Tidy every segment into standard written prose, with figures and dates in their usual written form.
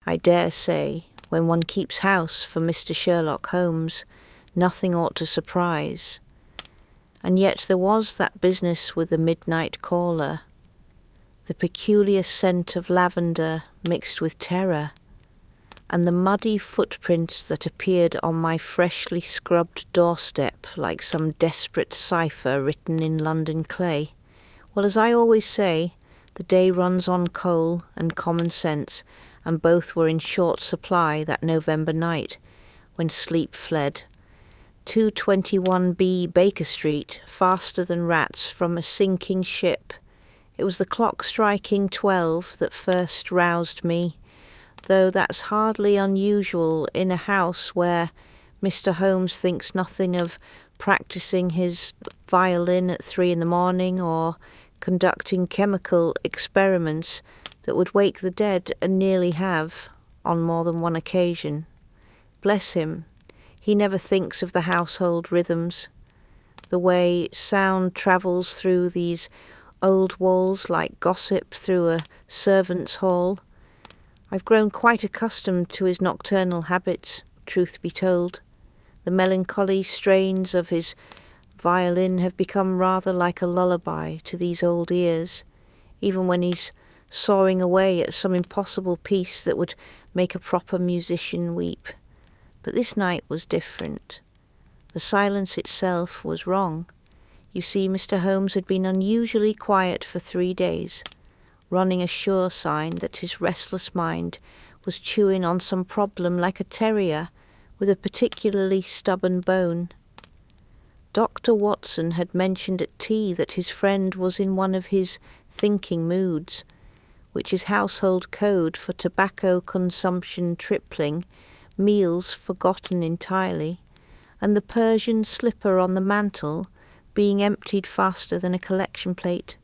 I dare say, when one keeps house for Mr. Sherlock Holmes, nothing ought to surprise. And yet there was that business with the midnight caller, the peculiar scent of lavender mixed with terror, and the muddy footprints that appeared on my freshly scrubbed doorstep like some desperate cipher written in London clay. Well, as I always say, the day runs on coal and common sense, and both were in short supply that November night when sleep fled. 221B Baker Street, faster than rats from a sinking ship. It was the clock striking 12 that first roused me, though that's hardly unusual in a house where Mr. Holmes thinks nothing of practicing his violin at 3 a.m. or conducting chemical experiments that would wake the dead, and nearly have on more than one occasion. Bless him, he never thinks of the household rhythms, the way sound travels through these old walls like gossip through a servants' hall. I've grown quite accustomed to his nocturnal habits, truth be told. The melancholy strains of his violin have become rather like a lullaby to these old ears, even when he's sawing away at some impossible piece that would make a proper musician weep. But this night was different. The silence itself was wrong. You see, Mr. Holmes had been unusually quiet for 3 days, running a sure sign that his restless mind was chewing on some problem like a terrier with a particularly stubborn bone. Dr. Watson had mentioned at tea that his friend was in one of his thinking moods, which is household code for tobacco consumption tripling, meals forgotten entirely, and the Persian slipper on the mantel being emptied faster than a collection plate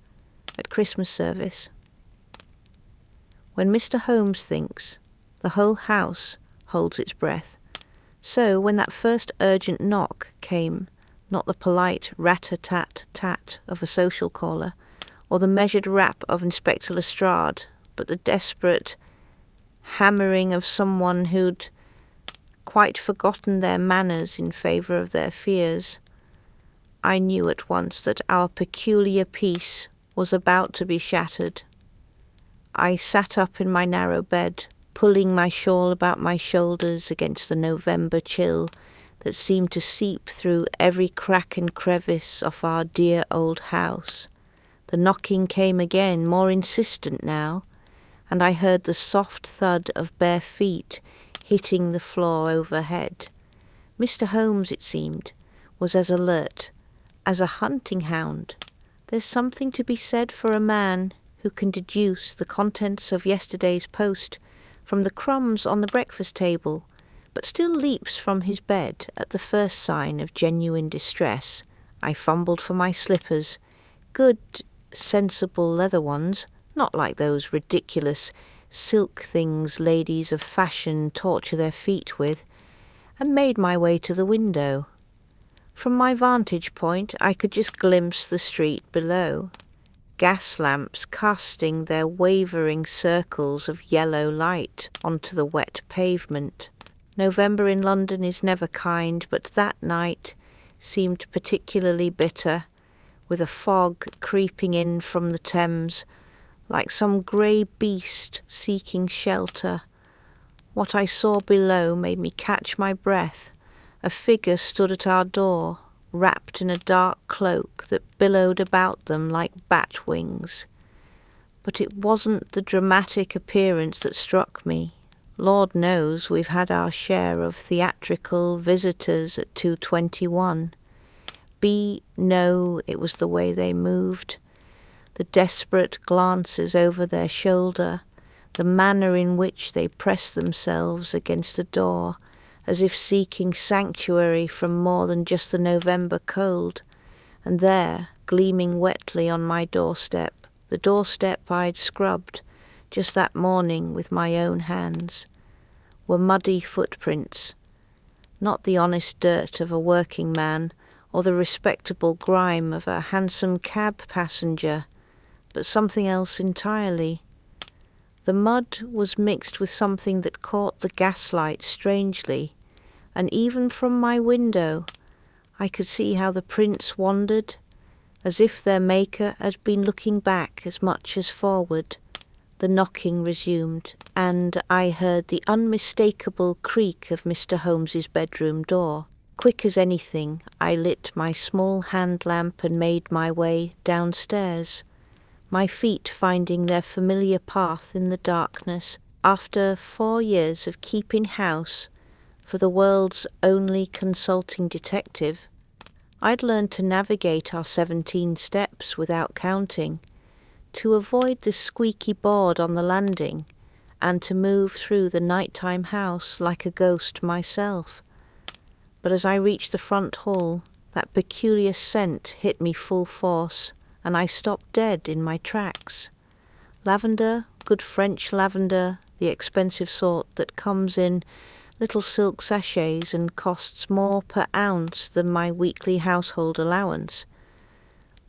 at Christmas service. When Mr. Holmes thinks, the whole house holds its breath. So when that first urgent knock came, not the polite rat-a-tat-tat of a social caller, or the measured rap of Inspector Lestrade, but the desperate hammering of someone who'd quite forgotten their manners in favour of their fears, I knew at once that our peculiar peace was about to be shattered. I sat up in my narrow bed, pulling my shawl about my shoulders against the November chill that seemed to seep through every crack and crevice of our dear old house. The knocking came again, more insistent now, and I heard the soft thud of bare feet hitting the floor overhead. Mr. Holmes, it seemed, was as alert as a hunting hound. There's something to be said for a man who can deduce the contents of yesterday's post from the crumbs on the breakfast table, but still leaps from his bed at the first sign of genuine distress. I fumbled for my slippers, good, sensible leather ones, not like those ridiculous silk things ladies of fashion torture their feet with, and made my way to the window. From my vantage point I could just glimpse the street below, gas lamps casting their wavering circles of yellow light onto the wet pavement. November in London is never kind, but that night seemed particularly bitter, with a fog creeping in from the Thames, like some grey beast seeking shelter. What I saw below made me catch my breath. A figure stood at our door, wrapped in a dark cloak that billowed about them like bat wings. But it wasn't the dramatic appearance that struck me. Lord knows we've had our share of theatrical visitors at 221. No, it was the way they moved, the desperate glances over their shoulder, the manner in which they pressed themselves against the door, as if seeking sanctuary from more than just the November cold. And there, gleaming wetly on my doorstep, the doorstep I'd scrubbed just that morning with my own hands, were muddy footprints, not the honest dirt of a working man or the respectable grime of a hansom cab passenger, but something else entirely. The mud was mixed with something that caught the gaslight strangely, and even from my window I could see how the prints wandered, as if their maker had been looking back as much as forward. The knocking resumed, and I heard the unmistakable creak of Mr. Holmes's bedroom door. Quick as anything, I lit my small hand lamp and made my way downstairs, my feet finding their familiar path in the darkness. After 4 years of keeping house for the world's only consulting detective, I'd learned to navigate our 17 steps without counting, to avoid the squeaky board on the landing, and to move through the nighttime house like a ghost myself. But as I reached the front hall, that peculiar scent hit me full force, and I stopped dead in my tracks. Lavender, good French lavender, the expensive sort that comes in little silk sachets and costs more per ounce than my weekly household allowance.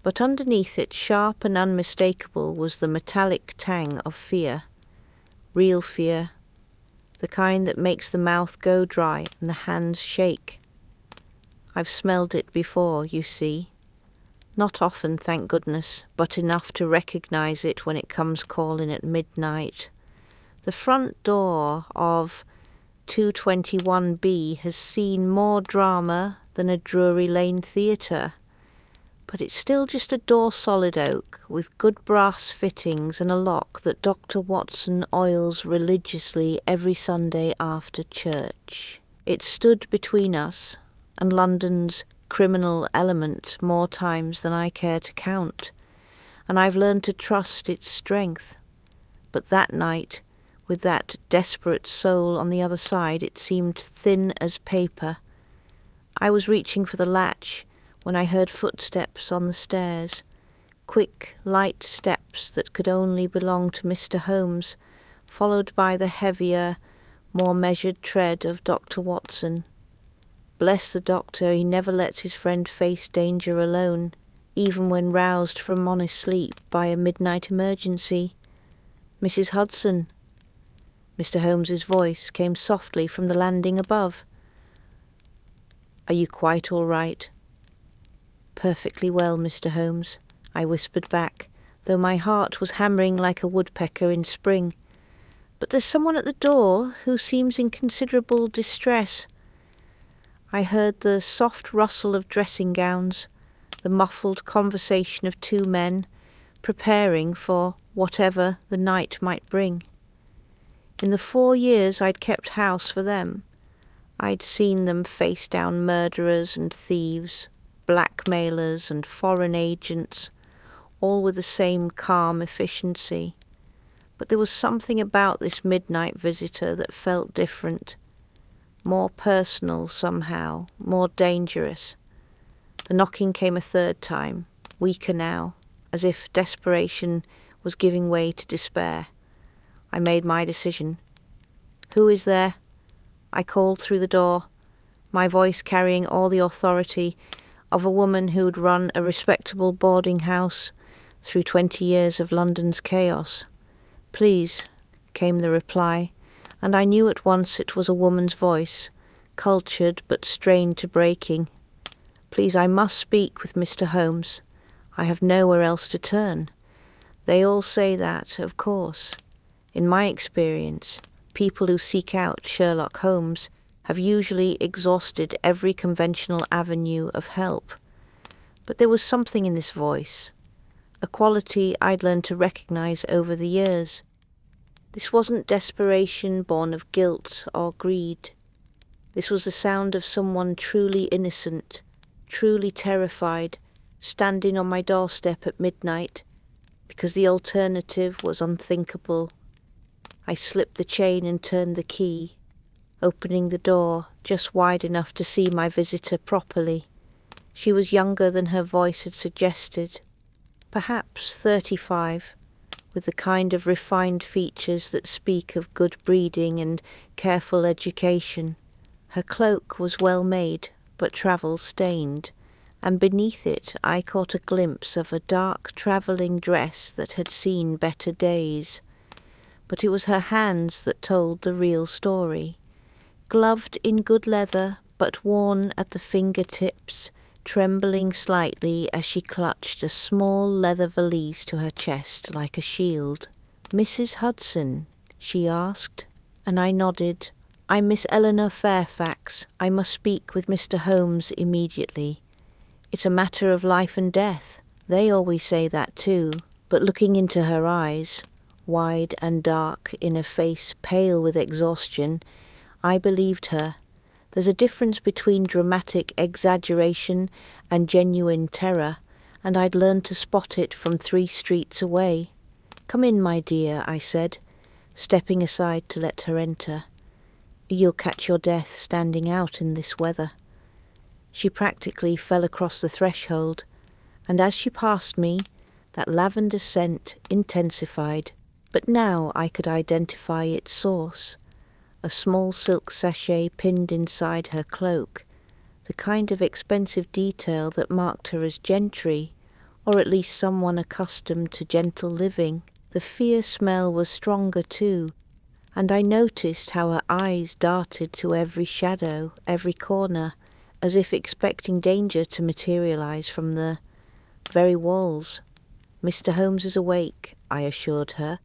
But underneath it, sharp and unmistakable, was the metallic tang of fear. Real fear, the kind that makes the mouth go dry and the hands shake. I've smelled it before, you see. Not often, thank goodness, but enough to recognize it when it comes calling at midnight. The front door of 221B has seen more drama than a Drury Lane theatre, but it's still just a door solid oak with good brass fittings and a lock that Dr. Watson oils religiously every Sunday after church. It stood between us and London's criminal element more times than I care to count, and I've learned to trust its strength. But that night, with that desperate soul on the other side, it seemed thin as paper. I was reaching for the latch when I heard footsteps on the stairs, quick, light steps that could only belong to Mr. Holmes, followed by the heavier, more measured tread of Dr. Watson. Bless the doctor, he never lets his friend face danger alone, even when roused from honest sleep by a midnight emergency. Mrs. Hudson. Mr. Holmes's voice came softly from the landing above. Are you quite all right? Perfectly well, Mr. Holmes, I whispered back, though my heart was hammering like a woodpecker in spring. But there's someone at the door who seems in considerable distress. I heard the soft rustle of dressing gowns, the muffled conversation of 2 men, preparing for whatever the night might bring. In the 4 years I'd kept house for them, I'd seen them face down murderers and thieves, blackmailers and foreign agents, all with the same calm efficiency. But there was something about this midnight visitor that felt different, more personal somehow, more dangerous. The knocking came a 3rd time, weaker now, as if desperation was giving way to despair. I made my decision. Who is there? I called through the door, my voice carrying all the authority of a woman who'd run a respectable boarding house through 20 years of London's chaos. Please, came the reply, and I knew at once it was a woman's voice, cultured but strained to breaking. Please, I must speak with Mr. Holmes. I have nowhere else to turn. They all say that, of course. In my experience, people who seek out Sherlock Holmes have usually exhausted every conventional avenue of help. But there was something in this voice, a quality I'd learned to recognize over the years. This wasn't desperation born of guilt or greed. This was the sound of someone truly innocent, truly terrified, standing on my doorstep at midnight, because the alternative was unthinkable. I slipped the chain and turned the key, opening the door just wide enough to see my visitor properly. She was younger than her voice had suggested, perhaps 35, with the kind of refined features that speak of good breeding and careful education. Her cloak was well made, but travel-stained, and beneath it I caught a glimpse of a dark travelling dress that had seen better days. but it was her hands that told the real story. Gloved in good leather, but worn at the fingertips, trembling slightly as she clutched a small leather valise to her chest like a shield. "Mrs. Hudson?" she asked, and I nodded. "I'm Miss Eleanor Fairfax. I must speak with Mr. Holmes immediately. It's a matter of life and death." They always say that too, but looking into her eyes, wide and dark in a face pale with exhaustion, I believed her. There's a difference between dramatic exaggeration and genuine terror, and I'd learned to spot it from 3 streets away. "Come in, my dear," I said, stepping aside to let her enter. "You'll catch your death standing out in this weather." She practically fell across the threshold, and as she passed me, that lavender scent intensified. But now I could identify its source. A small silk sachet pinned inside her cloak, the kind of expensive detail that marked her as gentry, or at least someone accustomed to gentle living. The fear smell was stronger too, and I noticed how her eyes darted to every shadow, every corner, as if expecting danger to materialize from the very walls. "Mr. Holmes is awake," I assured her,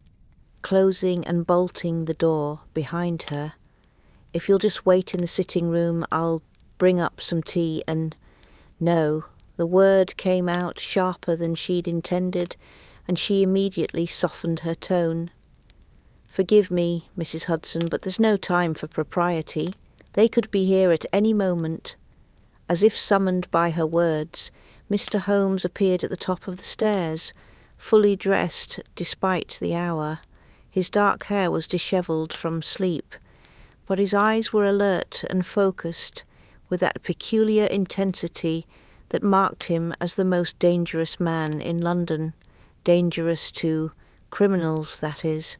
closing and bolting the door behind her. "If you'll just wait in the sitting room, I'll bring up some tea and—" No, the word came out sharper than she'd intended, and she immediately softened her tone. "Forgive me, Mrs. Hudson, but there's no time for propriety. They could be here at any moment." As if summoned by her words, Mr. Holmes appeared at the top of the stairs, fully dressed despite the hour. His dark hair was dishevelled from sleep, but his eyes were alert and focused with that peculiar intensity that marked him as the most dangerous man in London, dangerous to criminals, that is.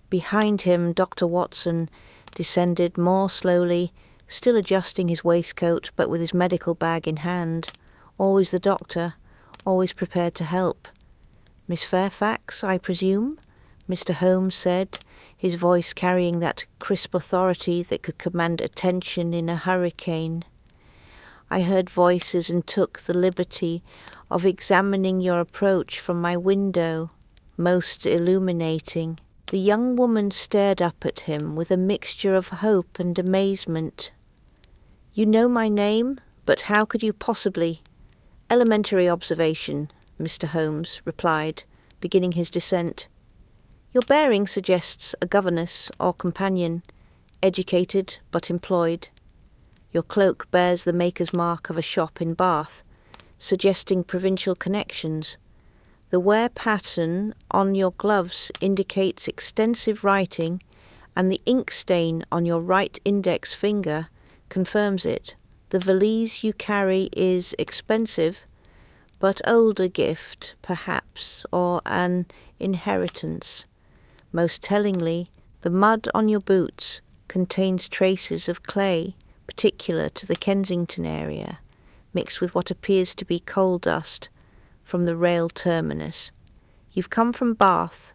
Behind him, Dr. Watson descended more slowly, still adjusting his waistcoat, but with his medical bag in hand. Always the doctor, always prepared to help. "Miss Fairfax, I presume?" Mr. Holmes said, his voice carrying that crisp authority that could command attention in a hurricane. "I heard voices and took the liberty of examining your approach from my window. Most illuminating." The young woman stared up at him with a mixture of hope and amazement. "You know my name? But how could you possibly—" "Elementary observation," Mr. Holmes replied, beginning his descent. "Your bearing suggests a governess or companion, educated but employed. Your cloak bears the maker's mark of a shop in Bath, suggesting provincial connections. The wear pattern on your gloves indicates extensive writing, and the ink stain on your right index finger confirms it. The valise you carry is expensive, but older gift, perhaps, or an inheritance. Most tellingly, the mud on your boots contains traces of clay, particular to the Kensington area, mixed with what appears to be coal dust from the rail terminus. You've come from Bath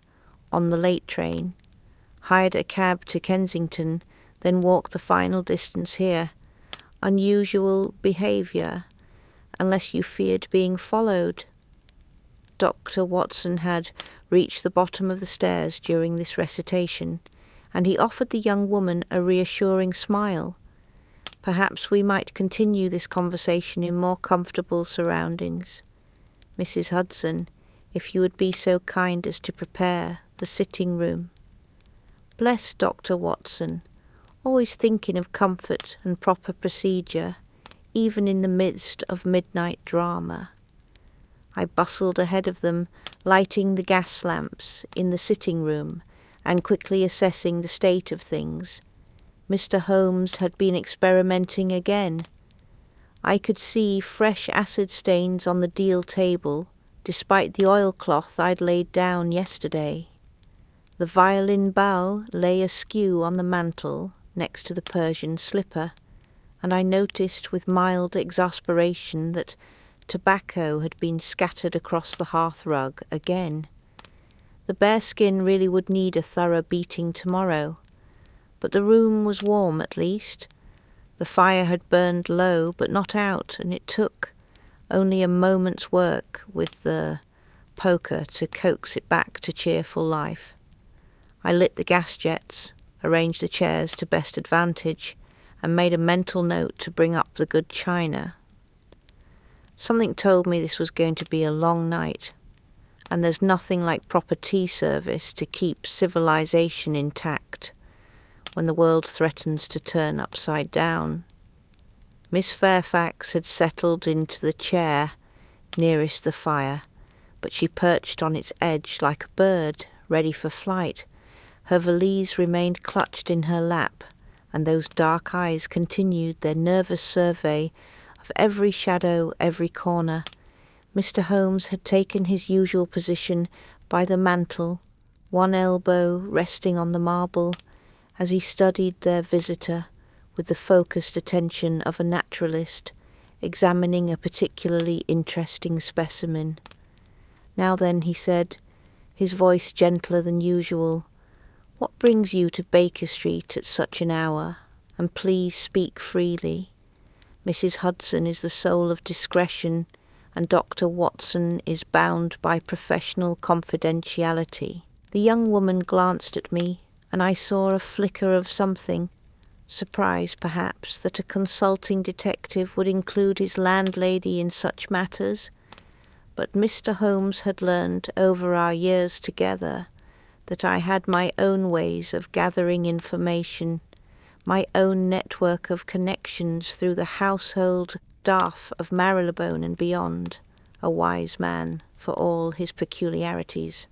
on the late train, hired a cab to Kensington, then walked the final distance here. Unusual behaviour, unless you feared being followed." Dr. Watson had reached the bottom of the stairs during this recitation, and he offered the young woman a reassuring smile. "Perhaps we might continue this conversation in more comfortable surroundings. Mrs. Hudson, if you would be so kind as to prepare the sitting room." Bless Dr. Watson, always thinking of comfort and proper procedure, even in the midst of midnight drama. I bustled ahead of them, lighting the gas lamps in the sitting room and quickly assessing the state of things. Mr. Holmes had been experimenting again. I could see fresh acid stains on the deal table, despite the oilcloth I'd laid down yesterday. The violin bow lay askew on the mantel next to the Persian slipper, and I noticed with mild exasperation that tobacco had been scattered across the hearth rug again. The bare skin really would need a thorough beating tomorrow. But the room was warm at least. The fire had burned low but not out, and it took only a moment's work with the poker to coax it back to cheerful life. I lit the gas jets, arranged the chairs to best advantage, and made a mental note to bring up the good china. Something told me this was going to be a long night, and there's nothing like proper tea service to keep civilization intact when the world threatens to turn upside down. Miss Fairfax had settled into the chair nearest the fire, but she perched on its edge like a bird, ready for flight. Her valise remained clutched in her lap, and those dark eyes continued their nervous survey of every shadow, every corner. Mr. Holmes had taken his usual position by the mantel, one elbow resting on the marble, as he studied their visitor with the focused attention of a naturalist examining a particularly interesting specimen. "Now then," he said, his voice gentler than usual, "what brings you to Baker Street at such an hour? And please speak freely. Mrs. Hudson is the soul of discretion, and Dr. Watson is bound by professional confidentiality." The young woman glanced at me, and I saw a flicker of something, surprise perhaps that a consulting detective would include his landlady in such matters. But Mr. Holmes had learned over our years together that I had my own ways of gathering information, my own network of connections through the household staff of Marylebone and beyond, a wise man for all his peculiarities.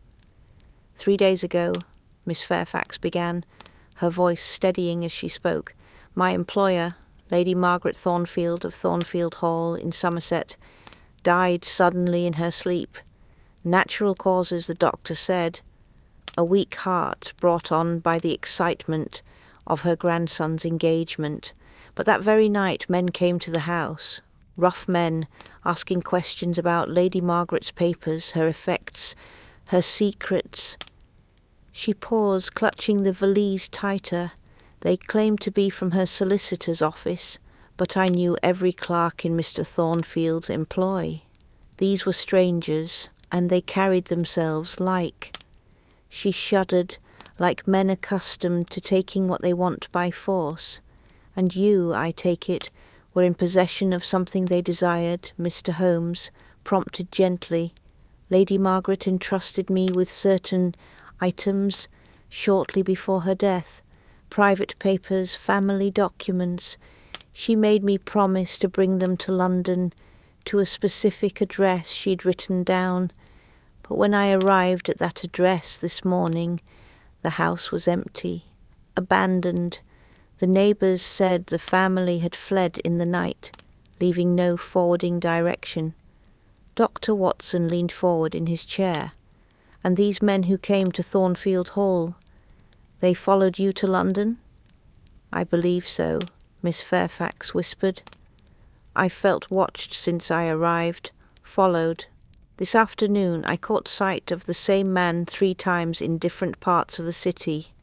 3 days ago, Miss Fairfax began, her voice steadying as she spoke, my employer, Lady Margaret Thornfield of Thornfield Hall in Somerset, died suddenly in her sleep. Natural causes, the doctor said. A weak heart brought on by the excitement of her grandson's engagement. But that very night men came to the house, rough men, asking questions about Lady Margaret's papers, her effects, her secrets. She paused, clutching the valise tighter. They claimed to be from her solicitor's office, but I knew every clerk in Mr. Thornfield's employ. These were strangers, and they carried themselves like. She shuddered, like men accustomed to taking what they want by force. And you, I take it, were in possession of something they desired, Mr. Holmes, prompted gently. Lady Margaret entrusted me with certain items shortly before her death, private papers, family documents. She made me promise to bring them to London, to a specific address she'd written down. But when I arrived at that address this morning, the house was empty, abandoned. The neighbours said the family had fled in the night, leaving no forwarding direction. Dr. Watson leaned forward in his chair. "And these men who came to Thornfield Hall, they followed you to London?" "I believe so," Miss Fairfax whispered. "I felt watched since I arrived, followed. This afternoon I caught sight of the same man 3 times in different parts of the city,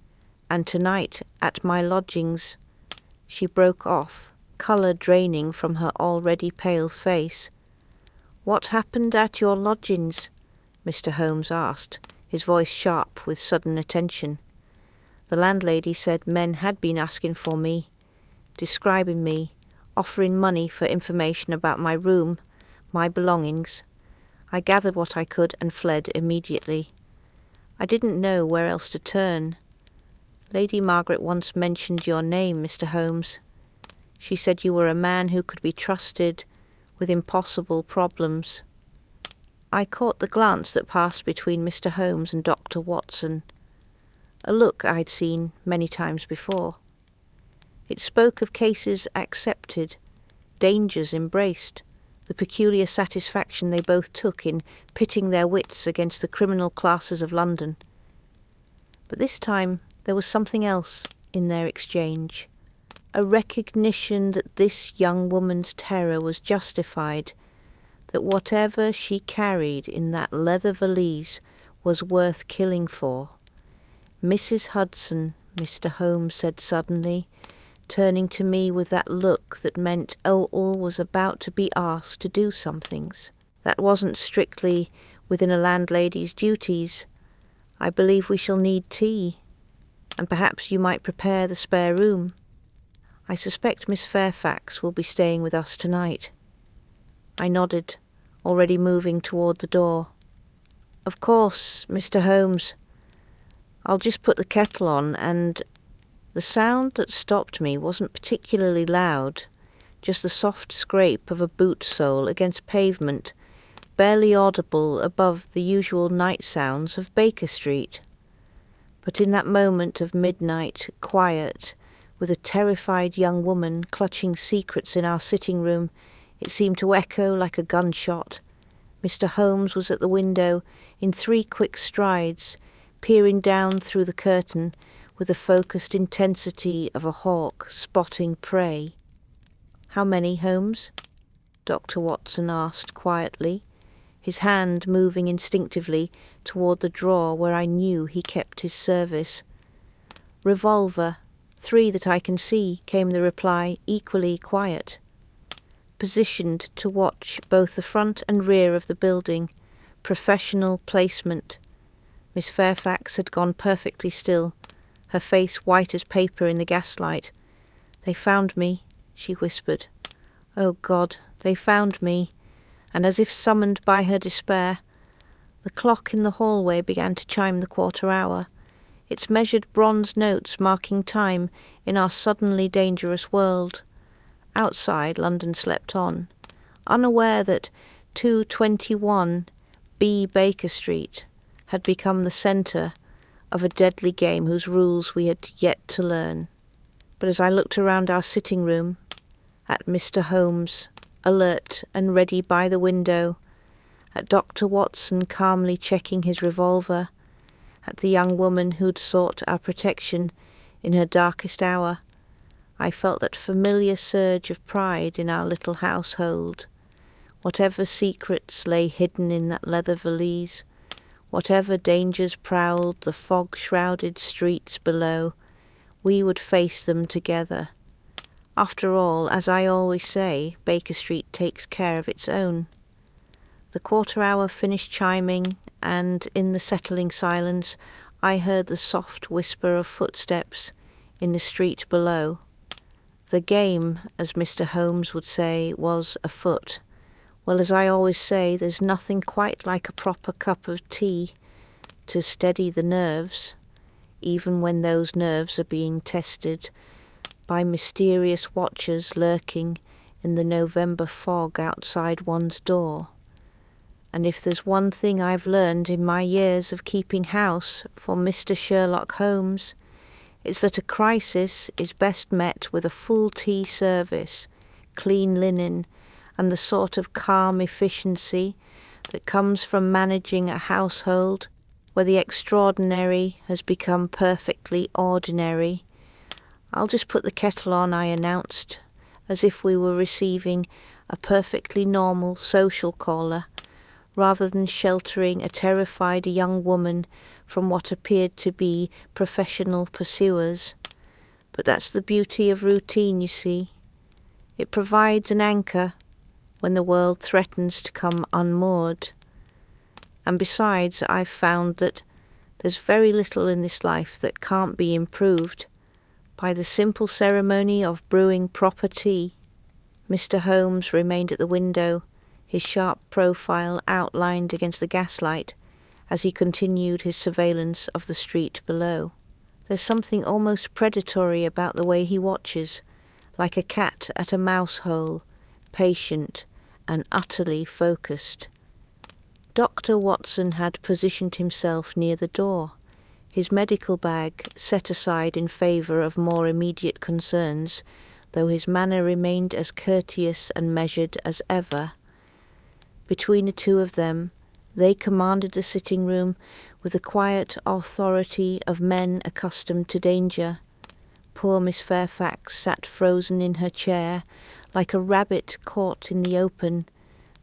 and tonight at my lodgings." She broke off, colour draining from her already pale face. "What happened at your lodgings?" Mr. Holmes asked, his voice sharp with sudden attention. "The landlady said men had been asking for me, describing me, offering money for information about my room, my belongings. I gathered what I could and fled immediately. I didn't know where else to turn. Lady Margaret once mentioned your name, Mr. Holmes. She said you were a man who could be trusted with impossible problems." I caught the glance that passed between Mr. Holmes and Dr. Watson, a look I'd seen many times before. It spoke of cases accepted, dangers embraced, the peculiar satisfaction they both took in pitting their wits against the criminal classes of London. But this time there was something else in their exchange, a recognition that this young woman's terror was justified, that whatever she carried in that leather valise was worth killing for. Mrs. Hudson, Mr. Holmes said suddenly, turning to me with that look that meant all was about to be asked to do somethings. That wasn't strictly within a landlady's duties. I believe we shall need tea, and perhaps you might prepare the spare room. I suspect Miss Fairfax will be staying with us tonight. I nodded, already moving toward the door. Of course, Mr. Holmes. I'll just put the kettle on, and the sound that stopped me wasn't particularly loud, just the soft scrape of a boot sole against pavement, barely audible above the usual night sounds of Baker Street. But in that moment of midnight quiet, with a terrified young woman clutching secrets in our sitting room, it seemed to echo like a gunshot. Mr. Holmes was at the window in 3 quick strides, peering down through the curtain with the focused intensity of a hawk spotting prey. How many, Holmes? Dr. Watson asked quietly, his hand moving instinctively toward the drawer where I knew he kept his service. Revolver, 3 that I can see, came the reply, equally quiet. Positioned to watch both the front and rear of the building, professional placement. Miss Fairfax had gone perfectly still, her face white as paper in the gaslight. They found me, she whispered. Oh God, they found me, and as if summoned by her despair, the clock in the hallway began to chime the 1/4 hour, its measured bronze notes marking time in our suddenly dangerous world. Outside, London slept on, unaware that 221 B. Baker Street had become the centre of a deadly game whose rules we had yet to learn. But as I looked around our sitting room, at Mr. Holmes, alert and ready by the window, at Dr. Watson calmly checking his revolver, at the young woman who'd sought our protection in her darkest hour, I felt that familiar surge of pride in our little household. Whatever secrets lay hidden in that leather valise, whatever dangers prowled the fog-shrouded streets below, we would face them together. After all, as I always say, Baker Street takes care of its own. The 1/4 hour finished chiming, and in the settling silence I heard the soft whisper of footsteps in the street below. The game, as Mr. Holmes would say, was afoot. Well, as I always say, there's nothing quite like a proper cup of tea to steady the nerves, even when those nerves are being tested by mysterious watchers lurking in the November fog outside one's door. And if there's one thing I've learned in my years of keeping house for Mr. Sherlock Holmes, it's that a crisis is best met with a full tea service, clean linen, and the sort of calm efficiency that comes from managing a household where the extraordinary has become perfectly ordinary. I'll just put the kettle on, I announced, as if we were receiving a perfectly normal social caller, rather than sheltering a terrified young woman from what appeared to be professional pursuers. But that's the beauty of routine, you see. It provides an anchor when the world threatens to come unmoored. And besides, I've found that there's very little in this life that can't be improved by the simple ceremony of brewing proper tea. Mr. Holmes remained at the window, his sharp profile outlined against the gaslight as he continued his surveillance of the street below. There's something almost predatory about the way he watches, like a cat at a mouse hole, patient and utterly focused. Dr. Watson had positioned himself near the door, his medical bag set aside in favour of more immediate concerns, though his manner remained as courteous and measured as ever. Between the two of them, they commanded the sitting room with the quiet authority of men accustomed to danger. Poor Miss Fairfax sat frozen in her chair, like a rabbit caught in the open,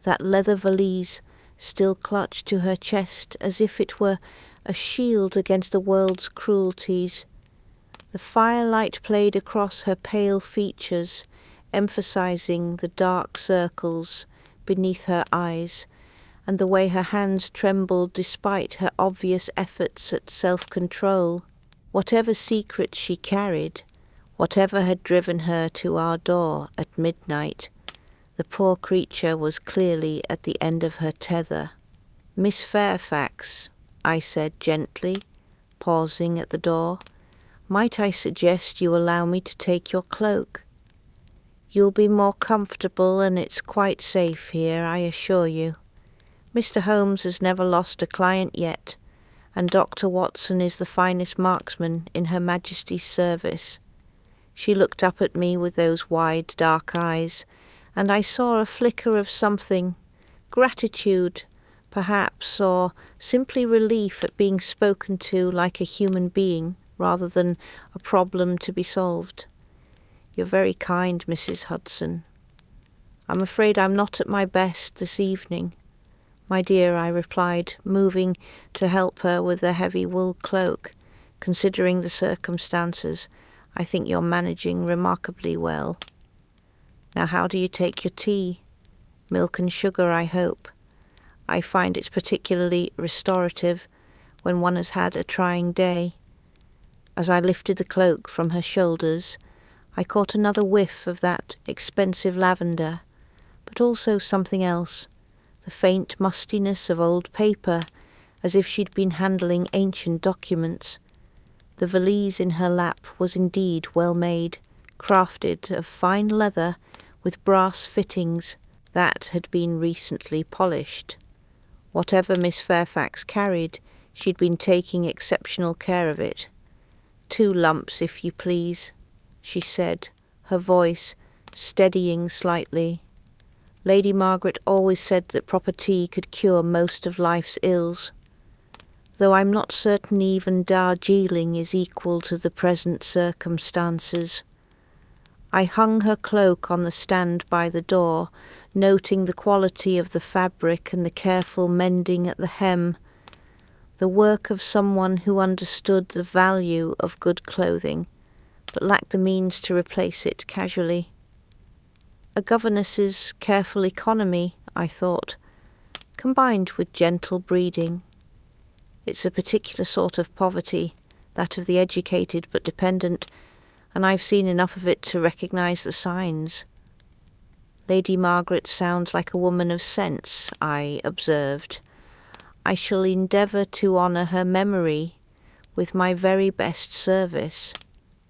that leather valise still clutched to her chest as if it were a shield against the world's cruelties. The firelight played across her pale features, emphasizing the dark circles beneath her eyes, and the way her hands trembled despite her obvious efforts at self-control. Whatever secrets she carried, whatever had driven her to our door at midnight, the poor creature was clearly at the end of her tether. "Miss Fairfax," I said gently, pausing at the door, "might I suggest you allow me to take your cloak? You'll be more comfortable, and it's quite safe here, I assure you. Mr. Holmes has never lost a client yet, and Dr. Watson is the finest marksman in Her Majesty's service." She looked up at me with those wide dark eyes, and I saw a flicker of something, gratitude, perhaps, or simply relief at being spoken to like a human being rather than a problem to be solved. "You're very kind, Mrs. Hudson. I'm afraid I'm not at my best this evening." "My dear," I replied, moving to help her with the heavy wool cloak. "Considering the circumstances, I think you're managing remarkably well. Now how do you take your tea? Milk and sugar, I hope. I find it's particularly restorative when one has had a trying day." As I lifted the cloak from her shoulders, I caught another whiff of that expensive lavender, but also something else, the faint mustiness of old paper, as if she'd been handling ancient documents. The valise in her lap was indeed well made, crafted of fine leather with brass fittings that had been recently polished. Whatever Miss Fairfax carried, she'd been taking exceptional care of it. "2 lumps, if you please," she said, her voice steadying slightly. Lady Margaret always said that proper tea could cure most of life's ills, though I'm not certain even Darjeeling is equal to the present circumstances. I hung her cloak on the stand by the door, noting the quality of the fabric and the careful mending at the hem, the work of someone who understood the value of good clothing, but lacked the means to replace it casually. A governess's careful economy, I thought, combined with gentle breeding. It's a particular sort of poverty, that of the educated but dependent, and I've seen enough of it to recognise the signs. Lady Margaret sounds like a woman of sense, I observed. I shall endeavour to honour her memory with my very best service.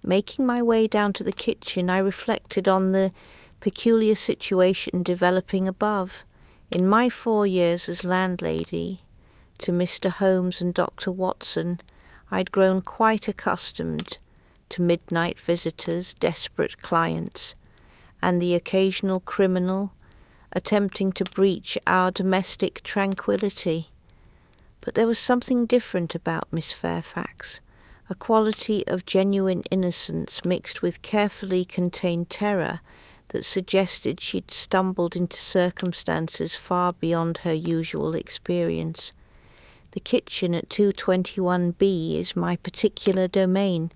Making my way down to the kitchen, I reflected on the peculiar situation developing above. In my 4 years as landlady to Mr. Holmes and Dr. Watson, I'd grown quite accustomed to midnight visitors, desperate clients, and the occasional criminal attempting to breach our domestic tranquillity. But there was something different about Miss Fairfax, a quality of genuine innocence mixed with carefully contained terror that suggested she'd stumbled into circumstances far beyond her usual experience. The kitchen at 221B is my particular domain,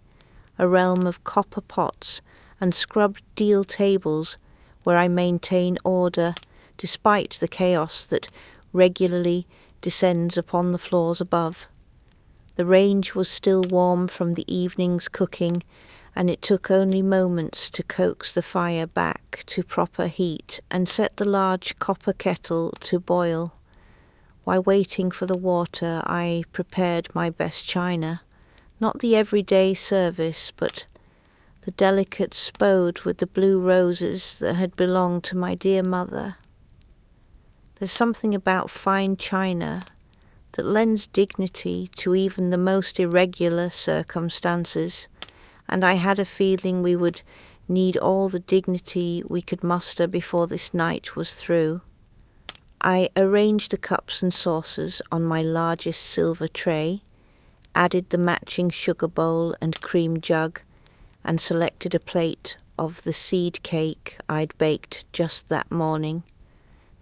a realm of copper pots and scrubbed deal tables where I maintain order despite the chaos that regularly descends upon the floors above. The range was still warm from the evening's cooking, and it took only moments to coax the fire back to proper heat and set the large copper kettle to boil. While waiting for the water, I prepared my best china, not the everyday service, but the delicate spode with the blue roses that had belonged to my dear mother. There's something about fine china that lends dignity to even the most irregular circumstances, and I had a feeling we would need all the dignity we could muster before this night was through. I arranged the cups and saucers on my largest silver tray, added the matching sugar bowl and cream jug, and selected a plate of the seed cake I'd baked just that morning.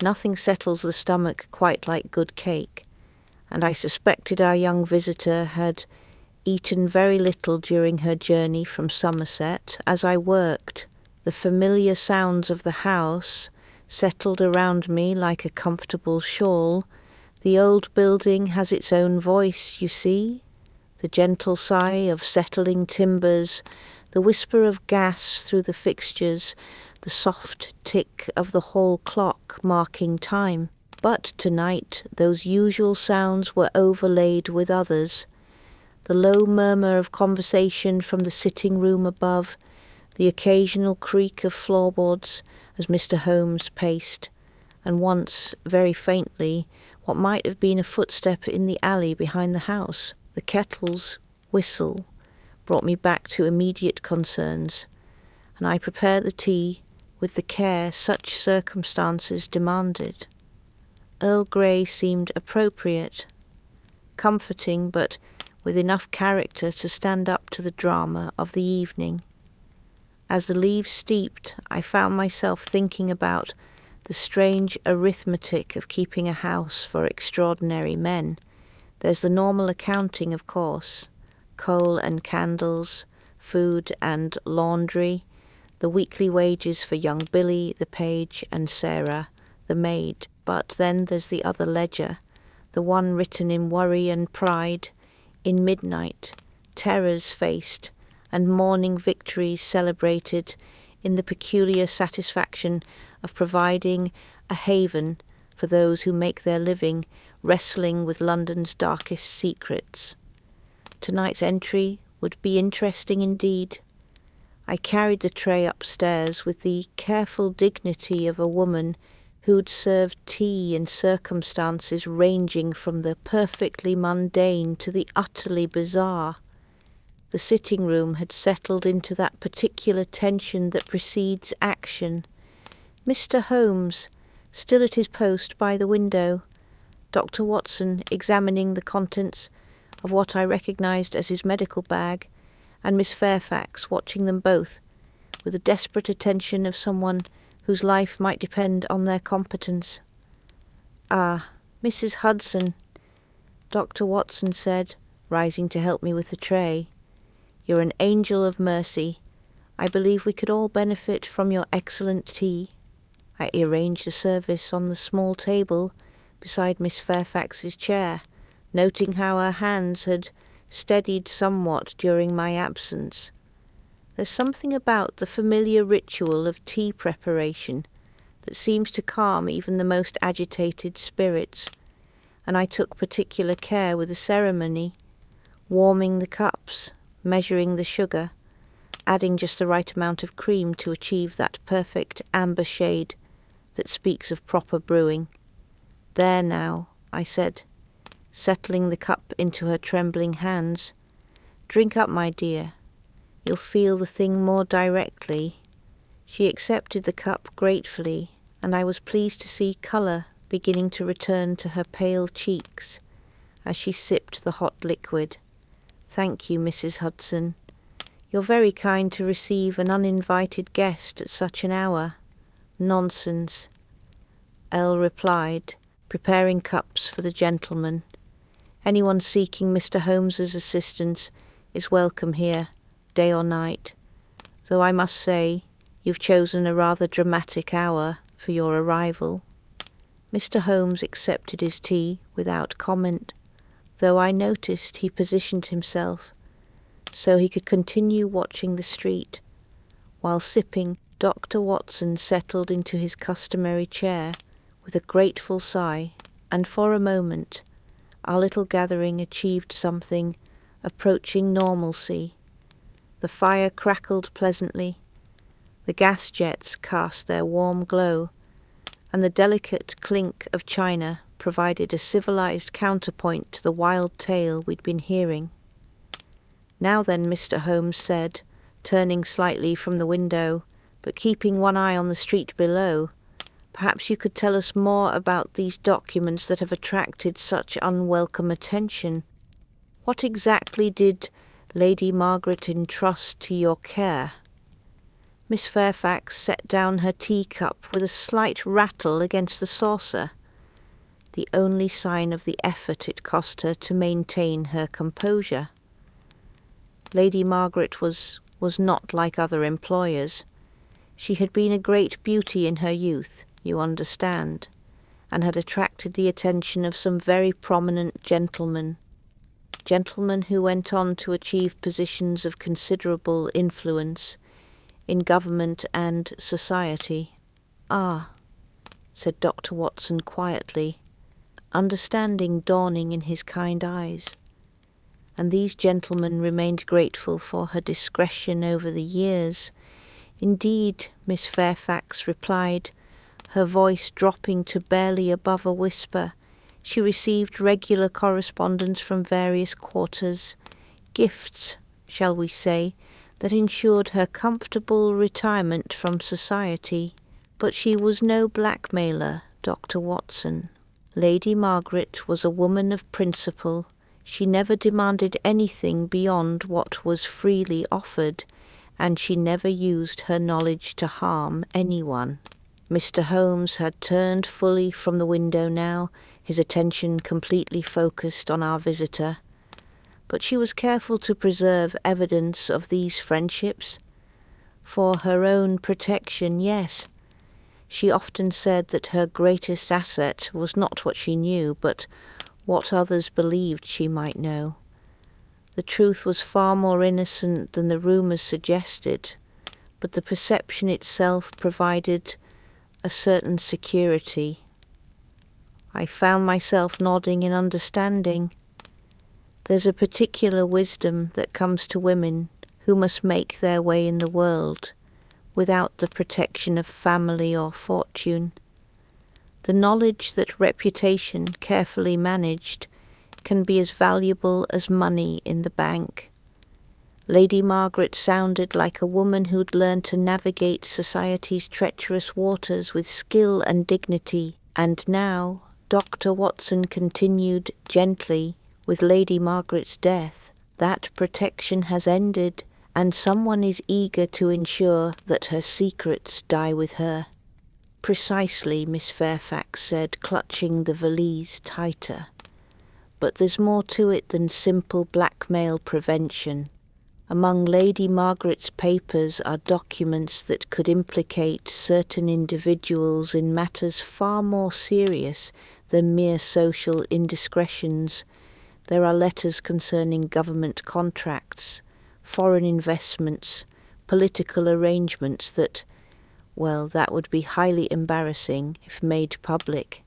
Nothing settles the stomach quite like good cake, and I suspected our young visitor had eaten very little during her journey from Somerset. As I worked, the familiar sounds of the house settled around me like a comfortable shawl. The old building has its own voice, you see. The gentle sigh of settling timbers, the whisper of gas through the fixtures, the soft tick of the hall clock marking time. But tonight those usual sounds were overlaid with others. The low murmur of conversation from the sitting room above, the occasional creak of floorboards as Mr. Holmes paced, and once, very faintly, what might have been a footstep in the alley behind the house. The kettle's whistle brought me back to immediate concerns, and I prepared the tea with the care such circumstances demanded. Earl Grey seemed appropriate, comforting, but with enough character to stand up to the drama of the evening. As the leaves steeped, I found myself thinking about the strange arithmetic of keeping a house for extraordinary men. There's the normal accounting, of course, coal and candles, food and laundry, the weekly wages for young Billy, the page, and Sarah, the maid. But then there's the other ledger, the one written in worry and pride, in midnight, terrors faced, and morning victories celebrated, in the peculiar satisfaction of providing a haven for those who make their living wrestling with London's darkest secrets. Tonight's entry would be interesting indeed. I carried the tray upstairs with the careful dignity of a woman who'd served tea in circumstances ranging from the perfectly mundane to the utterly bizarre. The sitting room had settled into that particular tension that precedes action. Mr. Holmes, still at his post by the window, Dr. Watson examining the contents of what I recognised as his medical bag, and Miss Fairfax watching them both with the desperate attention of someone whose life might depend on their competence. "Ah, Mrs. Hudson," Dr. Watson said, rising to help me with the tray. "You're an angel of mercy. I believe we could all benefit from your excellent tea." I arranged the service on the small table beside Miss Fairfax's chair, noting how her hands had steadied somewhat during my absence. There's something about the familiar ritual of tea preparation that seems to calm even the most agitated spirits, and I took particular care with the ceremony, warming the cups, measuring the sugar, adding just the right amount of cream to achieve that perfect amber shade that speaks of proper brewing. "There now," I said, settling the cup into her trembling hands. "Drink up, my dear. You'll feel the thing more directly." She accepted the cup gratefully, and I was pleased to see colour beginning to return to her pale cheeks as she sipped the hot liquid. "Thank you, Mrs. Hudson. You're very kind to receive an uninvited guest at such an hour." "Nonsense," Elle replied, preparing cups for the gentleman. "Anyone seeking Mr. Holmes's assistance is welcome here, day or night, though I must say you've chosen a rather dramatic hour for your arrival." Mr. Holmes accepted his tea without comment, though I noticed he positioned himself so he could continue watching the street. While sipping, Dr. Watson settled into his customary chair with a grateful sigh, and for a moment our little gathering achieved something approaching normalcy. The fire crackled pleasantly, the gas jets cast their warm glow, and the delicate clink of china provided a civilized counterpoint to the wild tale we'd been hearing. "Now then," Mr. Holmes said, turning slightly from the window, but keeping one eye on the street below, "perhaps you could tell us more about these documents that have attracted such unwelcome attention. What exactly did Lady Margaret entrust to your care?" Miss Fairfax set down her teacup with a slight rattle against the saucer, the only sign of the effort it cost her to maintain her composure. Lady Margaret was not like other employers. She had been a great beauty in her youth, you understand, and had attracted the attention of some very prominent gentlemen who went on to achieve positions of considerable influence in government and society. "Ah," said Dr. Watson quietly, understanding dawning in his kind eyes. And these gentlemen remained grateful for her discretion over the years. "Indeed," Miss Fairfax replied, her voice dropping to barely above a whisper. She received regular correspondence from various quarters, gifts, shall we say, that ensured her comfortable retirement from society. But she was no blackmailer, Dr. Watson. Lady Margaret was a woman of principle. She never demanded anything beyond what was freely offered, and she never used her knowledge to harm anyone. Mr. Holmes had turned fully from the window now, his attention completely focused on our visitor. But she was careful to preserve evidence of these friendships. For her own protection, yes. She often said that her greatest asset was not what she knew, but what others believed she might know. The truth was far more innocent than the rumours suggested, but the perception itself provided a certain security. I found myself nodding in understanding. There's a particular wisdom that comes to women who must make their way in the world without the protection of family or fortune. The knowledge that reputation, carefully managed, can be as valuable as money in the bank. Lady Margaret sounded like a woman who'd learned to navigate society's treacherous waters with skill and dignity, and now, Dr. Watson continued gently, with Lady Margaret's death, that protection has ended, and someone is eager to ensure that her secrets die with her. "Precisely," Miss Fairfax said, clutching the valise tighter. "But there's more to it than simple blackmail prevention. Among Lady Margaret's papers are documents that could implicate certain individuals in matters far more serious than mere social indiscretions. There are letters concerning government contracts, foreign investments, political arrangements that, well, that would be highly embarrassing if made public."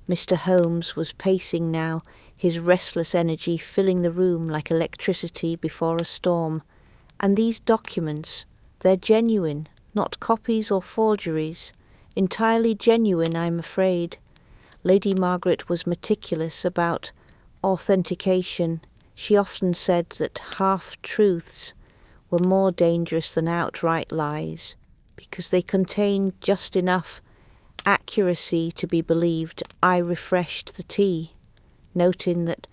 Mr. Holmes was pacing now, his restless energy filling the room like electricity before a storm. "And these documents, they're genuine, not copies or forgeries. Entirely genuine, I'm afraid." Lady Margaret was meticulous about authentication. She often said that half-truths were more dangerous than outright lies, because they contained just enough accuracy to be believed. I refreshed the tea, noting that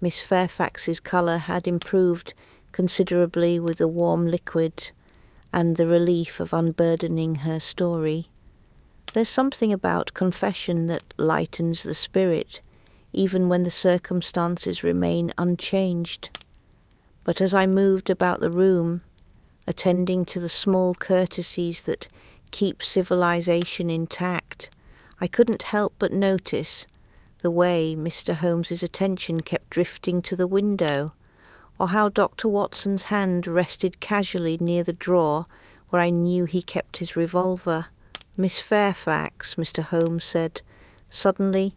Miss Fairfax's colour had improved considerably with the warm liquid and the relief of unburdening her story. There's something about confession that lightens the spirit, even when the circumstances remain unchanged. But as I moved about the room, attending to the small courtesies that keep civilization intact, I couldn't help but notice the way Mr. Holmes's attention kept drifting to the window, or how Dr. Watson's hand rested casually near the drawer where I knew he kept his revolver. "Miss Fairfax," Mr. Holmes said suddenly,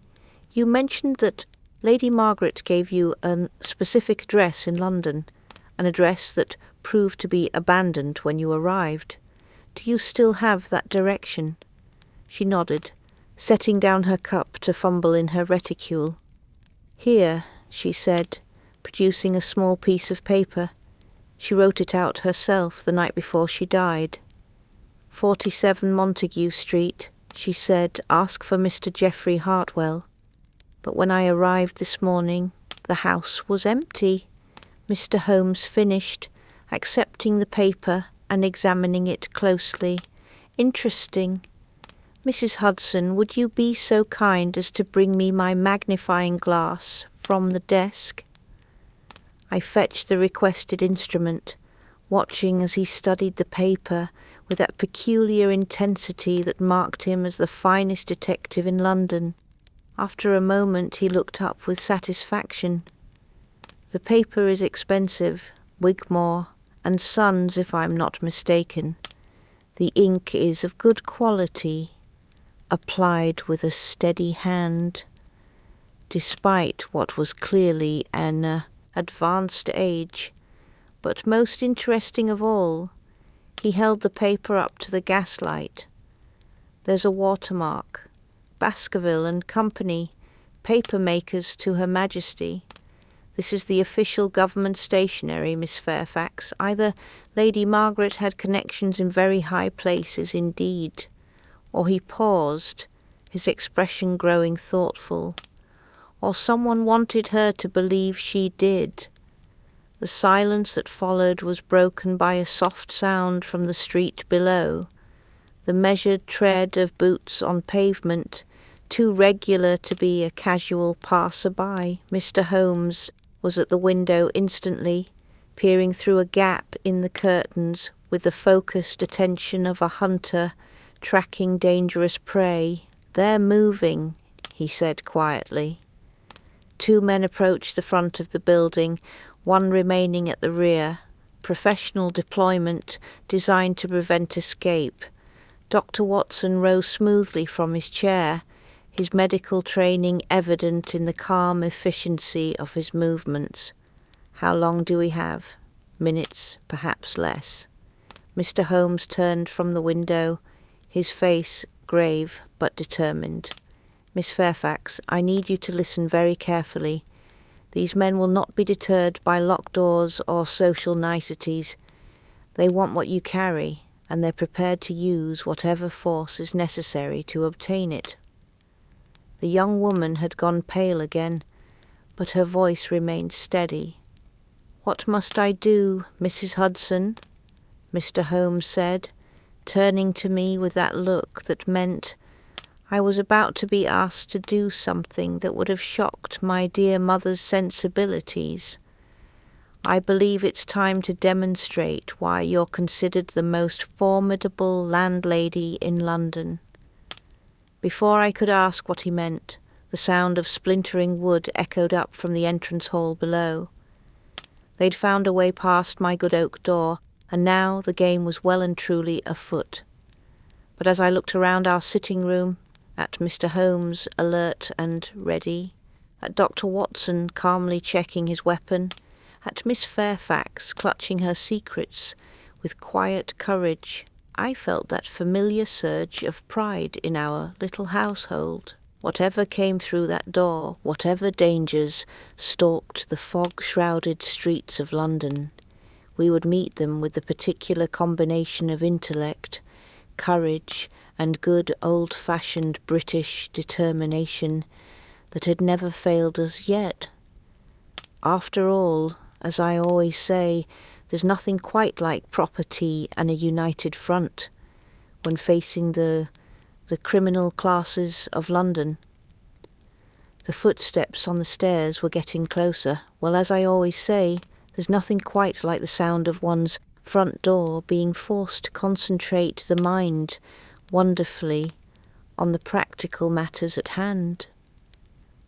"you mentioned that Lady Margaret gave you a specific address in London, an address that proved to be abandoned when you arrived. Do you still have that direction?" She nodded, setting down her cup to fumble in her reticule. "Here," she said, producing a small piece of paper. She wrote it out herself the night before she died. 47 Montague Street, she said, ask for Mr. Geoffrey Hartwell. But when I arrived this morning, the house was empty. Mr. Holmes finished, accepting the paper and examining it closely. "Interesting. Mrs. Hudson, would you be so kind as to bring me my magnifying glass from the desk?" I fetched the requested instrument, watching as he studied the paper with that peculiar intensity that marked him as the finest detective in London. After a moment he looked up with satisfaction. "The paper is expensive, Wigmore and Sons, if I'm not mistaken. The ink is of good quality, applied with a steady hand." Despite what was clearly an advanced age, but most interesting of all, he held the paper up to the gaslight. "There's a watermark. Baskerville and Company, paper makers to Her Majesty. This is the official government stationery, Miss Fairfax. Either Lady Margaret had connections in very high places indeed," or he paused, his expression growing thoughtful, "or someone wanted her to believe she did." The silence that followed was broken by a soft sound from the street below, the measured tread of boots on pavement, too regular to be a casual passer-by. Mr. Holmes was at the window instantly, peering through a gap in the curtains with the focused attention of a hunter tracking dangerous prey. "They're moving," he said quietly. Two men approached the front of the building, one remaining at the rear. Professional deployment designed to prevent escape. Dr. Watson rose smoothly from his chair, his medical training evident in the calm efficiency of his movements. "How long do we have?" "Minutes, perhaps less." Mr. Holmes turned from the window, his face grave but determined. "Miss Fairfax, I need you to listen very carefully. These men will not be deterred by locked doors or social niceties. They want what you carry, and they're prepared to use whatever force is necessary to obtain it." The young woman had gone pale again, but her voice remained steady. "What must I do, Mrs. Hudson?" Mr. Holmes said, turning to me with that look that meant I was about to be asked to do something that would have shocked my dear mother's sensibilities. "I believe it's time to demonstrate why you're considered the most formidable landlady in London." Before I could ask what he meant, the sound of splintering wood echoed up from the entrance hall below. They'd found a way past my good oak door, and now the game was well and truly afoot. But as I looked around our sitting room, at Mr. Holmes, alert and ready, at Dr. Watson calmly checking his weapon, at Miss Fairfax clutching her secrets with quiet courage, I felt that familiar surge of pride in our little household. Whatever came through that door, whatever dangers stalked the fog-shrouded streets of London, we would meet them with the particular combination of intellect, courage, and good old-fashioned British determination that had never failed us yet. After all, as I always say, there's nothing quite like property and a united front when facing the criminal classes of London. The footsteps on the stairs were getting closer. Well, as I always say, there's nothing quite like the sound of one's front door being forced to concentrate the mind wonderfully on the practical matters at hand.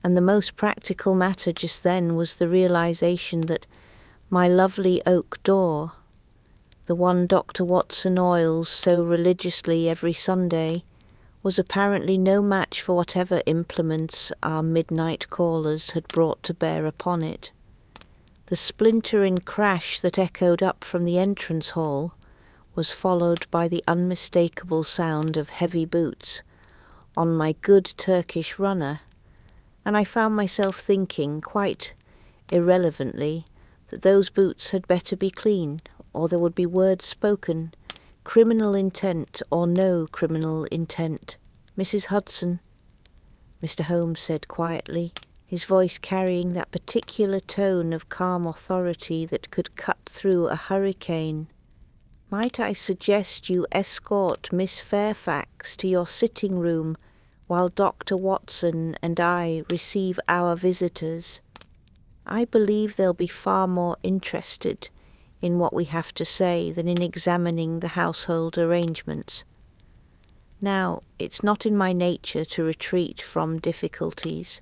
And the most practical matter just then was the realization that my lovely oak door, the one Dr. Watson oils so religiously every Sunday, was apparently no match for whatever implements our midnight callers had brought to bear upon it. The splintering crash that echoed up from the entrance hall was followed by the unmistakable sound of heavy boots on my good Turkish runner, and I found myself thinking, quite irrelevantly, that those boots had better be clean, or there would be words spoken, criminal intent or no criminal intent. "Mrs. Hudson," Mr. Holmes said quietly, his voice carrying that particular tone of calm authority that could cut through a hurricane. Might I suggest you escort Miss Fairfax to your sitting room while Dr. Watson and I receive our visitors? I believe they'll be far more interested in what we have to say than in examining the household arrangements. Now, it's not in my nature to retreat from difficulties.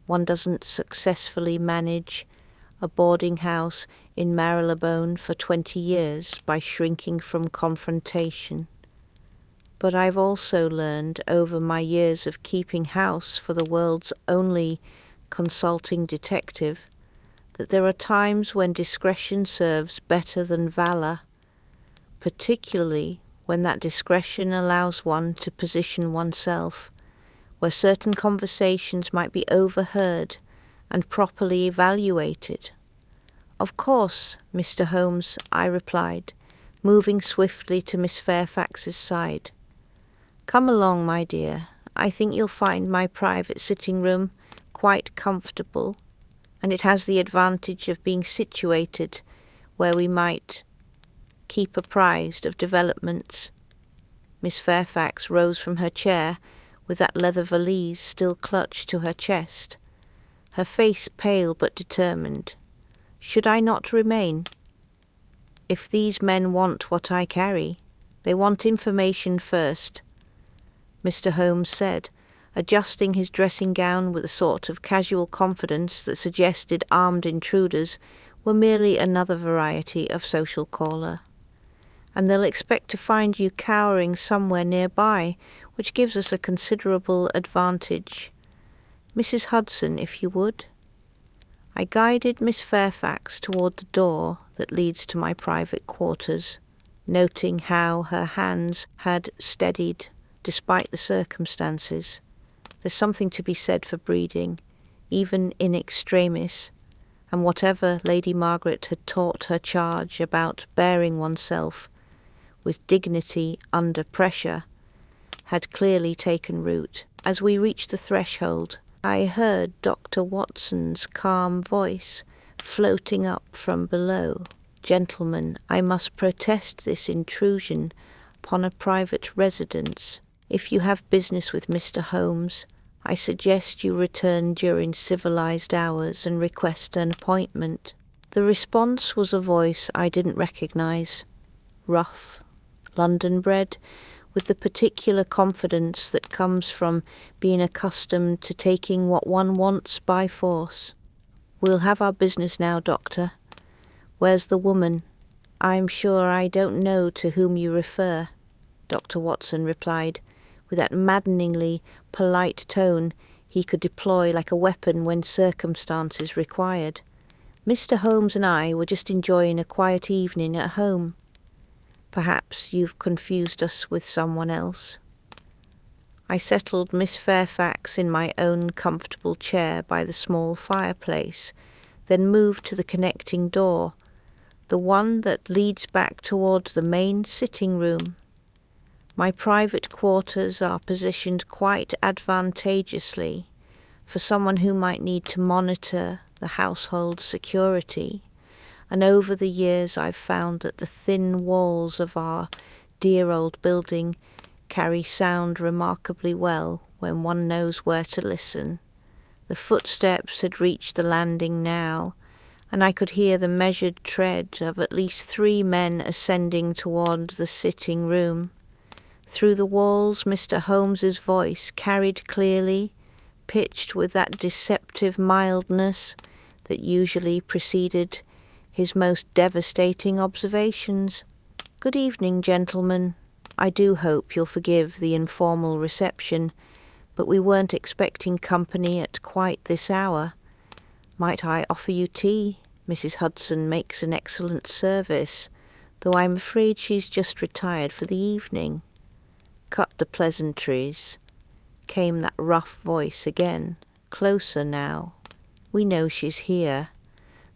One doesn't successfully manage a boarding house in Marylebone for 20 years by shrinking from confrontation. But I've also learned over my years of keeping house for the world's only consulting detective that there are times when discretion serves better than valor, particularly when that discretion allows one to position oneself where certain conversations might be overheard and properly evaluated. Of course, Mr. Holmes, I replied, moving swiftly to Miss Fairfax's side. Come along, my dear. I think you'll find my private sitting room quite comfortable, and it has the advantage of being situated where we might keep apprised of developments. Miss Fairfax rose from her chair with that leather valise still clutched to her chest, her face pale but determined. Should I not remain? If these men want what I carry, they want information first, Mr. Holmes said, adjusting his dressing gown with a sort of casual confidence that suggested armed intruders were merely another variety of social caller. And they'll expect to find you cowering somewhere nearby, which gives us a considerable advantage. Mrs. Hudson, if you would. I guided Miss Fairfax toward the door that leads to my private quarters, noting how her hands had steadied despite the circumstances. There's something to be said for breeding, even in extremis, and whatever Lady Margaret had taught her charge about bearing oneself with dignity under pressure had clearly taken root. As we reached the threshold, I heard Dr. Watson's calm voice floating up from below. Gentlemen, I must protest this intrusion upon a private residence. If you have business with Mr. Holmes, I suggest you return during civilized hours and request an appointment. The response was a voice I didn't recognize. Rough, London-bred, with the particular confidence that comes from being accustomed to taking what one wants by force. We'll have our business now, Doctor. Where's the woman? I'm sure I don't know to whom you refer, Dr. Watson replied, with that maddeningly polite tone he could deploy like a weapon when circumstances required. Mr. Holmes and I were just enjoying a quiet evening at home. Perhaps you've confused us with someone else. I settled Miss Fairfax in my own comfortable chair by the small fireplace, then moved to the connecting door, the one that leads back towards the main sitting room. My private quarters are positioned quite advantageously for someone who might need to monitor the household security, and over the years I've found that the thin walls of our dear old building carry sound remarkably well when one knows where to listen. The footsteps had reached the landing now, and I could hear the measured tread of at least 3 men ascending toward the sitting room. Through the walls Mr. Holmes's voice carried clearly, pitched with that deceptive mildness that usually preceded his most devastating observations. Good evening, gentlemen. I do hope you'll forgive the informal reception, but we weren't expecting company at quite this hour. Might I offer you tea? Mrs. Hudson makes an excellent service, though I'm afraid she's just retired for the evening. Cut the pleasantries, came that rough voice again, closer now. We know she's here.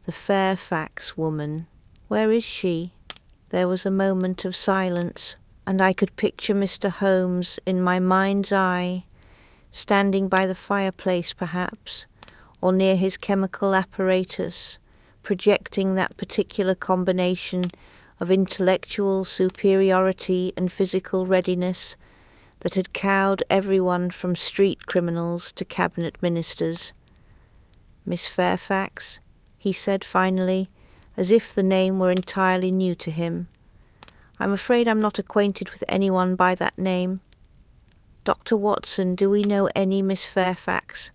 The Fairfax woman. Where is she? There was a moment of silence, and I could picture Mr. Holmes in my mind's eye, standing by the fireplace perhaps, or near his chemical apparatus, projecting that particular combination of intellectual superiority and physical readiness that had cowed everyone from street criminals to cabinet ministers. "Miss Fairfax," he said finally, as if the name were entirely new to him. "I'm afraid I'm not acquainted with anyone by that name. Dr. Watson, do we know any Miss Fairfax?"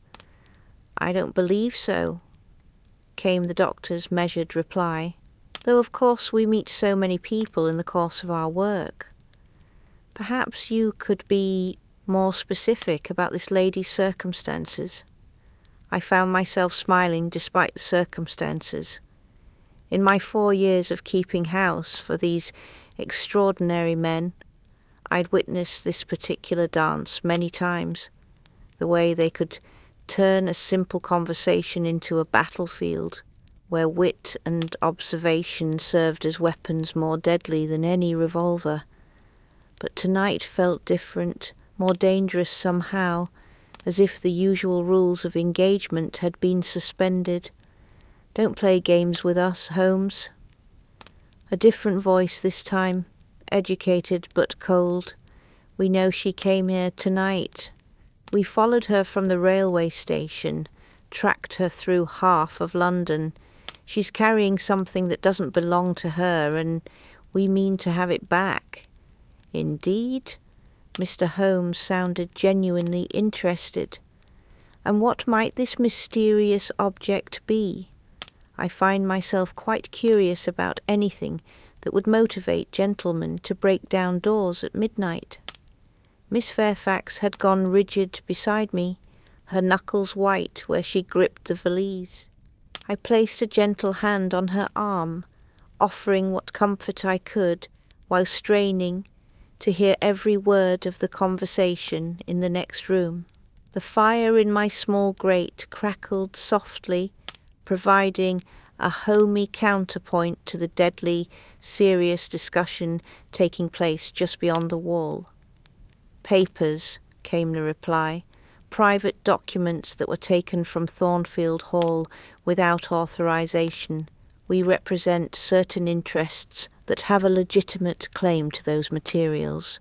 "I don't believe so," came the doctor's measured reply, "though of course we meet so many people in the course of our work. Perhaps you could be more specific about this lady's circumstances." I found myself smiling despite the circumstances. In my 4 years of keeping house for these extraordinary men, I'd witnessed this particular dance many times, the way they could turn a simple conversation into a battlefield, where wit and observation served as weapons more deadly than any revolver. But tonight felt different, more dangerous somehow, as if the usual rules of engagement had been suspended. "Don't play games with us, Holmes." A different voice this time, educated but cold. "We know she came here tonight. We followed her from the railway station, tracked her through half of London. She's carrying something that doesn't belong to her, and we mean to have it back." "Indeed?" Mr. Holmes sounded genuinely interested. "And what might this mysterious object be? I find myself quite curious about anything that would motivate gentlemen to break down doors at midnight." Miss Fairfax had gone rigid beside me, her knuckles white where she gripped the valise. I placed a gentle hand on her arm, offering what comfort I could, while straining to hear every word of the conversation in the next room. The fire in my small grate crackled softly, providing a homey counterpoint to the deadly, serious discussion taking place just beyond the wall. "Papers," came the reply, "private documents that were taken from Thornfield Hall without authorization. We represent certain interests that have a legitimate claim to those materials."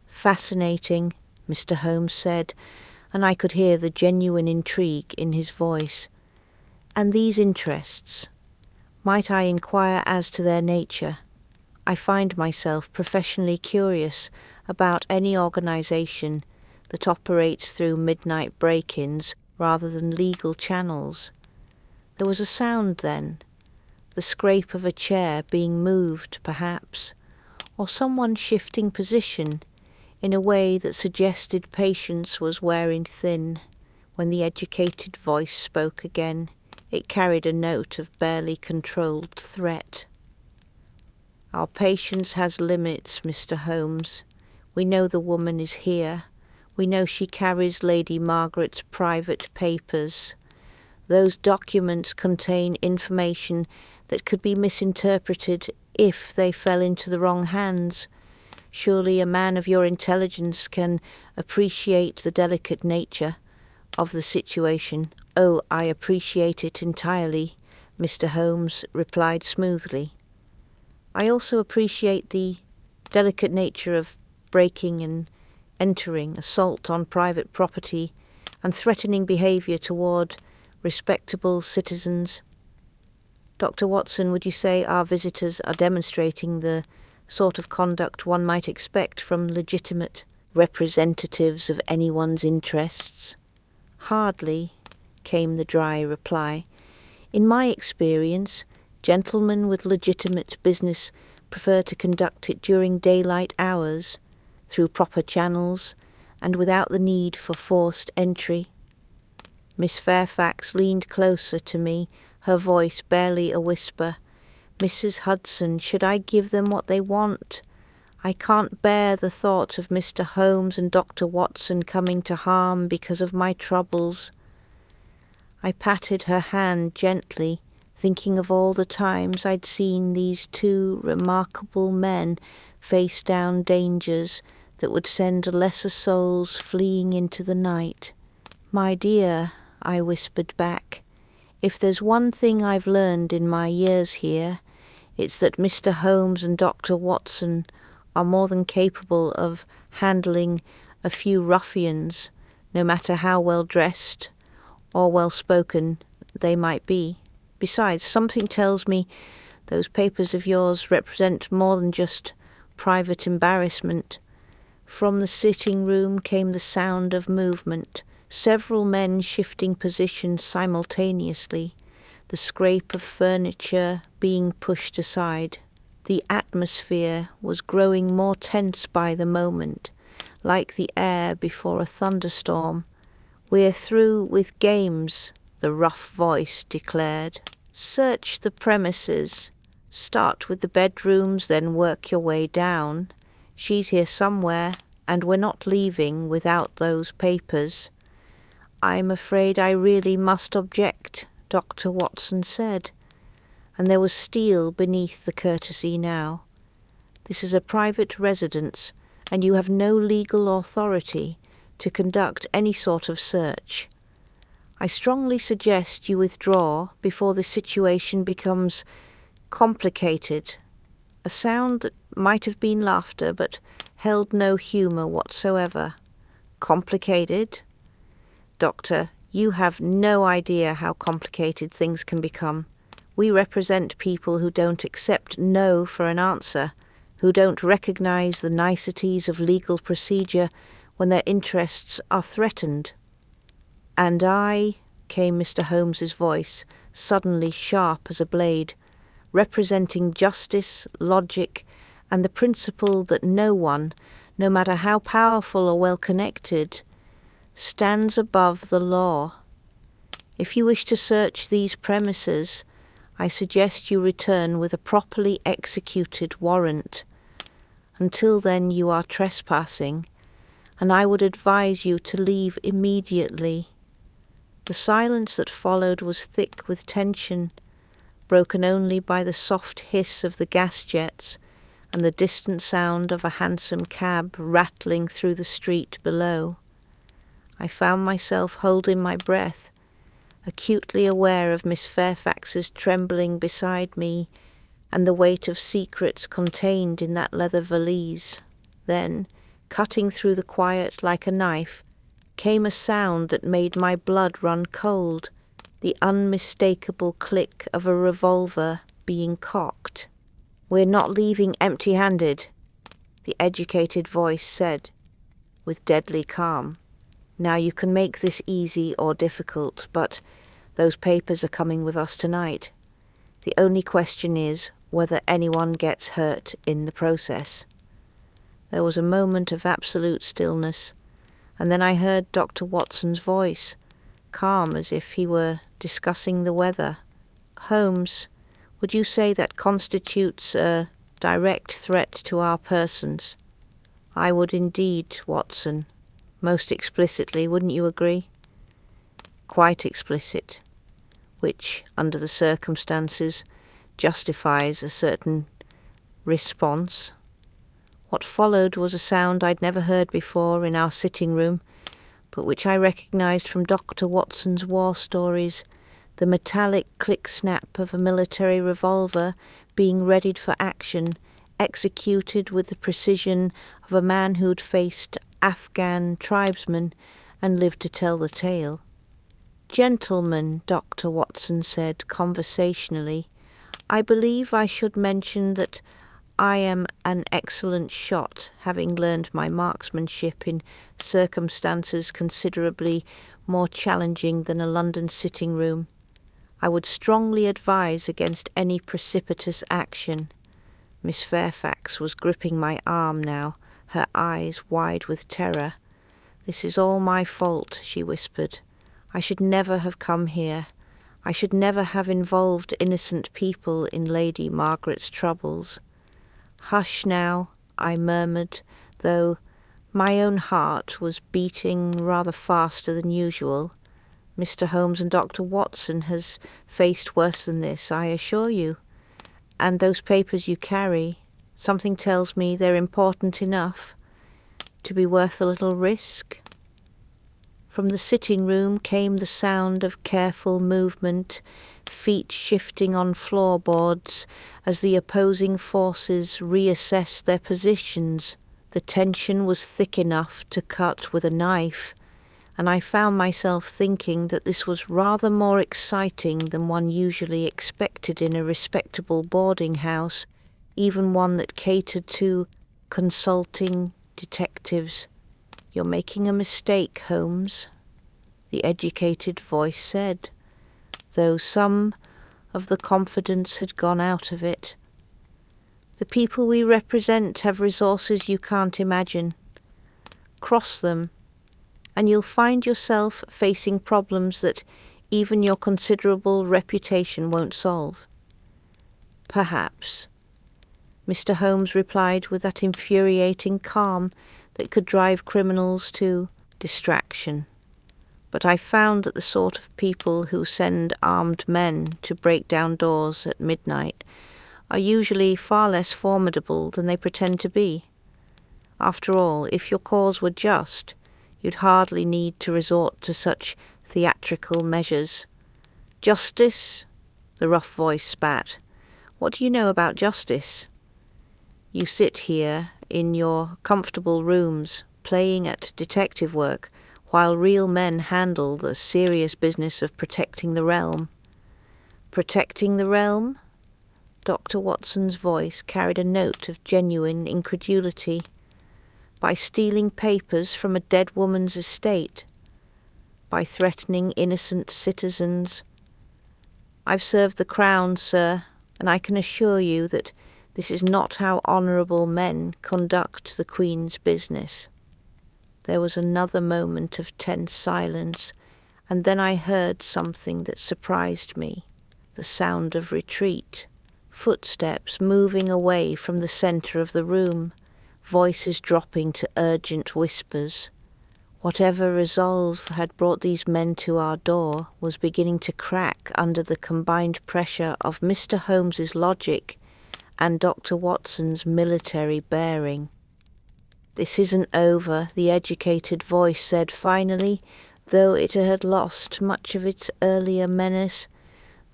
"Fascinating," Mr. Holmes said, and I could hear the genuine intrigue in his voice. "And these interests, might I inquire as to their nature? I find myself professionally curious about any organization that operates through midnight break-ins rather than legal channels." There was a sound then, the scrape of a chair being moved, perhaps, or someone shifting position in a way that suggested patience was wearing thin. When the educated voice spoke again, it carried a note of barely controlled threat. "Our patience has limits, Mr. Holmes. We know the woman is here. We know she carries Lady Margaret's private papers. Those documents contain information that could be misinterpreted if they fell into the wrong hands. Surely a man of your intelligence can appreciate the delicate nature of the situation." "Oh, I appreciate it entirely," Mr. Holmes replied smoothly. "I also appreciate the delicate nature of breaking and entering, assault on private property, and threatening behaviour toward respectable citizens. Dr. Watson, would you say our visitors are demonstrating the sort of conduct one might expect from legitimate representatives of anyone's interests?" "Hardly," came the dry reply. "In my experience, gentlemen with legitimate business prefer to conduct it during daylight hours, through proper channels, and without the need for forced entry." Miss Fairfax leaned closer to me, her voice barely a whisper. "Mrs. Hudson, should I give them what they want? I can't bear the thought of Mr. Holmes and Dr. Watson coming to harm because of my troubles." I patted her hand gently, thinking of all the times I'd seen these two remarkable men face down dangers that would send lesser souls fleeing into the night. "My dear," I whispered back, "if there's one thing I've learned in my years here, It's that Mr. Holmes and Dr. Watson are more than capable of handling a few ruffians, no matter how well dressed or well spoken they might be. Besides, something tells me those papers of yours represent more than just private embarrassment. From the sitting room came the sound of movement, several men shifting positions simultaneously, the scrape of furniture being pushed aside. The atmosphere was growing more tense by the moment, like the air before a thunderstorm. "We're through with games," the rough voice declared. "Search the premises. Start with the bedrooms, then work your way down. She's here somewhere, and we're not leaving without those papers." "I'm afraid I really must object," Dr. Watson said, and there was steel beneath the courtesy now. "This is a private residence, and you have no legal authority to conduct any sort of search. I strongly suggest you withdraw before the situation becomes complicated." A sound that might have been laughter but held no humour whatsoever. "Complicated? Doctor, you have no idea how complicated things can become. We represent people who don't accept no for an answer, who don't recognise the niceties of legal procedure when their interests are threatened." "And I," came Mr. Holmes's voice, suddenly sharp as a blade, representing justice, logic, and the principle that no one, no matter how powerful or well-connected, stands above the law. "If you wish to search these premises, I suggest you return with a properly executed warrant. Until then you are trespassing, and I would advise you to leave immediately." The silence that followed was thick with tension, broken only by the soft hiss of the gas jets and the distant sound of a hansom cab rattling through the street below. I found myself holding my breath, acutely aware of Miss Fairfax's trembling beside me and the weight of secrets contained in that leather valise. Then, cutting through the quiet like a knife, came a sound that made my blood run cold, the unmistakable click of a revolver being cocked. "We're not leaving empty-handed," the educated voice said, with deadly calm. "Now you can make this easy or difficult, but those papers are coming with us tonight. The only question is whether anyone gets hurt in the process." There was a moment of absolute stillness, and then I heard Dr. Watson's voice, calm as if he were discussing the weather. "Holmes, would you say that constitutes a direct threat to our persons?" "I would indeed, Watson. Most explicitly, wouldn't you agree?" "Quite explicit, which, under the circumstances, justifies a certain response." What followed was a sound I'd never heard before in our sitting room, but which I recognised from Dr. Watson's war stories, the metallic click-snap of a military revolver being readied for action, executed with the precision of a man who'd faced Afghan tribesmen and lived to tell the tale. "Gentlemen," Dr. Watson said conversationally, "I believe I should mention that I am an excellent shot, having learned my marksmanship in circumstances considerably more challenging than a London sitting room. I would strongly advise against any precipitous action." Miss Fairfax was gripping my arm now, her eyes wide with terror. "This is all my fault," she whispered. "I should never have come here. I should never have involved innocent people in Lady Margaret's troubles." "Hush now," I murmured, though my own heart was beating rather faster than usual. "Mr. Holmes and Dr. Watson has faced worse than this, I assure you. And those papers you carry, something tells me they're important enough to be worth a little risk." From the sitting room came the sound of careful movement, feet shifting on floorboards as the opposing forces reassessed their positions. The tension was thick enough to cut with a knife, and I found myself thinking that this was rather more exciting than one usually expected in a respectable boarding house, even one that catered to consulting detectives. "You're making a mistake, Holmes," the educated voice said, though some of the confidence had gone out of it. "The people we represent have resources you can't imagine. Cross them, and you'll find yourself facing problems that even your considerable reputation won't solve." "Perhaps," Mr. Holmes replied with that infuriating calm that could drive criminals to distraction. "But I found that the sort of people who send armed men to break down doors at midnight are usually far less formidable than they pretend to be. After all, if your cause were just, you'd hardly need to resort to such theatrical measures." "Justice?" the rough voice spat. "What do you know about justice? You sit here in your comfortable rooms playing at detective work while real men handle the serious business of protecting the realm." "Protecting the realm?" Dr. Watson's voice carried a note of genuine incredulity. "By stealing papers from a dead woman's estate? By threatening innocent citizens? I've served the Crown, sir, and I can assure you that this is not how honourable men conduct the Queen's business." There was another moment of tense silence, and then I heard something that surprised me. The sound of retreat. Footsteps moving away from the centre of the room, voices dropping to urgent whispers. Whatever resolve had brought these men to our door was beginning to crack under the combined pressure of Mr. Holmes's logic and Dr. Watson's military bearing. "This isn't over," the educated voice said finally, though it had lost much of its earlier menace.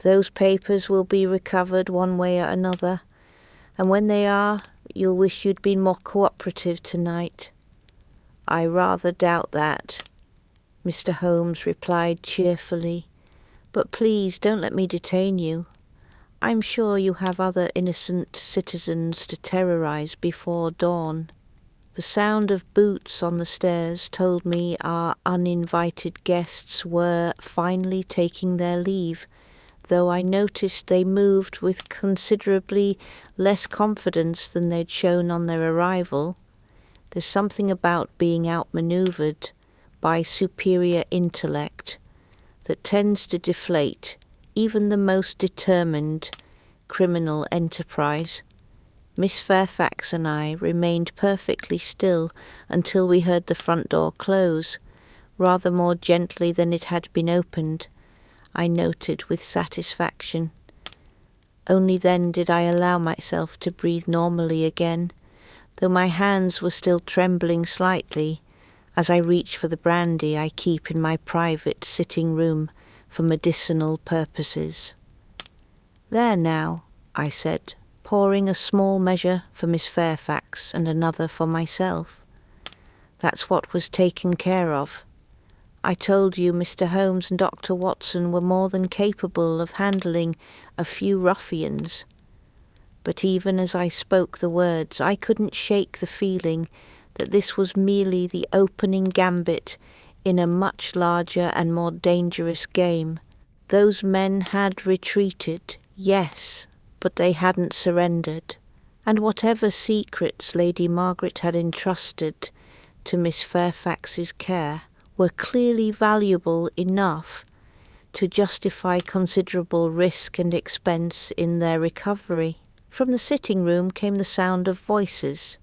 "Those papers will be recovered one way or another, and when they are, you'll wish you'd been more cooperative tonight." "I rather doubt that," Mr. Holmes replied cheerfully. "But please don't let me detain you. I'm sure you have other innocent citizens to terrorize before dawn." The sound of boots on the stairs told me our uninvited guests were finally taking their leave, though I noticed they moved with considerably less confidence than they'd shown on their arrival. There's something about being outmaneuvered by superior intellect that tends to deflate even the most determined criminal enterprise. Miss Fairfax and I remained perfectly still until we heard the front door close, rather more gently than it had been opened, I noted with satisfaction. Only then did I allow myself to breathe normally again, though my hands were still trembling slightly as I reached for the brandy I keep in my private sitting room for medicinal purposes. "There now," I said, pouring a small measure for Miss Fairfax and another for myself. "That's what was taken care of. I told you Mr. Holmes and Dr. Watson were more than capable of handling a few ruffians." But even as I spoke the words, I couldn't shake the feeling that this was merely the opening gambit in a much larger and more dangerous game. Those men had retreated, yes, but they hadn't surrendered, and whatever secrets Lady Margaret had entrusted to Miss Fairfax's care were clearly valuable enough to justify considerable risk and expense in their recovery. From the sitting room came the sound of voices,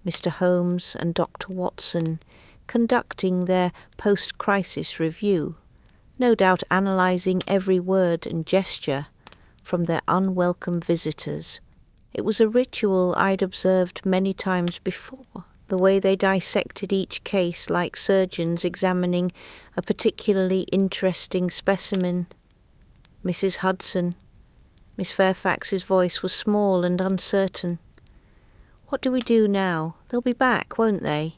Mr. Holmes and Dr. Watson conducting their post-crisis review, no doubt analysing every word and gesture from their unwelcome visitors. It was a ritual I'd observed many times before, the way they dissected each case like surgeons examining a particularly interesting specimen. Mrs. Hudson. Miss Fairfax's voice was small and uncertain. What do we do now? They'll be back, won't they?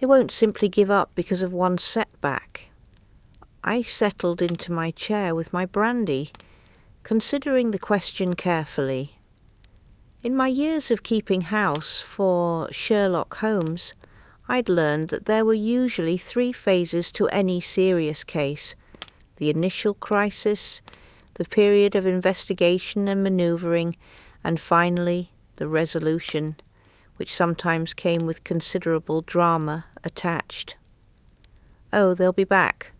They won't simply give up because of one setback. I settled into my chair with my brandy, considering the question carefully. In my years of keeping house for Sherlock Holmes, I'd learned that there were usually 3 phases to any serious case: the initial crisis, the period of investigation and manoeuvring, and finally the resolution, which sometimes came with considerable drama attached. "Oh, they'll be back,"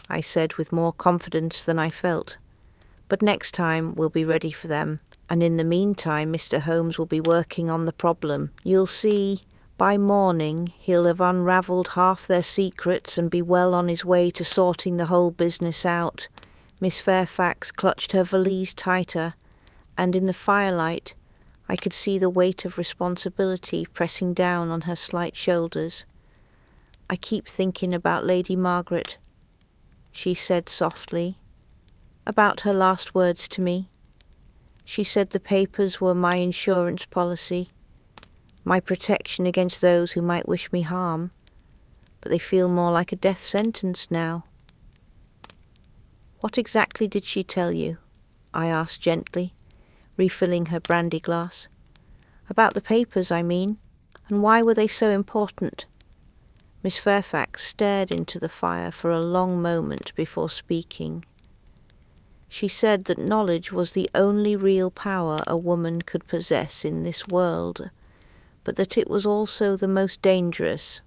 I said with more confidence than I felt. "But next time we'll be ready for them, and in the meantime Mr. Holmes will be working on the problem. You'll see, by morning he'll have unravelled half their secrets and be well on his way to sorting the whole business out." Miss Fairfax clutched her valise tighter, and in the firelight I could see the weight of responsibility pressing down on her slight shoulders. "I keep thinking about Lady Margaret," she said softly, "about her last words to me. She said the papers were my insurance policy, my protection against those who might wish me harm, but they feel more like a death sentence now." "What exactly did she tell you?" I asked gently, refilling her brandy glass. "About the papers, I mean, and why were they so important?" Miss Fairfax stared into the fire for a long moment before speaking. She said that knowledge was the only real power a woman could possess in this world, but that it was also the most dangerous.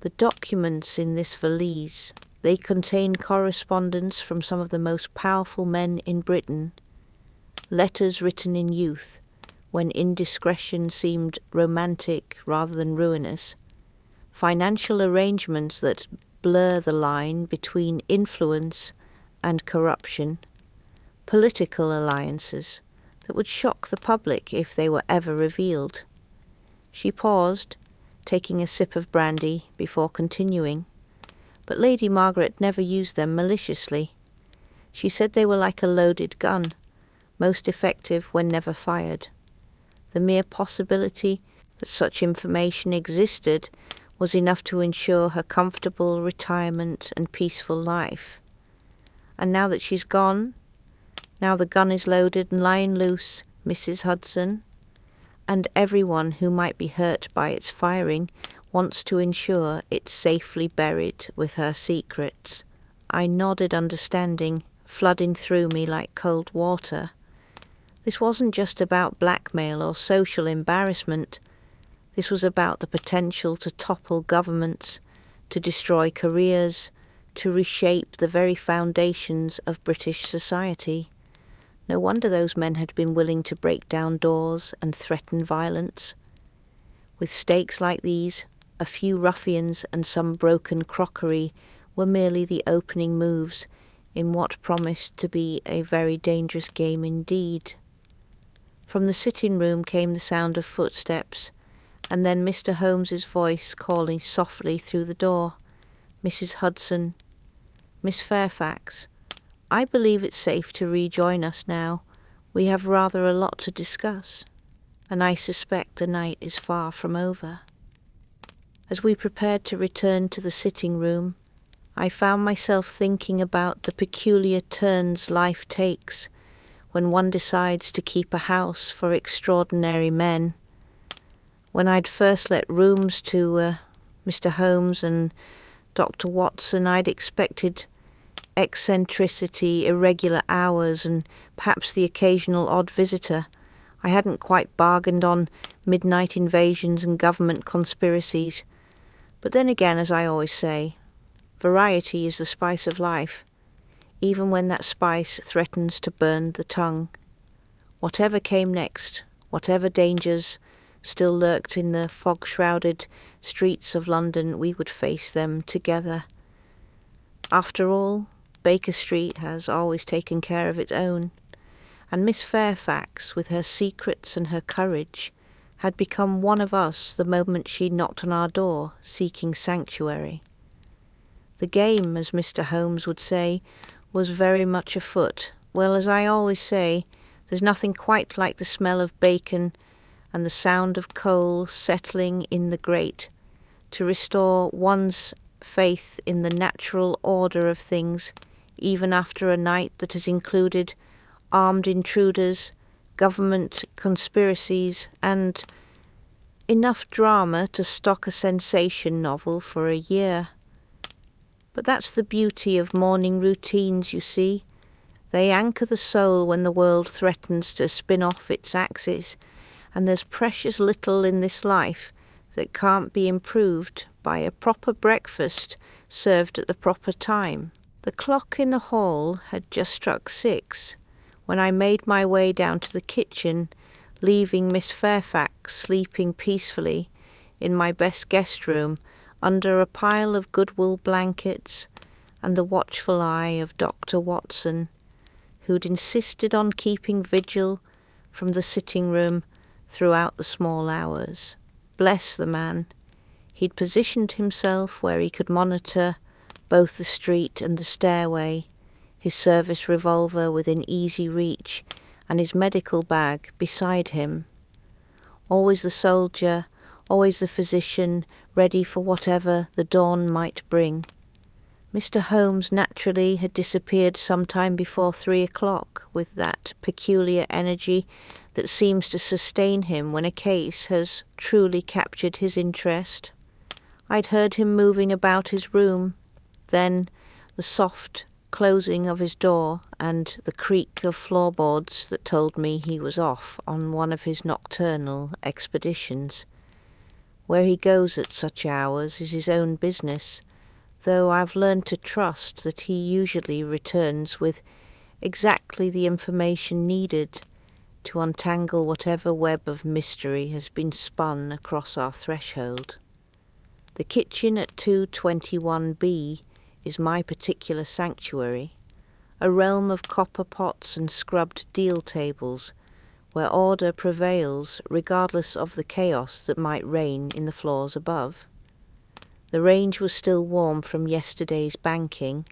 "The documents in this valise, they contain correspondence from some of the most powerful men in Britain, letters written in youth, when indiscretion seemed romantic rather than ruinous, financial arrangements that blur the line between influence and corruption, political alliances that would shock the public if they were ever revealed." She paused, taking a sip of brandy before continuing. "But Lady Margaret never used them maliciously. She said they were like a loaded gun, most effective when never fired. The mere possibility that such information existed was enough to ensure her comfortable retirement and peaceful life. And now that she's gone, now the gun is loaded and lying loose, Mrs. Hudson, and everyone who might be hurt by its firing wants to ensure it's safely buried with her secrets." I nodded understanding, flooding through me like cold water. This wasn't just about blackmail or social embarrassment. This was about the potential to topple governments, to destroy careers, to reshape the very foundations of British society. No wonder those men had been willing to break down doors and threaten violence. With stakes like these, a few ruffians and some broken crockery were merely the opening moves in what promised to be a very dangerous game indeed. From the sitting room came the sound of footsteps, and then Mr. Holmes's voice calling softly through the door, "Mrs. Hudson, Miss Fairfax, I believe it's safe to rejoin us now. We have rather a lot to discuss, and I suspect the night is far from over." As we prepared to return to the sitting room, I found myself thinking about the peculiar turns life takes when one decides to keep a house for extraordinary men. When I'd first let rooms to Mr. Holmes and Dr. Watson, I'd expected eccentricity, irregular hours, and perhaps the occasional odd visitor. I hadn't quite bargained on midnight invasions and government conspiracies. But then again, as I always say, variety is the spice of life, even when that spice threatens to burn the tongue. Whatever came next, whatever dangers still lurked in the fog-shrouded streets of London, we would face them together. After all, Baker Street has always taken care of its own, and Miss Fairfax, with her secrets and her courage, had become one of us the moment she knocked on our door, seeking sanctuary. The game, as Mr. Holmes would say, was very much afoot. Well, as I always say, there's nothing quite like the smell of bacon and the sound of coal settling in the grate to restore one's faith in the natural order of things, even after a night that has included armed intruders, government conspiracies, and enough drama to stock a sensation novel for a year. But that's the beauty of morning routines, you see. They anchor the soul when the world threatens to spin off its axis, and there's precious little in this life that can't be improved by a proper breakfast served at the proper time. The clock in the hall had just struck 6 when I made my way down to the kitchen, leaving Miss Fairfax sleeping peacefully in my best guest room under a pile of Goodwill blankets and the watchful eye of Dr. Watson, who'd insisted on keeping vigil from the sitting room throughout the small hours. Bless the man. He'd positioned himself where he could monitor both the street and the stairway, his service revolver within easy reach and his medical bag beside him. Always the soldier, always the physician, ready for whatever the dawn might bring. Mr. Holmes naturally had disappeared some time before 3 o'clock with that peculiar energy that seems to sustain him when a case has truly captured his interest. I'd heard him moving about his room, then the soft closing of his door and the creak of floorboards that told me he was off on one of his nocturnal expeditions. Where he goes at such hours is his own business, though I've learned to trust that he usually returns with exactly the information needed to untangle whatever web of mystery has been spun across our threshold. The kitchen at 221B is my particular sanctuary, a realm of copper pots and scrubbed deal tables, where order prevails regardless of the chaos that might reign in the floors above. The range was still warm from yesterday's banking,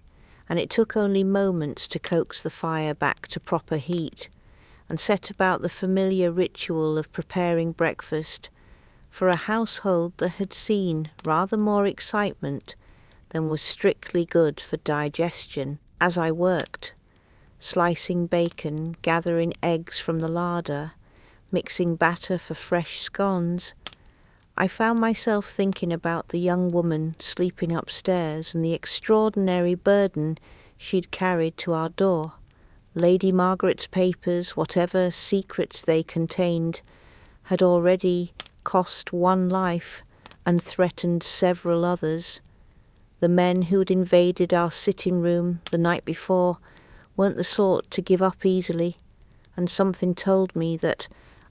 and it took only moments to coax the fire back to proper heat and set about the familiar ritual of preparing breakfast for a household that had seen rather more excitement than was strictly good for digestion. As I worked, slicing bacon, gathering eggs from the larder, mixing batter for fresh scones, I found myself thinking about the young woman sleeping upstairs and the extraordinary burden she'd carried to our door. Lady Margaret's papers, whatever secrets they contained, had already cost one life and threatened several others. The men who'd invaded our sitting room the night before weren't the sort to give up easily, and something told me that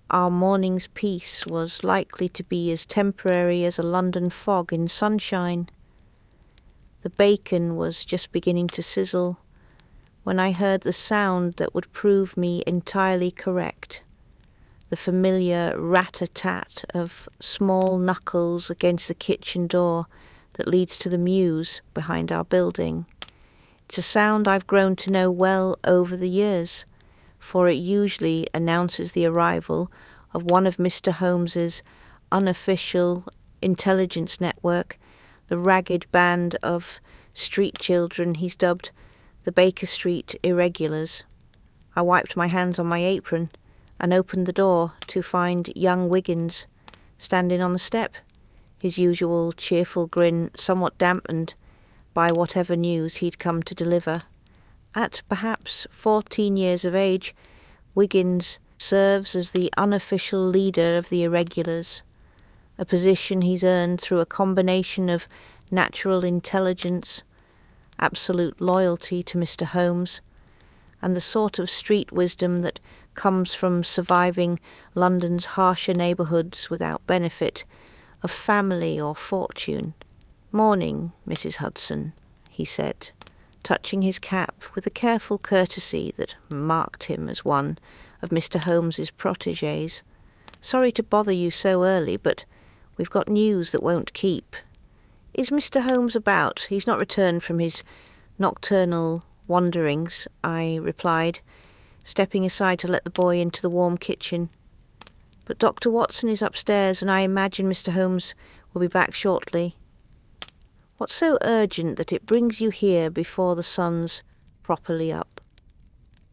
our morning's peace was likely to be as temporary as a London fog in sunshine. The bacon was just beginning to sizzle when I heard the sound that would prove me entirely correct, the familiar rat-a-tat of small knuckles against the kitchen door that leads to the mews behind our building. It's a sound I've grown to know well over the years, for it usually announces the arrival of one of Mr. Holmes's unofficial intelligence network, the ragged band of street children he's dubbed the Baker Street Irregulars. I wiped my hands on my apron and opened the door to find young Wiggins standing on the step, his usual cheerful grin somewhat dampened by whatever news he'd come to deliver. At perhaps 14 years of age, Wiggins serves as the unofficial leader of the Irregulars, a position he's earned through a combination of natural intelligence, absolute loyalty to Mr. Holmes, and the sort of street wisdom that comes from surviving London's harsher neighbourhoods without benefit of family or fortune. "Morning, Mrs. Hudson," he said, touching his cap with a careful courtesy that marked him as one of Mr. Holmes's protégés. "Sorry to bother you so early, but we've got news that won't keep. Is Mr. Holmes about? He's not returned from his nocturnal wanderings," I replied, stepping aside to let the boy into the warm kitchen. "But Dr. Watson is upstairs, and I imagine Mr. Holmes will be back shortly." "What's so urgent that it brings you here before the sun's properly up?"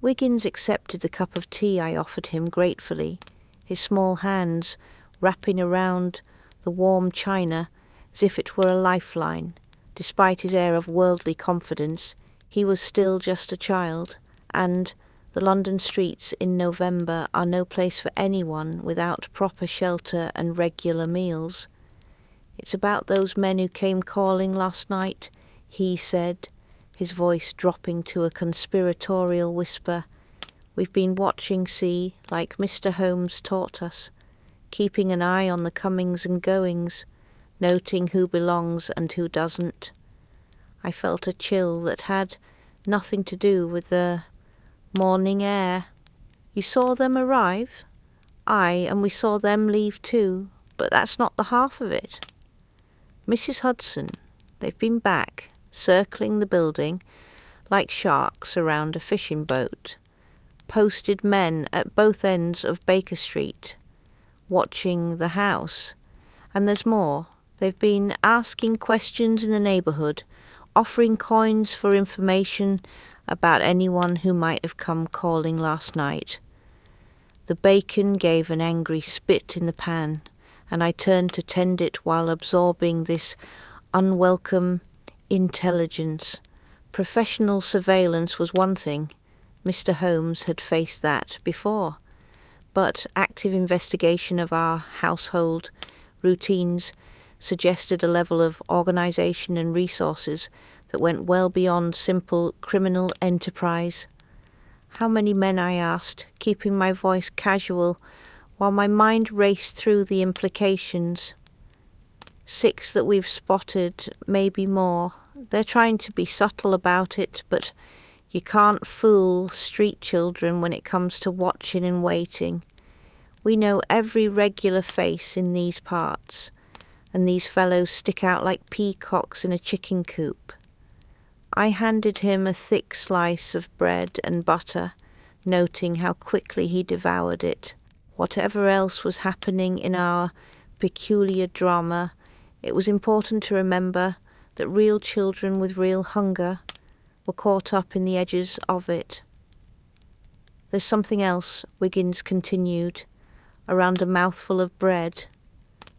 Wiggins accepted the cup of tea I offered him gratefully, his small hands wrapping around the warm china as if it were a lifeline. Despite his air of worldly confidence, he was still just a child, and the London streets in November are no place for anyone without proper shelter and regular meals. "It's about those men who came calling last night," he said, his voice dropping to a conspiratorial whisper. "We've been watching, see, like Mr. Holmes taught us, keeping an eye on the comings and goings, noting who belongs and who doesn't." I felt a chill that had nothing to do with the morning air. "You saw them arrive?" "Aye, and we saw them leave too, but that's not the half of it." "Mrs. Hudson, they've been back, circling the building like sharks around a fishing boat. Posted men at both ends of Baker Street, watching the house. And there's more. They've been asking questions in the neighbourhood, offering coins for information about anyone who might have come calling last night." The bacon gave an angry spit in the pan, and I turned to tend it while absorbing this unwelcome intelligence. Professional surveillance was one thing. Mr. Holmes had faced that before. But active investigation of our household routines suggested a level of organisation and resources that went well beyond simple criminal enterprise. "How many men?" I asked, keeping my voice casual while my mind raced through the implications. "6 that we've spotted, maybe more. They're trying to be subtle about it, but you can't fool street children when it comes to watching and waiting. We know every regular face in these parts, and these fellows stick out like peacocks in a chicken coop." I handed him a thick slice of bread and butter, noting how quickly he devoured it. Whatever else was happening in our peculiar drama, it was important to remember that real children with real hunger were caught up in the edges of it. "There's something else," Wiggins continued, around a mouthful of bread.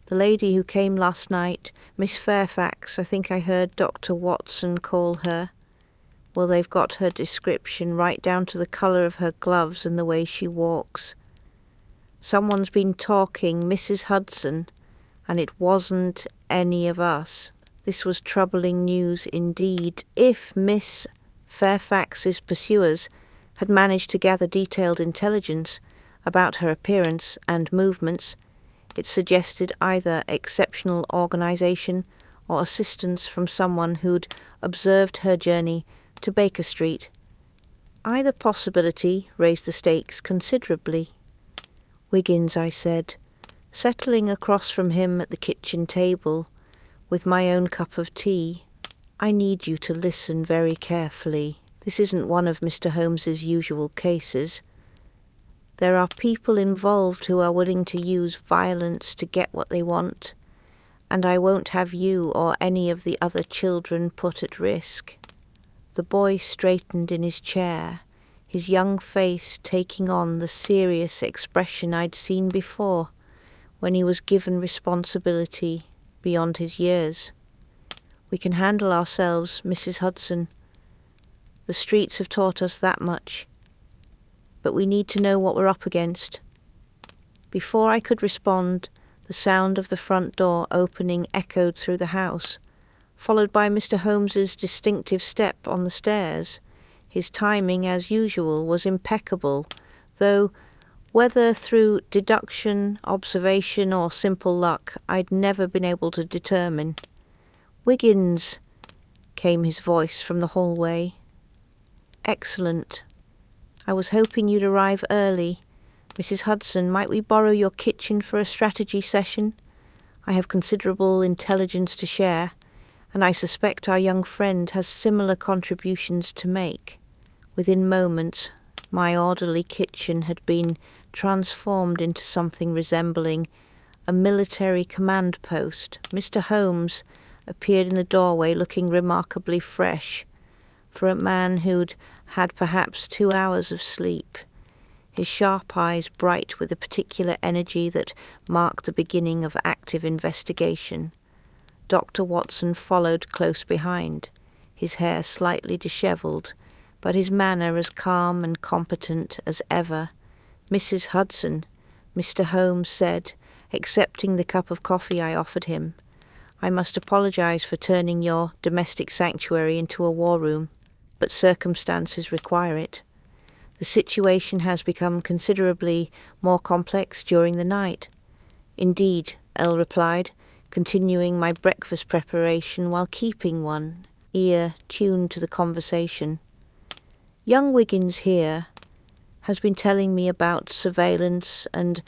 "The lady who came last night, Miss Fairfax, I think I heard Dr. Watson call her. Well, they've got her description right down to the colour of her gloves and the way she walks. Someone's been talking Mrs. Hudson, and it wasn't any of us." This was troubling news indeed. If Miss Fairfax's pursuers had managed to gather detailed intelligence about her appearance and movements, it suggested either exceptional organisation or assistance from someone who'd observed her journey to Baker Street. Either possibility raised the stakes considerably. "Wiggins," I said, settling across from him at the kitchen table with my own cup of tea, "I need you to listen very carefully. This isn't one of Mr. Holmes's usual cases. There are people involved who are willing to use violence to get what they want, and I won't have you or any of the other children put at risk." The boy straightened in his chair, his young face taking on the serious expression I'd seen before when he was given responsibility beyond his years. "We can handle ourselves, Mrs. Hudson. The streets have taught us that much. But we need to know what we're up against." Before I could respond, the sound of the front door opening echoed through the house, followed by Mr. Holmes's distinctive step on the stairs. His timing, as usual, was impeccable, though whether through deduction, observation, or simple luck, I'd never been able to determine. "Wiggins," came his voice from the hallway. "Excellent. I was hoping you'd arrive early. Mrs. Hudson, might we borrow your kitchen for a strategy session? I have considerable intelligence to share, and I suspect our young friend has similar contributions to make." Within moments, my orderly kitchen had been transformed into something resembling a military command post. Mr. Holmes appeared in the doorway looking remarkably fresh for a man who'd had perhaps 2 hours of sleep, his sharp eyes bright with a particular energy that marked the beginning of active investigation. Dr. Watson followed close behind, his hair slightly dishevelled, but his manner as calm and competent as ever. "Mrs. Hudson," Mr. Holmes said, accepting the cup of coffee I offered him. "I must apologize for turning your domestic sanctuary into a war room, but circumstances require it. The situation has become considerably more complex during the night." "Indeed," Elle replied, continuing my breakfast preparation while keeping one ear tuned to the conversation. "Young Wiggins here has been telling me about surveillance and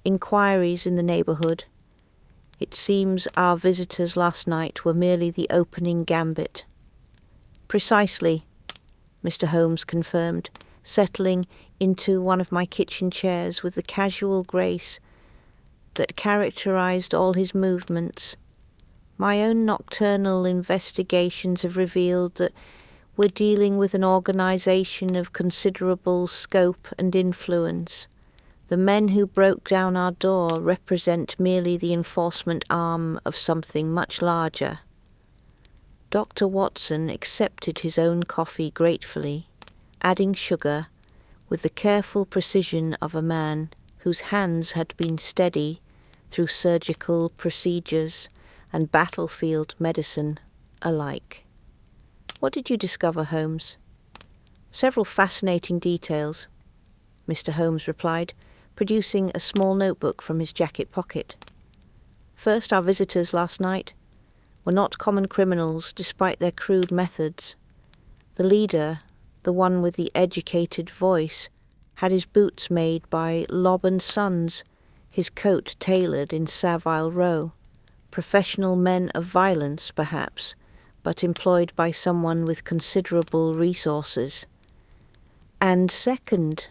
inquiries in the neighbourhood. It seems our visitors last night were merely the opening gambit." "Precisely," Mr. Holmes confirmed, settling into one of my kitchen chairs with the casual grace that characterized all his movements. "My own nocturnal investigations have revealed that we're dealing with an organization of considerable scope and influence. The men who broke down our door represent merely the enforcement arm of something much larger." Dr. Watson accepted his own coffee gratefully, adding sugar with the careful precision of a man whose hands had been steady through surgical procedures and battlefield medicine alike. "What did you discover, Holmes?" "Several fascinating details," Mr. Holmes replied, producing a small notebook from his jacket pocket. "First, our visitors last night were not common criminals despite their crude methods. The leader, the one with the educated voice, had his boots made by Lobb and Sons, his coat tailored in Savile Row. Professional men of violence, perhaps, but employed by someone with considerable resources." "And second,"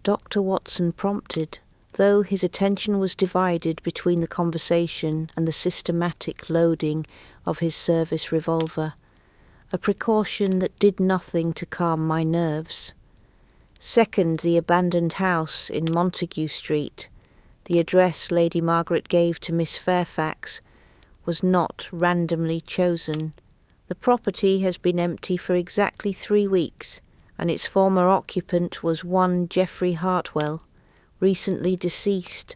Dr. Watson prompted, though his attention was divided between the conversation and the systematic loading of his service revolver, a precaution that did nothing to calm my nerves. "Second, the abandoned house in Montague Street, the address Lady Margaret gave to Miss Fairfax, was not randomly chosen. The property has been empty for exactly 3 weeks, and its former occupant was one Geoffrey Hartwell, recently deceased,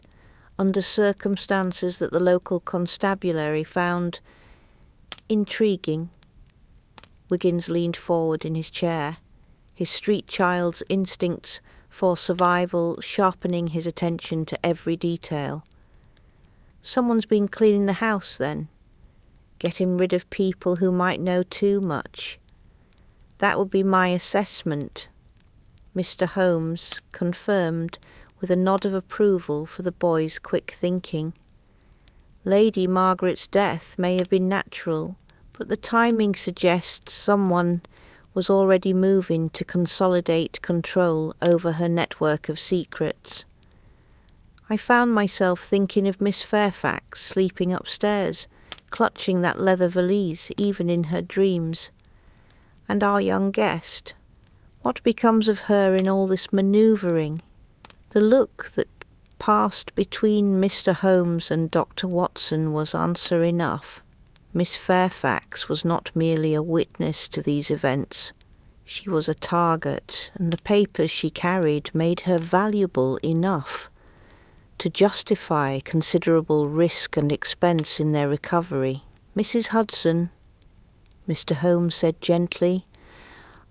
under circumstances that the local constabulary found intriguing." Wiggins leaned forward in his chair, his street child's instincts for survival sharpening his attention to every detail. "Someone's been cleaning the house, then? Getting rid of people who might know too much?" "That would be my assessment," Mr. Holmes confirmed with a nod of approval for the boy's quick thinking. "Lady Margaret's death may have been natural, but the timing suggests someone was already moving to consolidate control over her network of secrets. I found myself thinking of Miss Fairfax sleeping upstairs, clutching that leather valise even in her dreams. And our young guest, what becomes of her in all this manoeuvring?" The look that passed between Mr. Holmes and Dr. Watson was answer enough. Miss Fairfax was not merely a witness to these events. She was a target, and the papers she carried made her valuable enough to justify considerable risk and expense in their recovery. "Mrs. Hudson," Mr. Holmes said gently,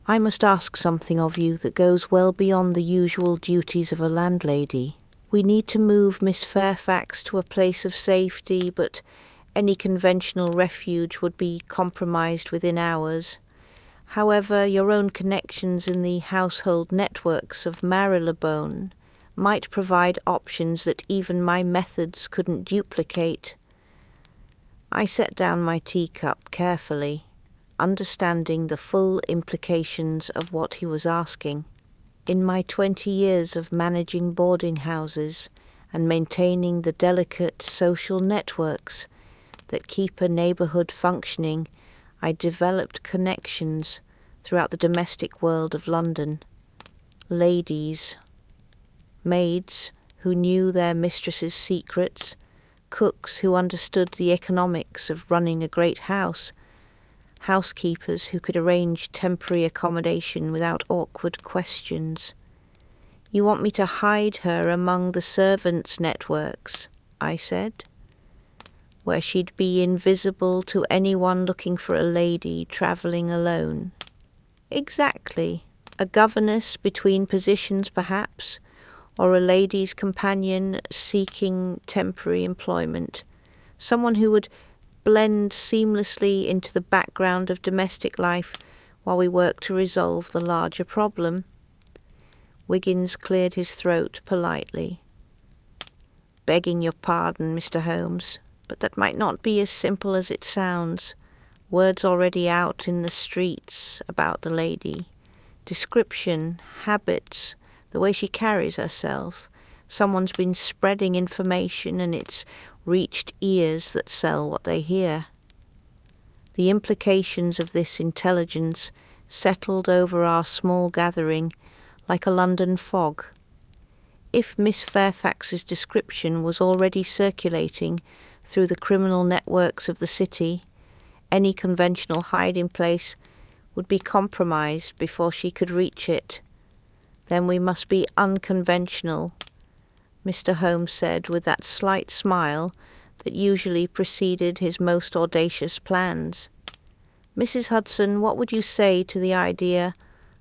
"I must ask something of you that goes well beyond the usual duties of a landlady. We need to move Miss Fairfax to a place of safety, but any conventional refuge would be compromised within hours. However, your own connections in the household networks of Marylebone might provide options that even my methods couldn't duplicate." I set down my teacup carefully, understanding the full implications of what he was asking. In my 20 years of managing boarding houses and maintaining the delicate social networks that keep a neighbourhood functioning, I developed connections throughout the domestic world of London. Ladies, maids who knew their mistresses' secrets, cooks who understood the economics of running a great house, housekeepers who could arrange temporary accommodation without awkward questions. "You want me to hide her among the servants' networks," I said, "where she'd be invisible to anyone looking for a lady travelling alone." "Exactly. A governess between positions, perhaps, or a lady's companion seeking temporary employment. Someone who would blend seamlessly into the background of domestic life while we work to resolve the larger problem." Wiggins cleared his throat politely. "Begging your pardon, Mr. Holmes, but that might not be as simple as it sounds. Word's already out in the streets about the lady. Description, habits, the way she carries herself. Someone's been spreading information and it's reached ears that sell what they hear." The implications of this intelligence settled over our small gathering like a London fog. If Miss Fairfax's description was already circulating through the criminal networks of the city, any conventional hiding place would be compromised before she could reach it. "Then we must be unconventional," Mr. Holmes said with that slight smile that usually preceded his most audacious plans. "Mrs. Hudson, what would you say to the idea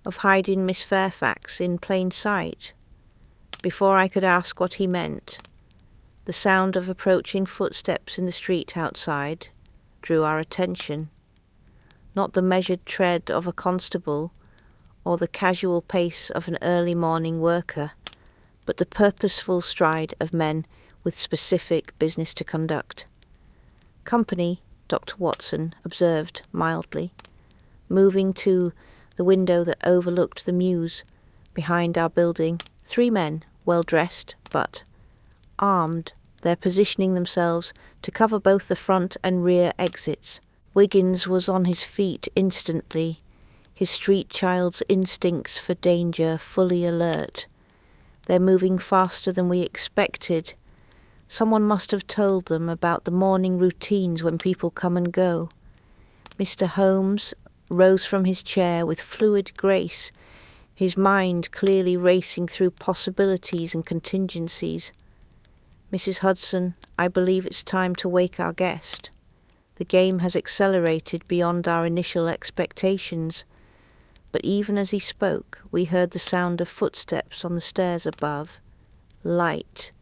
of hiding Miss Fairfax in plain sight?" Before I could ask what he meant, the sound of approaching footsteps in the street outside drew our attention. Not the measured tread of a constable or the casual pace of an early morning worker, but the purposeful stride of men with specific business to conduct. "Company," Dr. Watson observed mildly, moving to the window that overlooked the mews behind our building. 3 men, well dressed, but armed. They're positioning themselves to cover both the front and rear exits. Wiggins was on his feet instantly, his street child's instincts for danger fully alert. "They're moving faster than we expected. Someone must have told them about the morning routines when people come and go." Mr. Holmes rose from his chair with fluid grace, his mind clearly racing through possibilities and contingencies. "Mrs. Hudson, I believe it's time to wake our guest. The game has accelerated beyond our initial expectations." But even as he spoke, we heard the sound of footsteps on the stairs above. Light,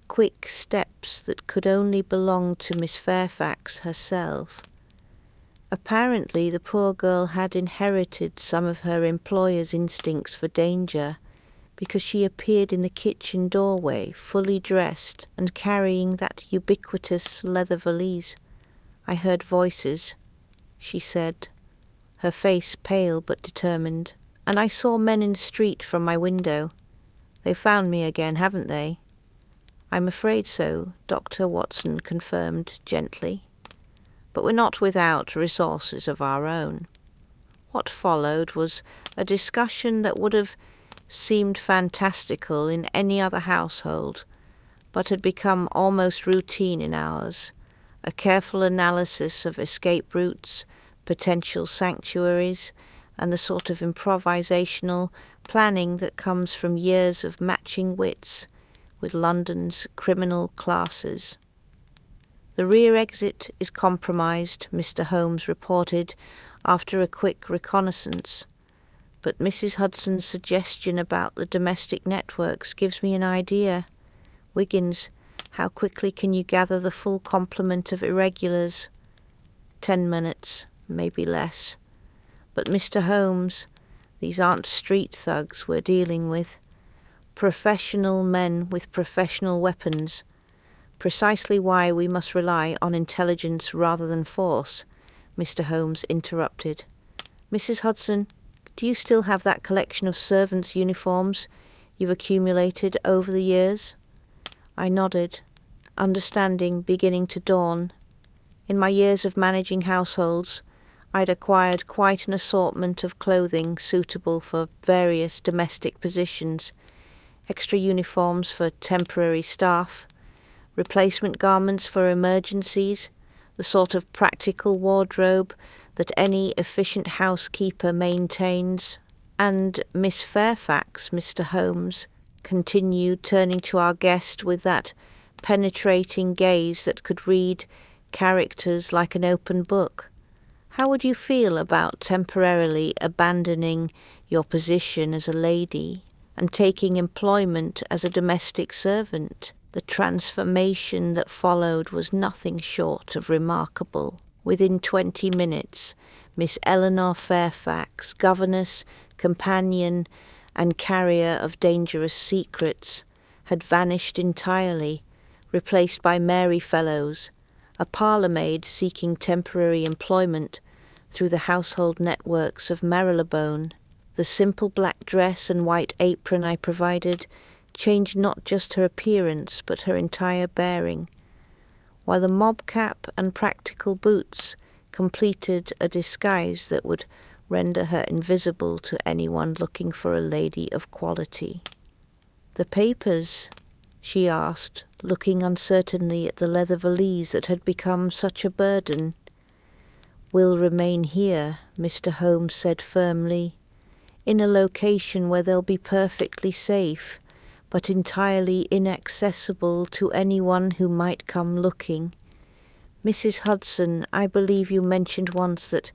quick steps that could only belong to Miss Fairfax herself. Apparently the poor girl had inherited some of her employer's instincts for danger, because she appeared in the kitchen doorway, fully dressed and carrying that ubiquitous leather valise. "I heard voices," she said, her face pale but determined, "and I saw men in the street from my window. They found me again, haven't they?" "I'm afraid so," Dr. Watson confirmed gently. "But we're not without resources of our own." What followed was a discussion that would have seemed fantastical in any other household, but had become almost routine in ours. A careful analysis of escape routes, potential sanctuaries, and the sort of improvisational planning that comes from years of matching wits with London's criminal classes. "The rear exit is compromised," Mr. Holmes reported after a quick reconnaissance. "But Mrs. Hudson's suggestion about the domestic networks gives me an idea. Wiggins, how quickly can you gather the full complement of irregulars?" 10 minutes, maybe less. "But Mr. Holmes, these aren't street thugs we're dealing with. Professional men with professional weapons. Precisely why we must rely on intelligence rather than force. Mr. Holmes interrupted. "Mrs. Hudson, do you still have that collection of servants' uniforms you've accumulated over the years?" I nodded, understanding beginning to dawn. In my years of managing households, I'd acquired quite an assortment of clothing suitable for various domestic positions, extra uniforms for temporary staff, replacement garments for emergencies, the sort of practical wardrobe that any efficient housekeeper maintains. And Miss Fairfax, Mr. Holmes continued, turning to our guest with that penetrating gaze that could read characters like an open book. How would you feel about temporarily abandoning your position as a lady and taking employment as a domestic servant? The transformation that followed was nothing short of remarkable. Within 20 minutes, Miss Eleanor Fairfax, governess, companion, and carrier of dangerous secrets, had vanished entirely, replaced by Mary Fellows, a parlour-maid seeking temporary employment through the household networks of Marylebone. The simple black dress and white apron I provided changed not just her appearance but her entire bearing, while the mob cap and practical boots completed a disguise that would render her invisible to anyone looking for a lady of quality. "The papers?" she asked, looking uncertainly at the leather valise that had become such a burden. "Will remain here," Mr. Holmes said firmly, "in a location where they'll be perfectly safe, but entirely inaccessible to anyone who might come looking. Mrs. Hudson, I believe you mentioned once that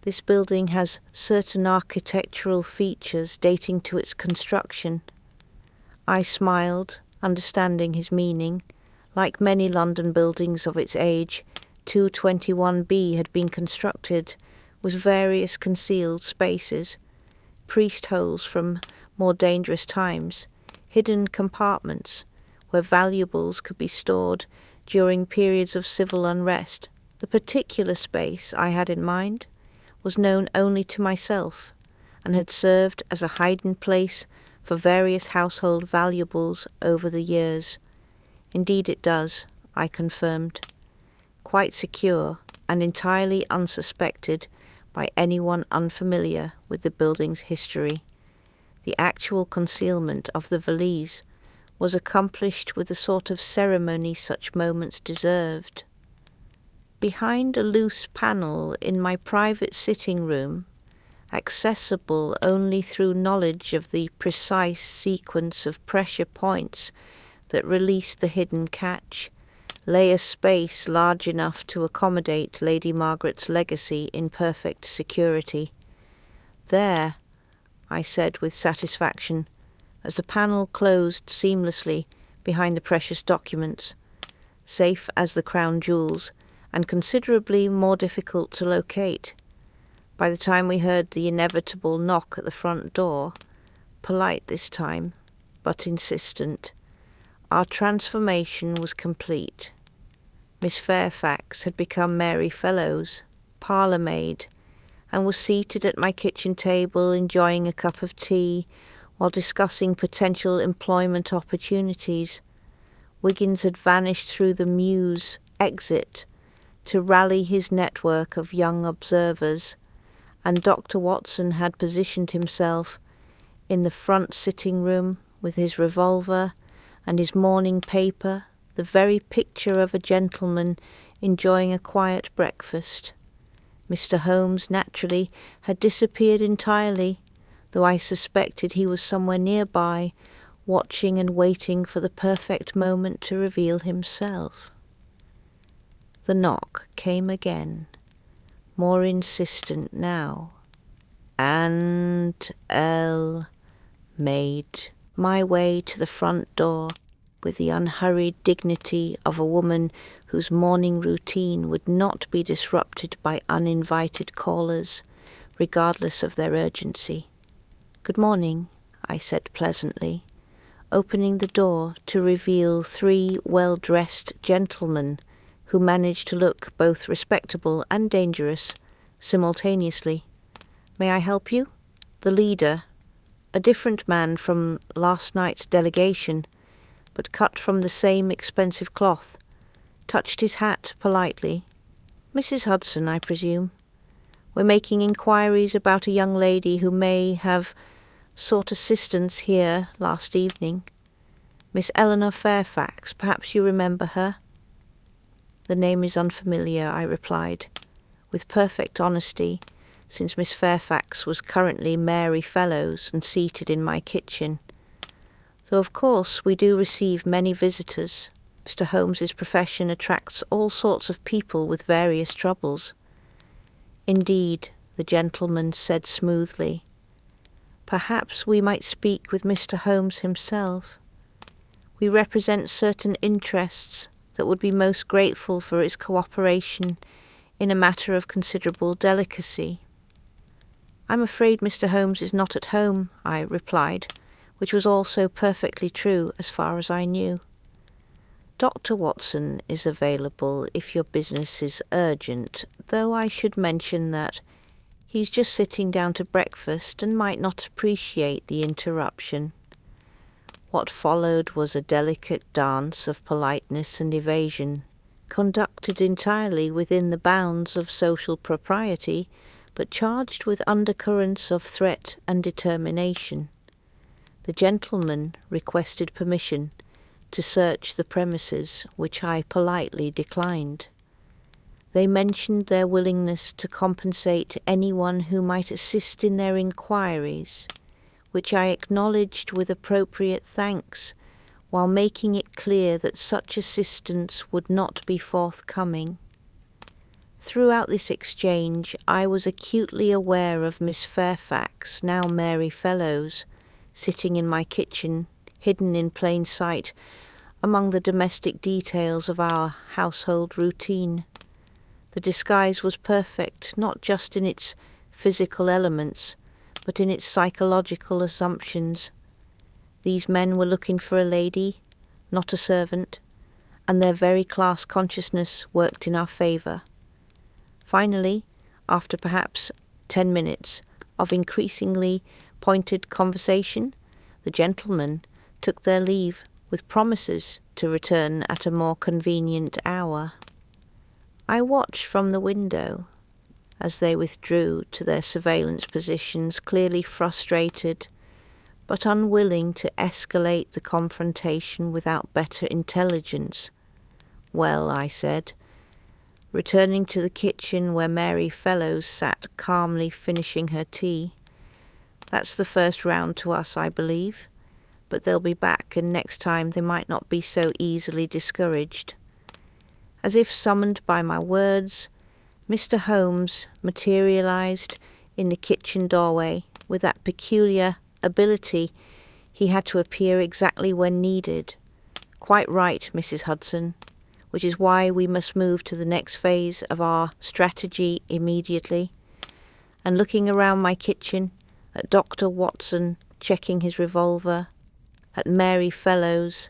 this building has certain architectural features dating to its construction." I smiled, understanding his meaning. Like many London buildings of its age, 221B had been constructed with various concealed spaces, priest holes from more dangerous times, hidden compartments where valuables could be stored during periods of civil unrest. The particular space I had in mind was known only to myself and had served as a hiding place for various household valuables over the years. "Indeed it does," I confirmed. "Quite secure and entirely unsuspected by anyone unfamiliar with the building's history. The actual concealment of the valise was accomplished with the sort of ceremony such moments deserved. Behind a loose panel in my private sitting room, accessible only through knowledge of the precise sequence of pressure points that released the hidden catch, lay a space large enough to accommodate Lady Margaret's legacy in perfect security. "There," I said with satisfaction, as the panel closed seamlessly behind the precious documents, safe as the crown jewels, and considerably more difficult to locate. By the time we heard the inevitable knock at the front door, polite this time, but insistent, our transformation was complete. Miss Fairfax had become Mary Fellows, parlour-maid, and was seated at my kitchen table enjoying a cup of tea while discussing potential employment opportunities. Wiggins had vanished through the Mews exit to rally his network of young observers, and Dr. Watson had positioned himself in the front sitting room with his revolver and his morning paper, the very picture of a gentleman enjoying a quiet breakfast. Mr. Holmes, naturally, had disappeared entirely, though I suspected he was somewhere nearby, watching and waiting for the perfect moment to reveal himself. The knock came again, more insistent now. "And made my way to the front door with the unhurried dignity of a woman whose morning routine would not be disrupted by uninvited callers, regardless of their urgency. "Good morning," I said pleasantly, opening the door to reveal 3 well-dressed gentlemen who managed to look both respectable and dangerous simultaneously. "May I help you?" The leader, a different man from last night's delegation, but cut from the same expensive cloth, touched his hat politely. "Mrs. Hudson, I presume? We're making inquiries about a young lady who may have sought assistance here last evening. Miss Eleanor Fairfax, perhaps you remember her?" "The name is unfamiliar," I replied, with perfect honesty, since Miss Fairfax was currently Mary Fellows and seated in my kitchen. Though of course we do receive many visitors. Mr. Holmes's profession attracts all sorts of people with various troubles. "Indeed," the gentleman said smoothly. "Perhaps we might speak with Mr. Holmes himself. We represent certain interests that would be most grateful for its cooperation in a matter of considerable delicacy." "I'm afraid Mr. Holmes is not at home," I replied, which was also perfectly true as far as I knew. "Dr. Watson is available if your business is urgent, though I should mention that he's just sitting down to breakfast and might not appreciate the interruption." What followed was a delicate dance of politeness and evasion, conducted entirely within the bounds of social propriety, but charged with undercurrents of threat and determination. The gentleman requested permission to search the premises, which I politely declined. They mentioned their willingness to compensate anyone who might assist in their inquiries, which I acknowledged with appropriate thanks, while making it clear that such assistance would not be forthcoming. Throughout this exchange I was acutely aware of Miss Fairfax, now Mary Fellows, sitting in my kitchen, hidden in plain sight among the domestic details of our household routine. The disguise was perfect, not just in its physical elements, but in its psychological assumptions. These men were looking for a lady, not a servant, and their very class consciousness worked in our favour. Finally, after perhaps 10 minutes of increasingly pointed conversation, the gentlemen took their leave with promises to return at a more convenient hour. I watched from the window as they withdrew to their surveillance positions, clearly frustrated, but unwilling to escalate the confrontation without better intelligence. "Well," I said, returning to the kitchen where Mary Fellows sat calmly finishing her tea, "that's the first round to us, I believe, but they'll be back, and next time they might not be so easily discouraged." As if summoned by my words, Mr. Holmes materialized in the kitchen doorway with that peculiar ability he had to appear exactly when needed. "Quite right, Mrs. Hudson, which is why we must move to the next phase of our strategy immediately." And looking around my kitchen, at Dr. Watson checking his revolver, at Mary Fellows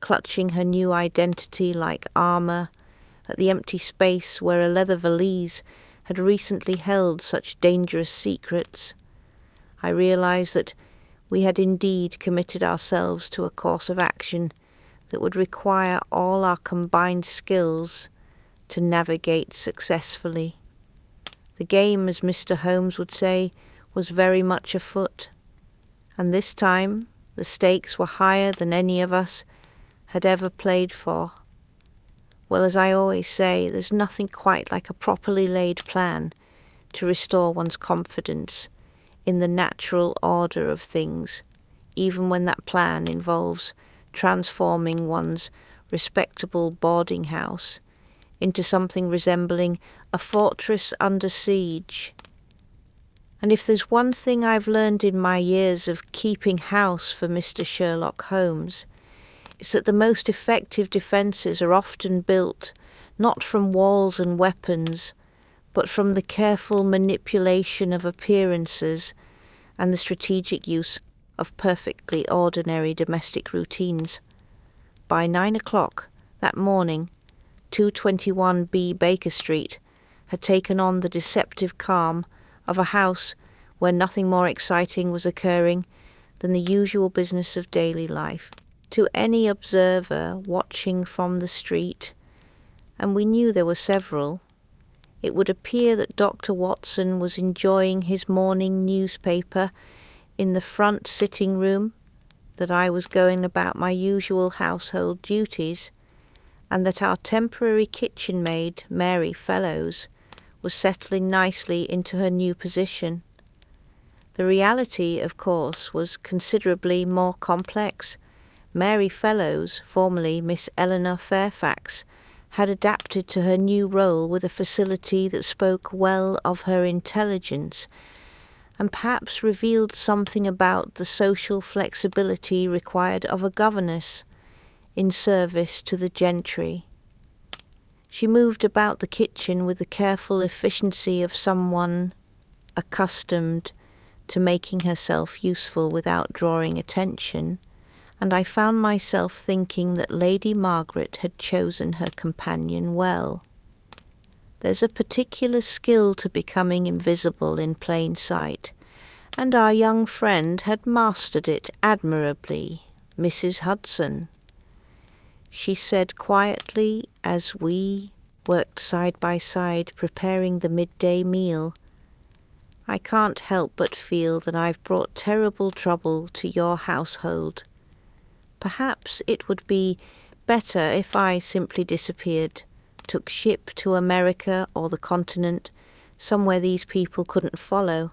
clutching her new identity like armour, at the empty space where a leather valise had recently held such dangerous secrets, I realized that we had indeed committed ourselves to a course of action that would require all our combined skills to navigate successfully. The game, as Mr. Holmes would say, was very much afoot, and this time the stakes were higher than any of us had ever played for. Well, as I always say, there's nothing quite like a properly laid plan to restore one's confidence in the natural order of things, even when that plan involves transforming one's respectable boarding house into something resembling a fortress under siege. And if there's one thing I've learned in my years of keeping house for Mr. Sherlock Holmes, it's that the most effective defences are often built not from walls and weapons, but from the careful manipulation of appearances and the strategic use of perfectly ordinary domestic routines. By 9 o'clock that morning, 221B Baker Street, had taken on the deceptive calm of a house where nothing more exciting was occurring than the usual business of daily life. To any observer watching from the street, and we knew there were several, it would appear that Dr. Watson was enjoying his morning newspaper in the front sitting room, that I was going about my usual household duties, and that our temporary kitchen maid, Mary Fellows, was settling nicely into her new position. The reality, of course, was considerably more complex. Mary Fellows, formerly Miss Eleanor Fairfax, had adapted to her new role with a facility that spoke well of her intelligence, and perhaps revealed something about the social flexibility required of a governess in service to the gentry. She moved about the kitchen with the careful efficiency of someone accustomed to making herself useful without drawing attention, and I found myself thinking that Lady Margaret had chosen her companion well. There's a particular skill to becoming invisible in plain sight, and our young friend had mastered it admirably, Mrs. Hudson. She said quietly as we worked side by side preparing the midday meal, "I can't help but feel that I've brought terrible trouble to your household. Perhaps it would be better if I simply disappeared, took ship to America or the continent, somewhere these people couldn't follow."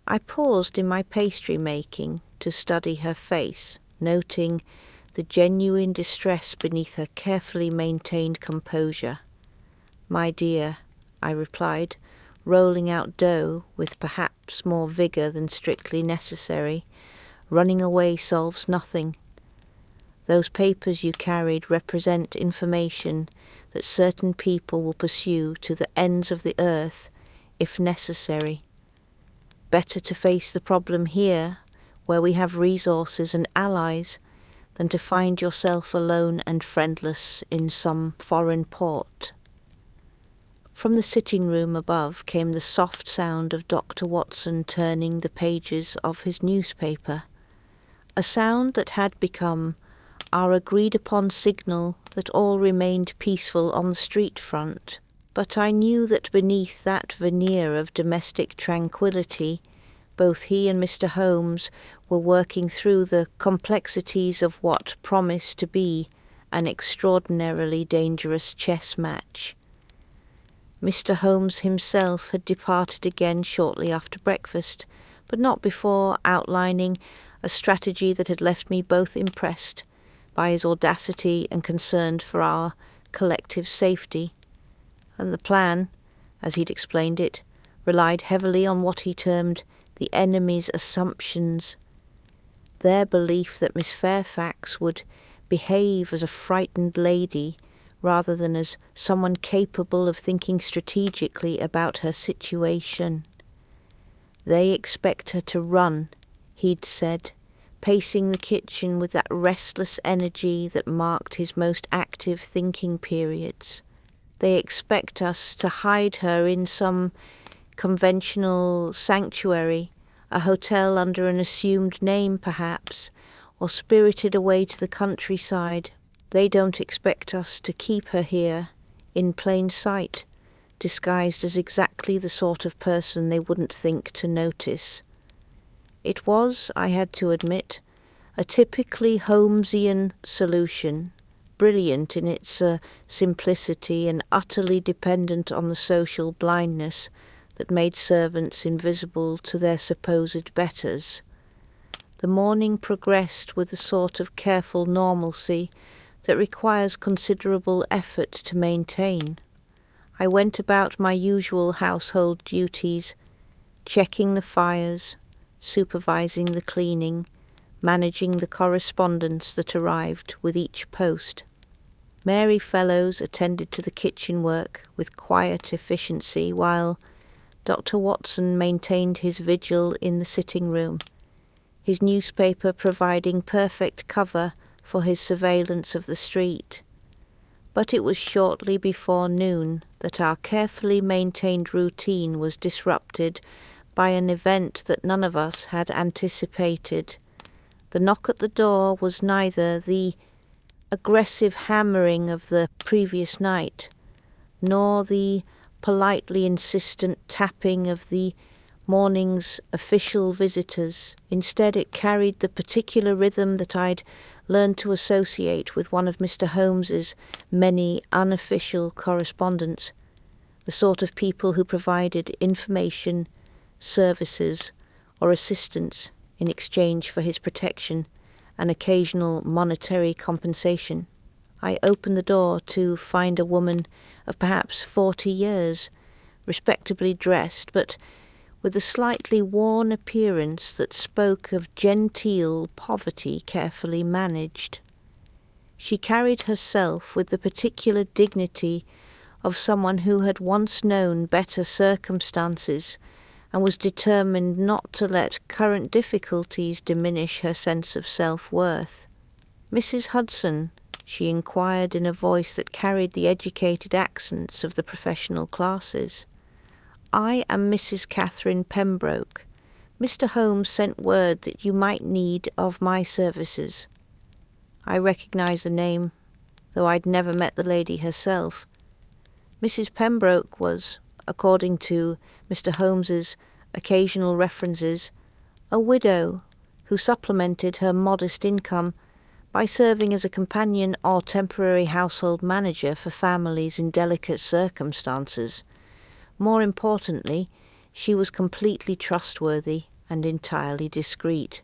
I paused in my pastry making to study her face, noting the genuine distress beneath her carefully maintained composure. "My dear," I replied, rolling out dough with perhaps more vigour than strictly necessary, "running away solves nothing. Those papers you carried represent information that certain people will pursue to the ends of the earth if necessary. Better to face the problem here, where we have resources and allies, than to find yourself alone and friendless in some foreign port." From the sitting room above came the soft sound of Dr. Watson turning the pages of his newspaper, a sound that had become our agreed-upon signal that all remained peaceful on the street front. But I knew that beneath that veneer of domestic tranquillity, both he and Mr. Holmes were working through the complexities of what promised to be an extraordinarily dangerous chess match. Mr. Holmes himself had departed again shortly after breakfast, but not before outlining a strategy that had left me both impressed by his audacity and concerned for our collective safety. And the plan, as he'd explained it, relied heavily on what he termed the enemy's assumptions. Their belief that Miss Fairfax would behave as a frightened lady rather than as someone capable of thinking strategically about her situation. "They expect her to run," he'd said, pacing the kitchen with that restless energy that marked his most active thinking periods. "They expect us to hide her in some conventional sanctuary, a hotel under an assumed name perhaps, or spirited away to the countryside. They don't expect us to keep her here, in plain sight, disguised as exactly the sort of person they wouldn't think to notice." It was, I had to admit, a typically Holmesian solution, brilliant in its simplicity and utterly dependent on the social blindness that made servants invisible to their supposed betters. The morning progressed with a sort of careful normalcy that requires considerable effort to maintain. I went about my usual household duties, checking the fires, supervising the cleaning, managing the correspondence that arrived with each post. Mary Fellows attended to the kitchen work with quiet efficiency, while Dr. Watson maintained his vigil in the sitting room, his newspaper providing perfect cover for his surveillance of the street. But it was shortly before noon that our carefully maintained routine was disrupted by an event that none of us had anticipated. The knock at the door was neither the aggressive hammering of the previous night, nor the politely insistent tapping of the morning's official visitors. Instead, it carried the particular rhythm that I'd learned to associate with one of Mr. Holmes's many unofficial correspondents, the sort of people who provided information, services, or assistance in exchange for his protection and occasional monetary compensation. I opened the door to find a woman of perhaps 40 years, respectably dressed, but with a slightly worn appearance that spoke of genteel poverty carefully managed. She carried herself with the particular dignity of someone who had once known better circumstances and was determined not to let current difficulties diminish her sense of self-worth. "Mrs. Hudson," she inquired in a voice that carried the educated accents of the professional classes. "I am Mrs. Catherine Pembroke. Mr. Holmes sent word that you might need of my services." I recognized the name, though I'd never met the lady herself. Mrs. Pembroke was, according to Mr. Holmes's occasional references, a widow who supplemented her modest income by serving as a companion or temporary household manager for families in delicate circumstances. More importantly, she was completely trustworthy and entirely discreet,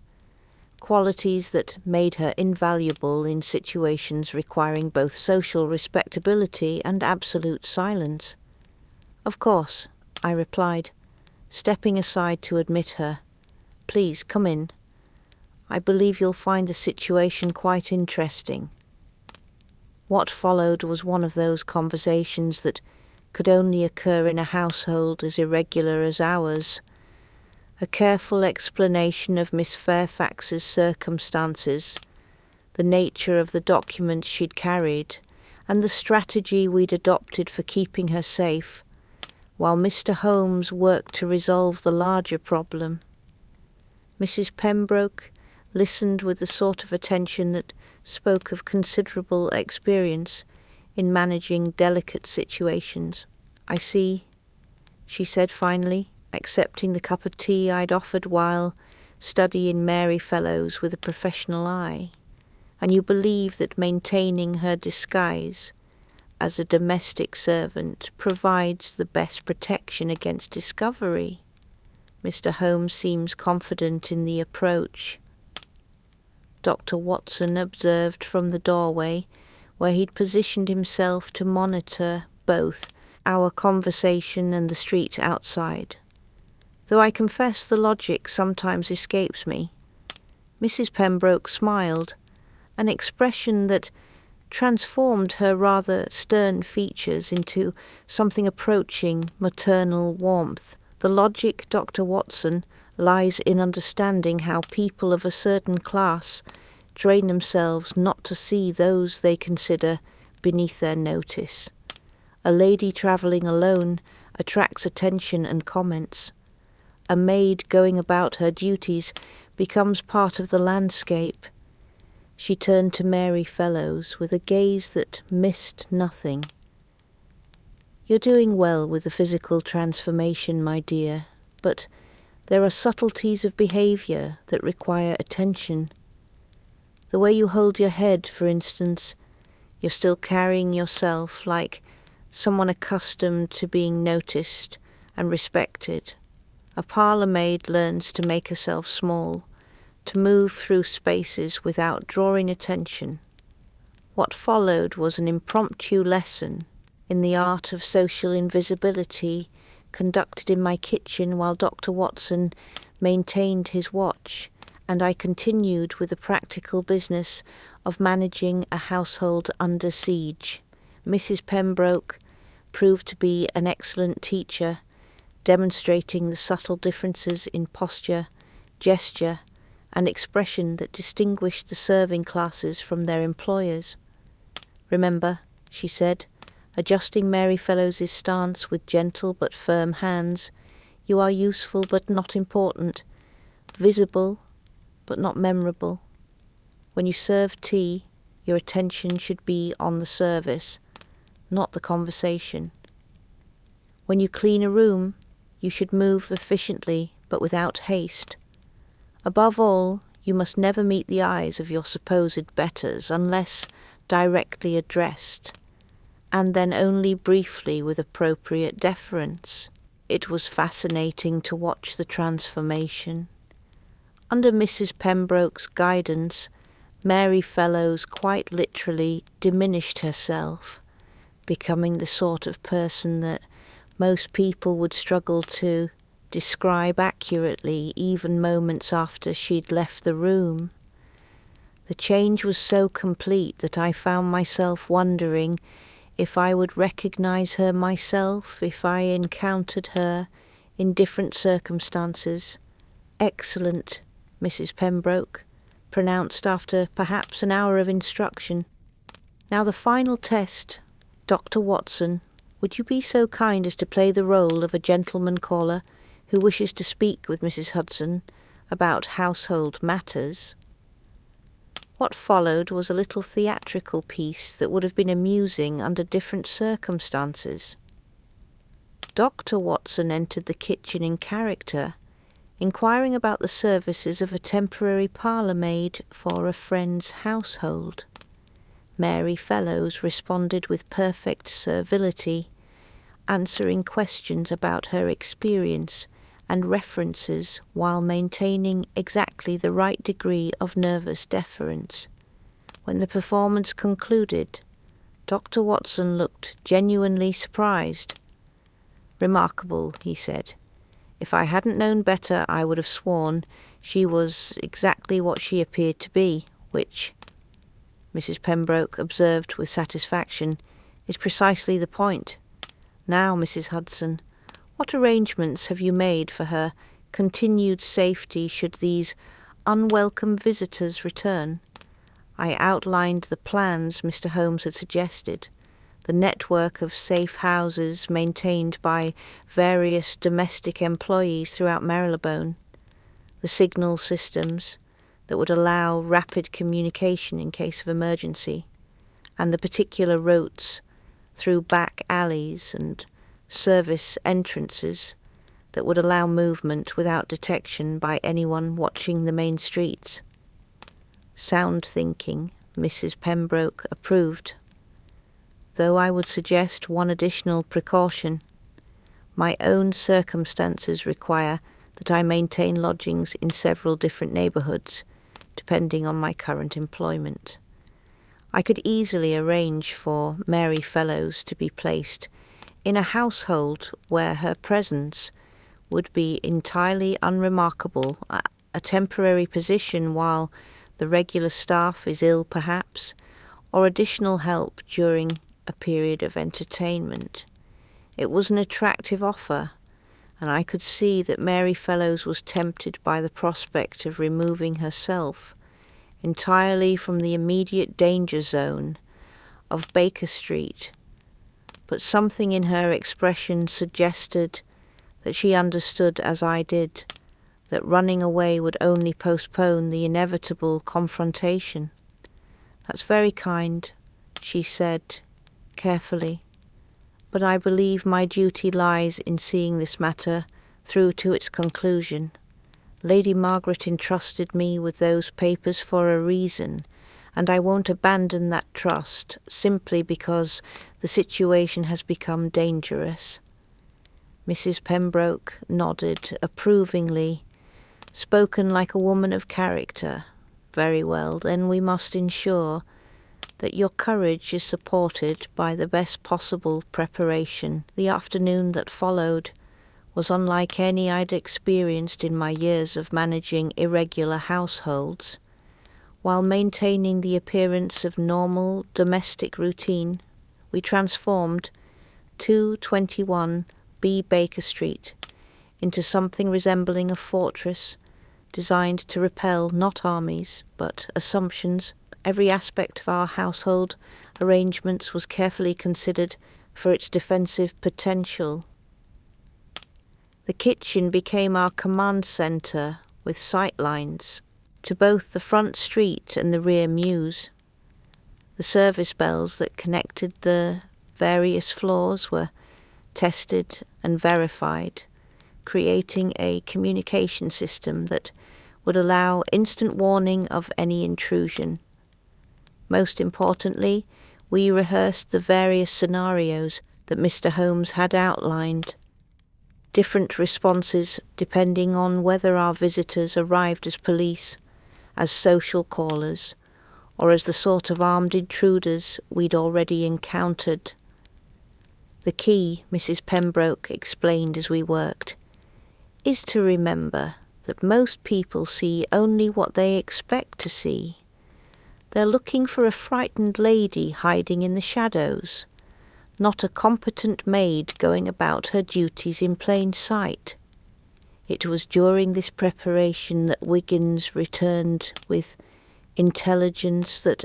qualities that made her invaluable in situations requiring both social respectability and absolute silence. "Of course," I replied, stepping aside to admit her. "Please come in. I believe you'll find the situation quite interesting." What followed was one of those conversations that could only occur in a household as irregular as ours. A careful explanation of Miss Fairfax's circumstances, the nature of the documents she'd carried, and the strategy we'd adopted for keeping her safe, while Mr. Holmes worked to resolve the larger problem. Mrs. Pembroke listened with the sort of attention that spoke of considerable experience in managing delicate situations. "I see," she said finally, accepting the cup of tea I'd offered while studying Mary Fellows with a professional eye. "And you believe that maintaining her disguise as a domestic servant provides the best protection against discovery?" Mr. Holmes seems confident in the approach. Dr. Watson observed from the doorway, where he'd positioned himself to monitor both our conversation and the street outside. Though I confess the logic sometimes escapes me. Mrs. Pembroke smiled, an expression that transformed her rather stern features into something approaching maternal warmth. The logic, Dr. Watson, lies in understanding how people of a certain class train themselves not to see those they consider beneath their notice. A lady travelling alone attracts attention and comments. A maid going about her duties becomes part of the landscape. She turned to Mary Fellows with a gaze that missed nothing. "You're doing well with the physical transformation, my dear, but there are subtleties of behaviour that require attention. The way you hold your head, for instance, you're still carrying yourself like someone accustomed to being noticed and respected. A parlour maid learns to make herself small, to move through spaces without drawing attention." What followed was an impromptu lesson in the art of social invisibility conducted in my kitchen while Dr. Watson maintained his watch, and I continued with the practical business of managing a household under siege. Mrs. Pembroke proved to be an excellent teacher, demonstrating the subtle differences in posture, gesture, and expression that distinguished the serving classes from their employers. Remember, she said, adjusting Mary Fellowes' stance with gentle but firm hands. "You are useful but not important, visible but not memorable. When you serve tea, your attention should be on the service, not the conversation. When you clean a room, you should move efficiently but without haste. Above all, you must never meet the eyes of your supposed betters unless directly addressed, and then only briefly with appropriate deference." It was fascinating to watch the transformation. Under Mrs. Pembroke's guidance, Mary Fellowes quite literally diminished herself, becoming the sort of person that most people would struggle to describe accurately even moments after she'd left the room. The change was so complete that I found myself wondering if I would recognize her myself if I encountered her in different circumstances. "Excellent, Mrs. Pembroke," pronounced after perhaps an hour of instruction. "Now the final test. Dr. Watson, would you be so kind as to play the role of a gentleman caller who wishes to speak with Mrs. Hudson about household matters?" What followed was a little theatrical piece that would have been amusing under different circumstances. Dr. Watson entered the kitchen in character, inquiring about the services of a temporary parlour-maid for a friend's household. Mary Fellowes responded with perfect servility, answering questions about her experience and references while maintaining exactly the right degree of nervous deference. When the performance concluded, Dr. Watson looked genuinely surprised. "Remarkable," he said. "If I hadn't known better, I would have sworn she was exactly what she appeared to be, which," Mrs. Pembroke observed with satisfaction, "is precisely the point. Now, Mrs. Hudson, what arrangements have you made for her continued safety should these unwelcome visitors return?" I outlined the plans Mr. Holmes had suggested, the network of safe houses maintained by various domestic employees throughout Marylebone, the signal systems that would allow rapid communication in case of emergency, and the particular routes through back alleys and service entrances that would allow movement without detection by anyone watching the main streets. Sound thinking, Mrs. Pembroke approved, though I would suggest one additional precaution. My own circumstances require that I maintain lodgings in several different neighbourhoods, depending on my current employment. I could easily arrange for Mary Fellowes to be placed in a household where her presence would be entirely unremarkable, a temporary position while the regular staff is ill perhaps, or additional help during a period of entertainment. It was an attractive offer, and I could see that Mary Fellowes was tempted by the prospect of removing herself entirely from the immediate danger zone of Baker Street, but something in her expression suggested that she understood, as I did, that running away would only postpone the inevitable confrontation. "That's very kind," she said carefully, "but I believe my duty lies in seeing this matter through to its conclusion. Lady Margaret entrusted me with those papers for a reason, and I won't abandon that trust simply because the situation has become dangerous." Mrs. Pembroke nodded approvingly. "Spoken like a woman of character. Very well, then we must ensure that your courage is supported by the best possible preparation." The afternoon that followed was unlike any I'd experienced in my years of managing irregular households. While maintaining the appearance of normal domestic routine, we transformed 221 B. Baker Street into something resembling a fortress designed to repel not armies, but assumptions, Every aspect of our household arrangements was carefully considered for its defensive potential. The kitchen became our command centre with sightlines to both the front street and the rear mews. The service bells that connected the various floors were tested and verified, creating a communication system that would allow instant warning of any intrusion. Most importantly, we rehearsed the various scenarios that Mr. Holmes had outlined, different responses depending on whether our visitors arrived as police, as social callers, or as the sort of armed intruders we'd already encountered. The key, Mrs. Pembroke explained as we worked, is to remember that most people see only what they expect to see. They're looking for a frightened lady hiding in the shadows, not a competent maid going about her duties in plain sight. It was during this preparation that Wiggins returned with intelligence that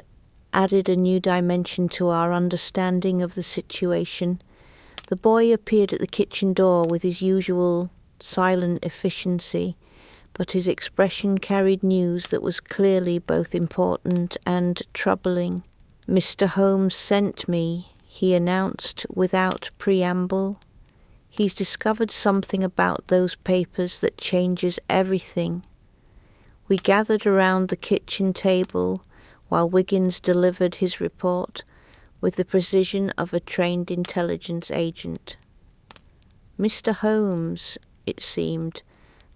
added a new dimension to our understanding of the situation. The boy appeared at the kitchen door with his usual silent efficiency, but his expression carried news that was clearly both important and troubling. "Mr. Holmes sent me," he announced without preamble. "He's discovered something about those papers that changes everything." We gathered around the kitchen table while Wiggins delivered his report with the precision of a trained intelligence agent. Mr. Holmes, it seemed,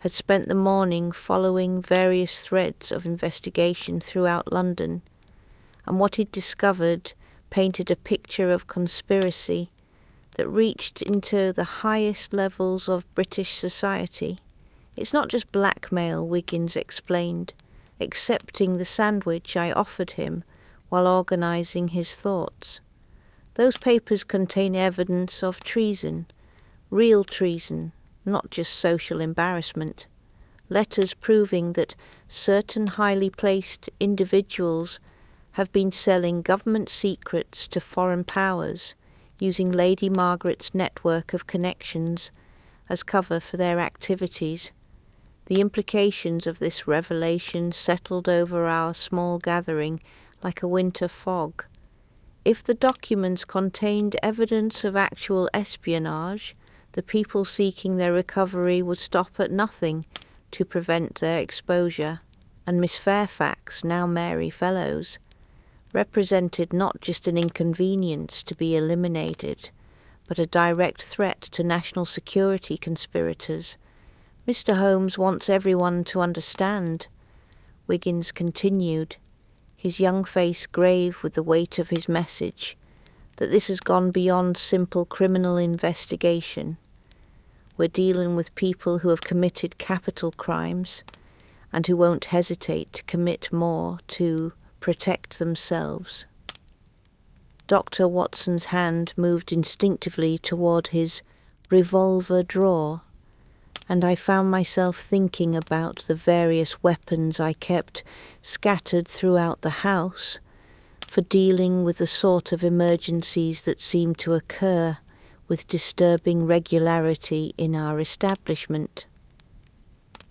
had spent the morning following various threads of investigation throughout London, and what he'd discovered painted a picture of conspiracy that reached into the highest levels of British society. "It's not just blackmail," Wiggins explained, accepting the sandwich I offered him while organising his thoughts. "Those papers contain evidence of treason, real treason, not just social embarrassment. Letters proving that certain highly placed individuals have been selling government secrets to foreign powers, using Lady Margaret's network of connections as cover for their activities. The implications of this revelation settled over our small gathering like a winter fog. If the documents contained evidence of actual espionage, the people seeking their recovery would stop at nothing to prevent their exposure, and Miss Fairfax, now Mary Fellows, represented not just an inconvenience to be eliminated, but a direct threat to national security conspirators. Mr. Holmes wants everyone to understand," Wiggins continued, his young face grave with the weight of his message, "that this has gone beyond simple criminal investigation. We're dealing with people who have committed capital crimes and who won't hesitate to commit more to protect themselves." Dr. Watson's hand moved instinctively toward his revolver drawer, and I found myself thinking about the various weapons I kept scattered throughout the house for dealing with the sort of emergencies that seemed to occur with disturbing regularity in our establishment.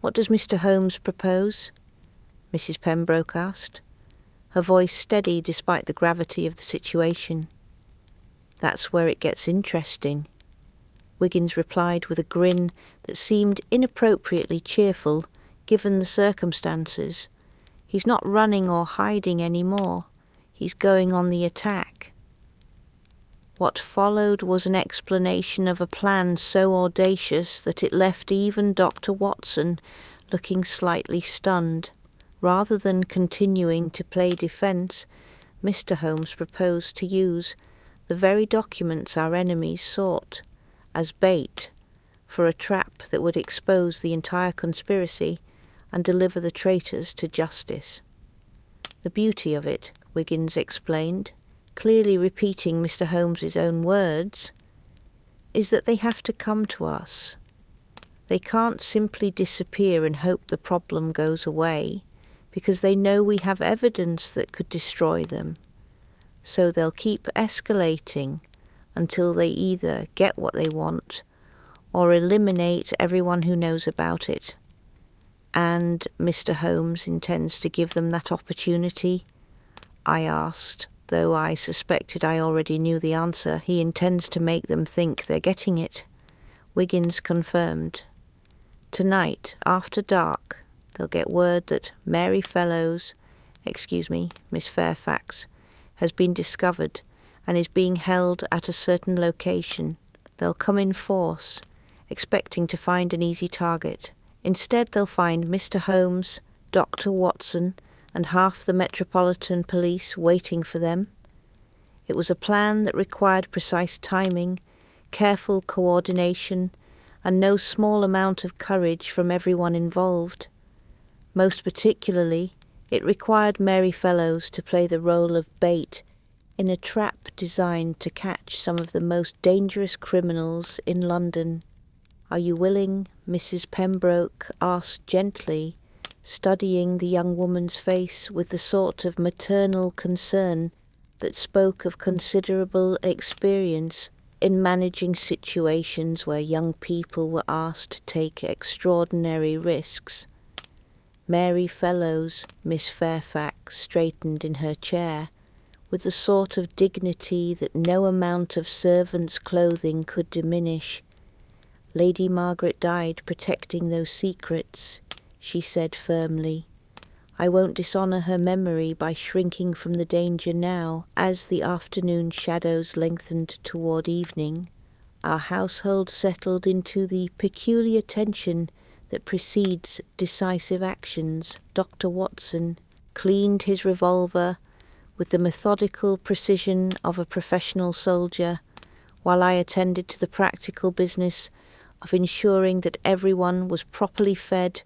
"What does Mr. Holmes propose?" Mrs. Pembroke asked, her voice steady despite the gravity of the situation. "That's where it gets interesting," Wiggins replied with a grin that seemed inappropriately cheerful given the circumstances. "He's not running or hiding any more. He's going on the attack." What followed was an explanation of a plan so audacious that it left even Dr. Watson looking slightly stunned. Rather than continuing to play defence, Mr. Holmes proposed to use the very documents our enemies sought as bait for a trap that would expose the entire conspiracy and deliver the traitors to justice. "The beauty of it," Wiggins explained, clearly repeating Mr. Holmes's own words, "is that they have to come to us. They can't simply disappear and hope the problem goes away, because they know we have evidence that could destroy them. So they'll keep escalating until they either get what they want or eliminate everyone who knows about it. And Mr. Holmes intends to give them that opportunity? I asked, though I suspected I already knew the answer. He intends to make them think they're getting it. Wiggins confirmed. Tonight, after dark, they'll get word that Miss Fairfax, has been discovered and is being held at a certain location. They'll come in force, expecting to find an easy target. Instead, they'll find Mr. Holmes, Dr. Watson, and half the Metropolitan Police waiting for them. It was a plan that required precise timing, careful coordination, and no small amount of courage from everyone involved. Most particularly, it required Mary Fellows to play the role of bait in a trap designed to catch some of the most dangerous criminals in London. "Are you willing?" Mrs. Pembroke asked gently, studying the young woman's face with the sort of maternal concern that spoke of considerable experience in managing situations where young people were asked to take extraordinary risks. Mary Fellows, Miss Fairfax, straightened in her chair, with the sort of dignity that no amount of servant's clothing could diminish. "Lady Margaret died protecting those secrets," she said firmly. "I won't dishonour her memory by shrinking from the danger now." As the afternoon shadows lengthened toward evening, our household settled into the peculiar tension that precedes decisive actions. Dr. Watson cleaned his revolver with the methodical precision of a professional soldier, while I attended to the practical business of ensuring that everyone was properly fed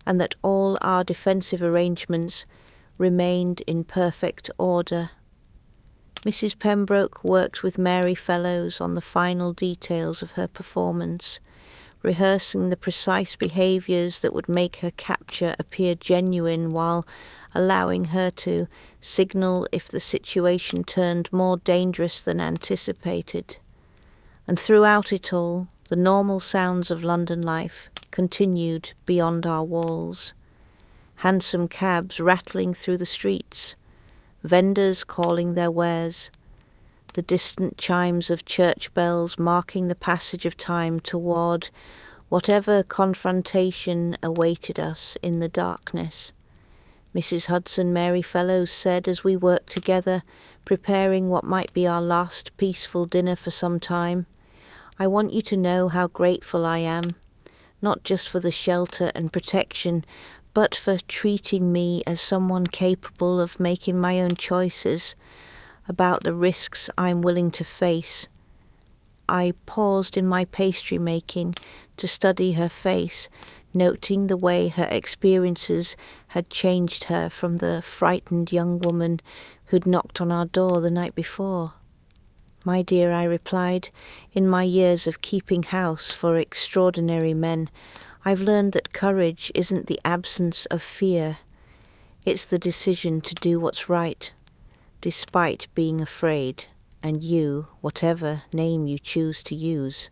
and that all our defensive arrangements remained in perfect order. Mrs. Pembroke worked with Mary Fellows on the final details of her performance, rehearsing the precise behaviours that would make her capture appear genuine while allowing her to signal if the situation turned more dangerous than anticipated. And throughout it all, the normal sounds of London life continued beyond our walls. Hansom cabs rattling through the streets, vendors calling their wares, the distant chimes of church bells marking the passage of time toward whatever confrontation awaited us in the darkness. Mrs. Hudson, Mary Fellows said as we worked together, preparing what might be our last peaceful dinner for some time, "I want you to know how grateful I am, not just for the shelter and protection, but for treating me as someone capable of making my own choices about the risks I'm willing to face." I paused in my pastry making to study her face, noting the way her experiences had changed her from the frightened young woman who'd knocked on our door the night before. "My dear," I replied, "in my years of keeping house for extraordinary men, I've learned that courage isn't the absence of fear. It's the decision to do what's right, despite being afraid, and you, whatever name you choose to use,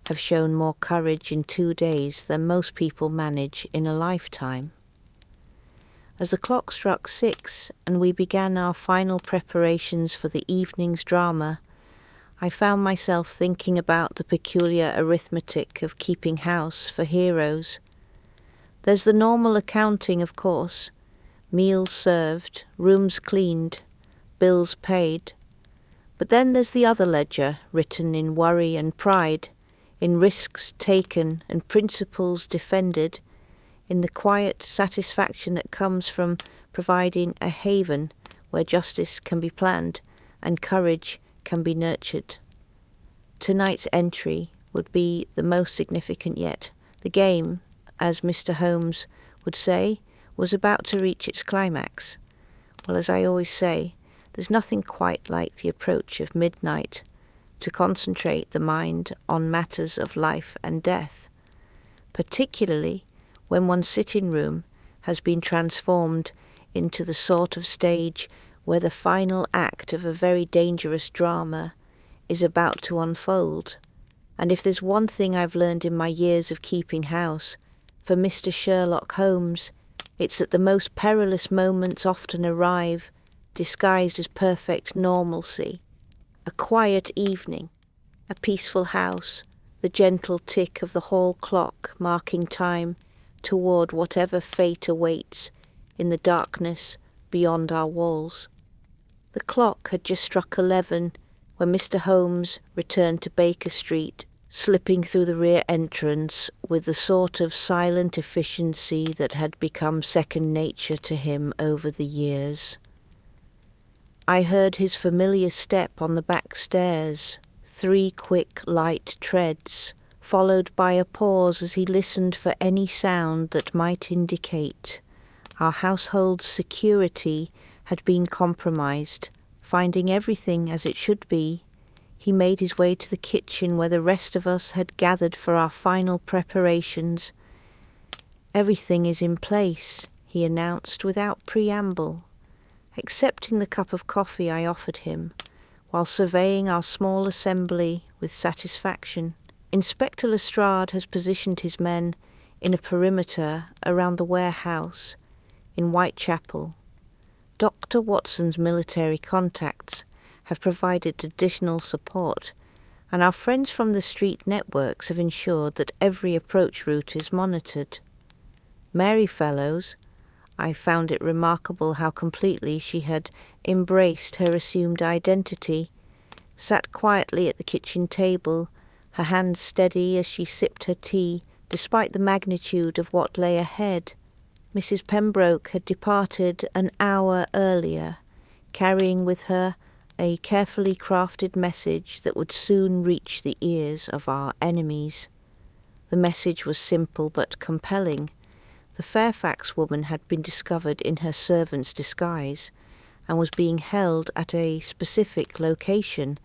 have shown more courage in 2 days than most people manage in a lifetime." As the clock struck 6 and we began our final preparations for the evening's drama, I found myself thinking about the peculiar arithmetic of keeping house for heroes. There's the normal accounting, of course, meals served, rooms cleaned, bills paid. But then there's the other ledger, written in worry and pride, in risks taken and principles defended, in the quiet satisfaction that comes from providing a haven where justice can be planned and courage can be nurtured. Tonight's entry would be the most significant yet. The game, as Mr. Holmes would say, was about to reach its climax. Well, as I always say, there's nothing quite like the approach of midnight to concentrate the mind on matters of life and death, particularly when one's sitting room has been transformed into the sort of stage where the final act of a very dangerous drama is about to unfold. And if there's one thing I've learned in my years of keeping house, for Mr. Sherlock Holmes, it's that the most perilous moments often arrive, disguised as perfect normalcy. A quiet evening, a peaceful house, the gentle tick of the hall clock marking time toward whatever fate awaits in the darkness beyond our walls. The clock had just struck 11 when Mr. Holmes returned to Baker Street, slipping through the rear entrance with the sort of silent efficiency that had become second nature to him over the years. I heard his familiar step on the back stairs, 3 quick, light treads, followed by a pause as he listened for any sound that might indicate our household's security had been compromised. Finding everything as it should be, he made his way to the kitchen where the rest of us had gathered for our final preparations. "Everything is in place," he announced without preamble, accepting the cup of coffee I offered him, while surveying our small assembly with satisfaction. "Inspector Lestrade has positioned his men in a perimeter around the warehouse in Whitechapel. Dr. Watson's military contacts have provided additional support, and our friends from the street networks have ensured that every approach route is monitored. Mary Fellows," I found it remarkable how completely she had embraced her assumed identity, sat quietly at the kitchen table, her hands steady as she sipped her tea, despite the magnitude of what lay ahead. Mrs. Pembroke had departed an hour earlier, carrying with her a carefully crafted message that would soon reach the ears of our enemies. The message was simple but compelling. The Fairfax woman had been discovered in her servant's disguise and was being held at a specific location,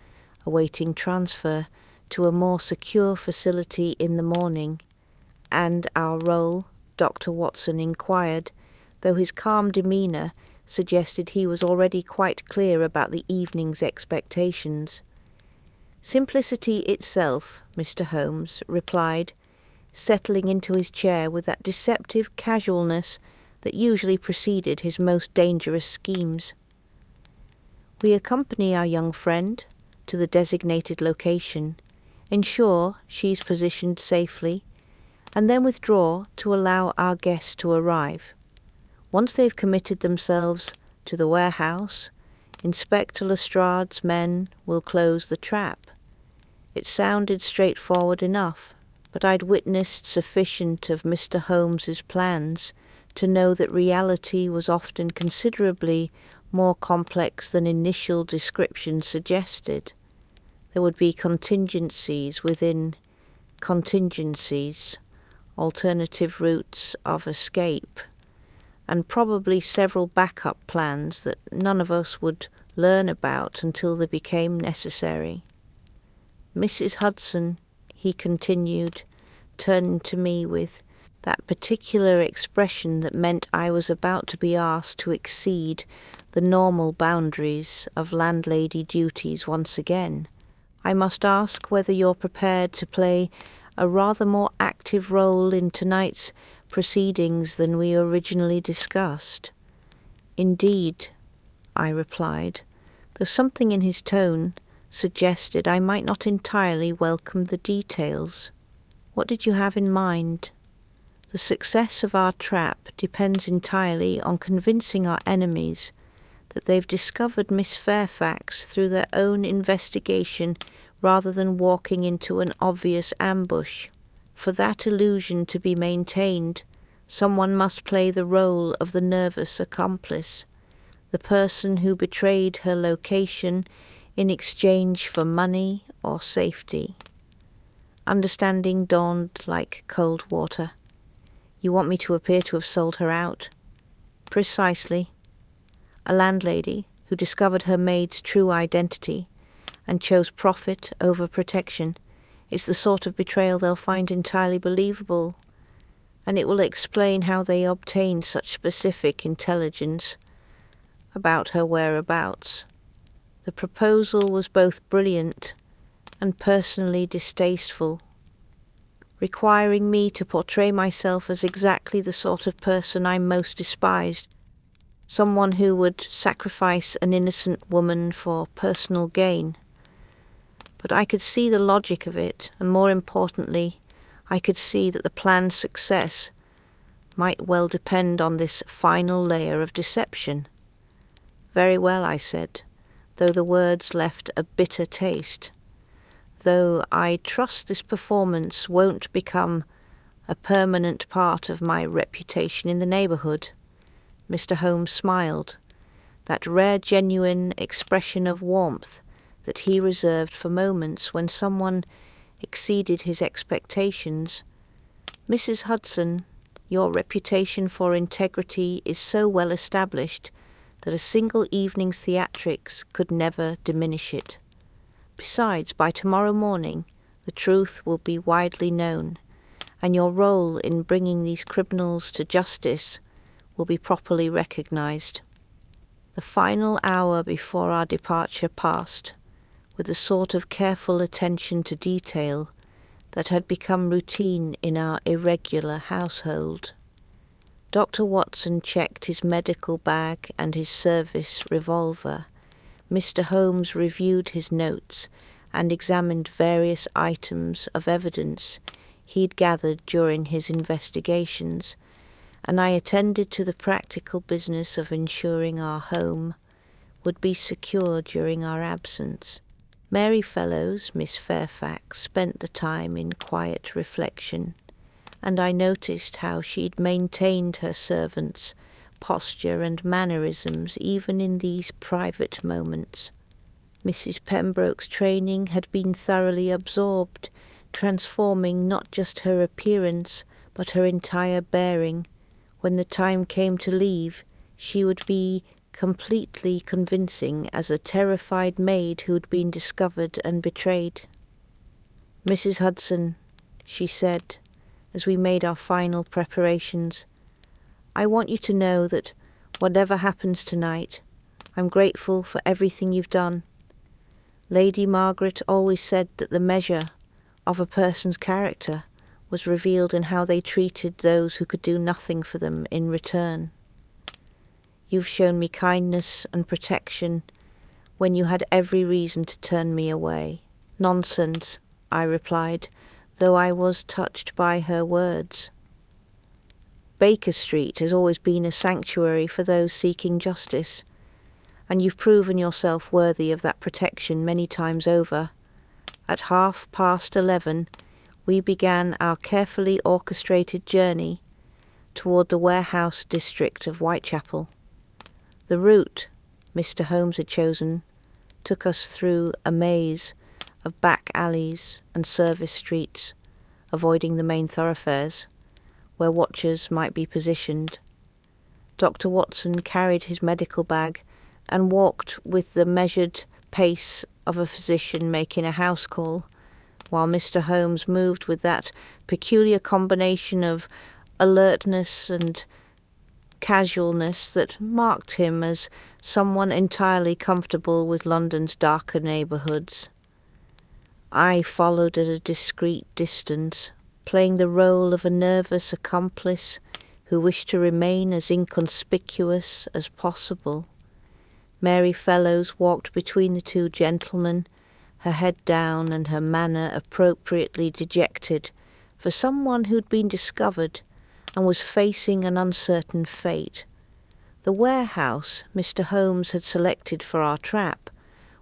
awaiting transfer to a more secure facility in the morning. "And our role?" Dr. Watson inquired, though his calm demeanour suggested he was already quite clear about the evening's expectations. "Simplicity itself," Mr. Holmes replied, settling into his chair with that deceptive casualness that usually preceded his most dangerous schemes. "We accompany our young friend to the designated location, ensure she's positioned safely, and then withdraw to allow our guests to arrive. Once they've committed themselves to the warehouse, Inspector Lestrade's men will close the trap." It sounded straightforward enough, but I'd witnessed sufficient of Mr. Holmes's plans to know that reality was often considerably more complex than initial description suggested. There would be contingencies within contingencies, alternative routes of escape, and probably several backup plans that none of us would learn about until they became necessary. "Mrs. Hudson," he continued, turning to me with that particular expression that meant I was about to be asked to exceed the normal boundaries of landlady duties once again, "I must ask whether you're prepared to play a rather more active role in tonight's proceedings than we originally discussed." "Indeed," I replied, though something in his tone suggested I might not entirely welcome the details. "What did you have in mind?" "The success of our trap depends entirely on convincing our enemies that they've discovered Miss Fairfax through their own investigation rather than walking into an obvious ambush. For that illusion to be maintained, someone must play the role of the nervous accomplice, the person who betrayed her location in exchange for money or safety." Understanding dawned like cold water. "You want me to appear to have sold her out?" "Precisely. A landlady who discovered her maid's true identity and chose profit over protection is the sort of betrayal they'll find entirely believable. and it will explain how they obtained such specific intelligence about her whereabouts. The proposal was both brilliant and personally distasteful, requiring me to portray myself as exactly the sort of person I most despised, someone who would sacrifice an innocent woman for personal gain. But I could see the logic of it, and more importantly, I could see that the plan's success might well depend on this final layer of deception. Very well, I said, though the words left a bitter taste. Though I trust this performance won't become a permanent part of my reputation in the neighbourhood. Mr. Holmes smiled, that rare genuine expression of warmth that he reserved for moments when someone exceeded his expectations. Mrs. Hudson, your reputation for integrity is so well established that a single evening's theatrics could never diminish it. Besides, by tomorrow morning, the truth will be widely known, and your role in bringing these criminals to justice will be properly recognized. The final hour before our departure passed, with the sort of careful attention to detail that had become routine in our irregular household. Dr. Watson checked his medical bag and his service revolver. Mr. Holmes reviewed his notes and examined various items of evidence he'd gathered during his investigations, and I attended to the practical business of ensuring our home would be secure during our absence. Mary Fellows, Miss Fairfax, spent the time in quiet reflection, and I noticed how she'd maintained her servants' posture and mannerisms even in these private moments. Mrs. Pembroke's training had been thoroughly absorbed, transforming not just her appearance but her entire bearing. When the time came to leave, she would be completely convincing as a terrified maid who'd been discovered and betrayed. "Mrs. Hudson," she said, as we made our final preparations, "I want you to know that whatever happens tonight, I'm grateful for everything you've done. Lady Margaret always said that the measure of a person's character was revealed in how they treated those who could do nothing for them in return. You've shown me kindness and protection when you had every reason to turn me away." "Nonsense," I replied, though I was touched by her words. "Baker Street has always been a sanctuary for those seeking justice, and you've proven yourself worthy of that protection many times over." At 11:30, we began our carefully orchestrated journey toward the warehouse district of Whitechapel. The route Mr. Holmes had chosen took us through a maze of back alleys and service streets, avoiding the main thoroughfares, where watchers might be positioned. Dr. Watson carried his medical bag and walked with the measured pace of a physician making a house call, while Mr. Holmes moved with that peculiar combination of alertness and casualness that marked him as someone entirely comfortable with London's darker neighbourhoods. I followed at a discreet distance, playing the role of a nervous accomplice who wished to remain as inconspicuous as possible. Mary Fellows walked between the two gentlemen, her head down and her manner appropriately dejected for someone who'd been discovered and was facing an uncertain fate. The warehouse Mr. Holmes had selected for our trap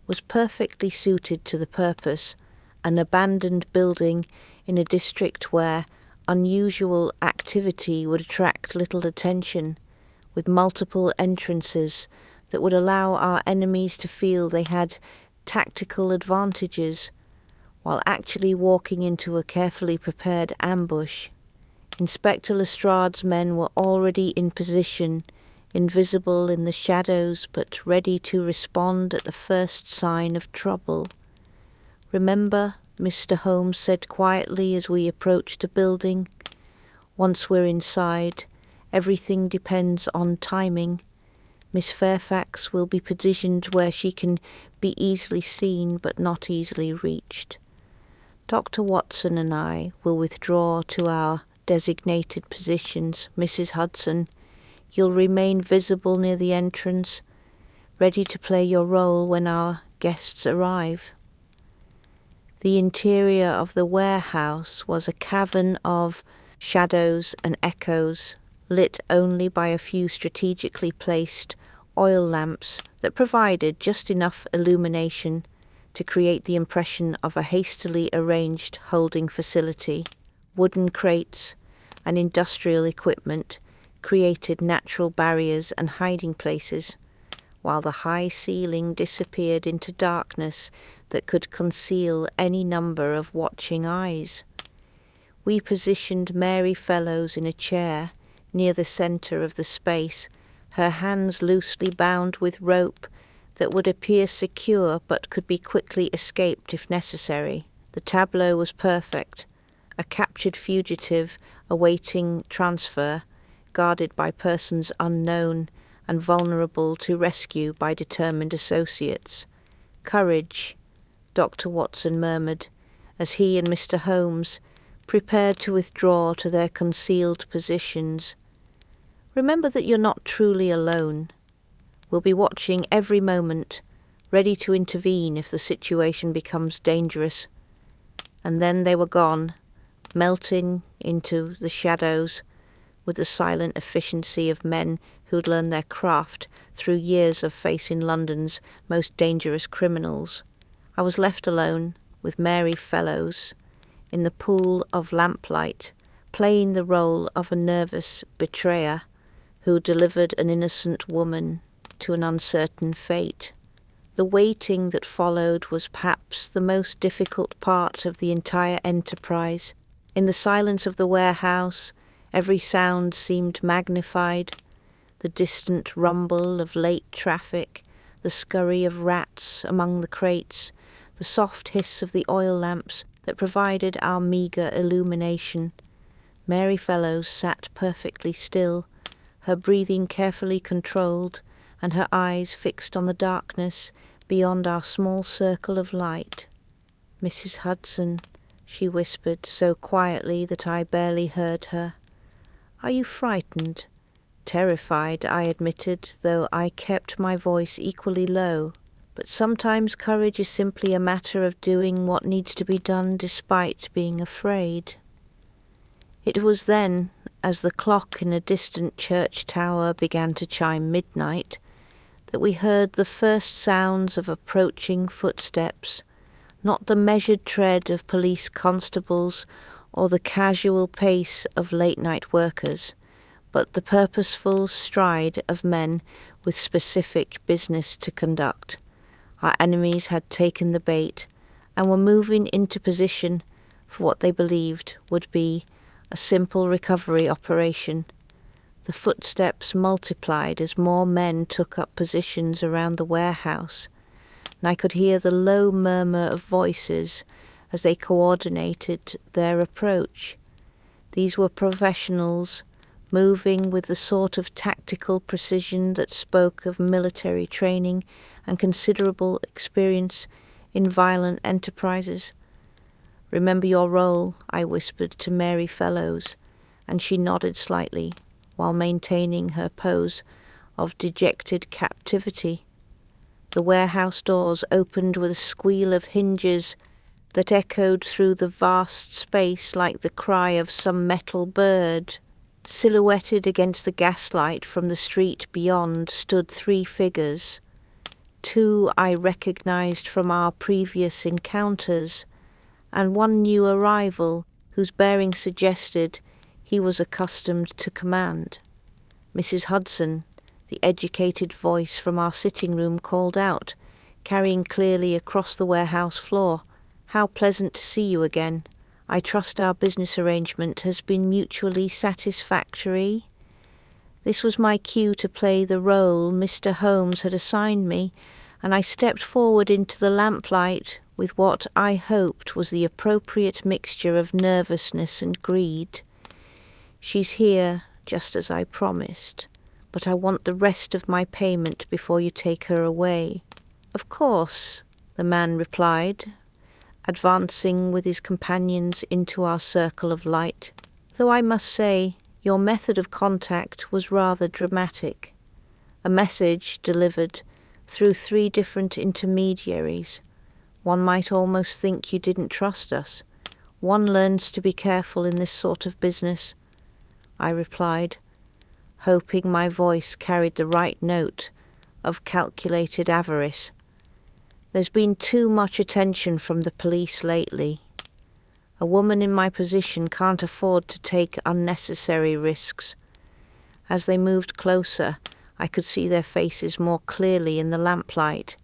was perfectly suited to the purpose, an abandoned building in a district where unusual activity would attract little attention, with multiple entrances that would allow our enemies to feel they had tactical advantages, while actually walking into a carefully prepared ambush. Inspector Lestrade's men were already in position, invisible in the shadows but ready to respond at the first sign of trouble. "Remember," Mr. Holmes said quietly as we approached the building, Once we're inside, everything depends on timing. Miss Fairfax will be positioned where she can be easily seen but not easily reached. Dr. Watson and I will withdraw to our designated positions. Mrs. Hudson, you'll remain visible near the entrance, ready to play your role when our guests arrive. The interior of the warehouse was a cavern of shadows and echoes, lit only by a few strategically placed oil lamps that provided just enough illumination to create the impression of a hastily arranged holding facility. Wooden crates and industrial equipment created natural barriers and hiding places, while the high ceiling disappeared into darkness that could conceal any number of watching eyes. We positioned Mary Fellows in a chair near the centre of the space, her hands loosely bound with rope that would appear secure but could be quickly escaped if necessary. The tableau was perfect, a captured fugitive awaiting transfer, guarded by persons unknown and vulnerable to rescue by determined associates. "Courage," Dr. Watson murmured, as he and Mr. Holmes prepared to withdraw to their concealed positions. "Remember that you're not truly alone. We'll be watching every moment, ready to intervene if the situation becomes dangerous." And then they were gone, melting into the shadows with the silent efficiency of men who'd learned their craft through years of facing London's most dangerous criminals. I was left alone with Mary Fellows in the pool of lamplight, playing the role of a nervous betrayer who delivered an innocent woman to an uncertain fate. The waiting that followed was perhaps the most difficult part of the entire enterprise. In the silence of the warehouse, every sound seemed magnified. The distant rumble of late traffic, the scurry of rats among the crates, the soft hiss of the oil lamps that provided our meagre illumination. Mary Fellows sat perfectly still, her breathing carefully controlled, and her eyes fixed on the darkness beyond our small circle of light. "Mrs. Hudson," she whispered so quietly that I barely heard her. "Are you frightened?" "Terrified," I admitted, though I kept my voice equally low. "But sometimes courage is simply a matter of doing what needs to be done despite being afraid." It was then, as the clock in a distant church tower began to chime midnight, that we heard the first sounds of approaching footsteps, not the measured tread of police constables or the casual pace of late-night workers, but the purposeful stride of men with specific business to conduct. Our enemies had taken the bait and were moving into position for what they believed would be a simple recovery operation. The footsteps multiplied as more men took up positions around the warehouse, and I could hear the low murmur of voices as they coordinated their approach. These were professionals, moving with the sort of tactical precision that spoke of military training and considerable experience in violent enterprises. "Remember your role," I whispered to Mary Fellows, and she nodded slightly, while maintaining her pose of dejected captivity. The warehouse doors opened with a squeal of hinges that echoed through the vast space like the cry of some metal bird. Silhouetted against the gaslight from the street beyond stood 3 figures. 2 I recognized from our previous encounters, and 1 new arrival whose bearing suggested he was accustomed to command. "Mrs. Hudson," the educated voice from our sitting room called out, carrying clearly across the warehouse floor. "How pleasant to see you again. I trust our business arrangement has been mutually satisfactory." This was my cue to play the role Mr. Holmes had assigned me, and I stepped forward into the lamplight with what I hoped was the appropriate mixture of nervousness and greed. She's here, just as I promised, but I want the rest of my payment before you take her away." "Of course," the man replied, advancing with his companions into our circle of light, "though I must say your method of contact was rather dramatic. A message delivered through 3 different intermediaries. One might almost think you didn't trust us. One learns to be careful in this sort of business," I replied, hoping my voice carried the right note of calculated avarice. "There's been too much attention from the police lately. A woman in my position can't afford to take unnecessary risks." As they moved closer, I could see their faces more clearly in the lamplight.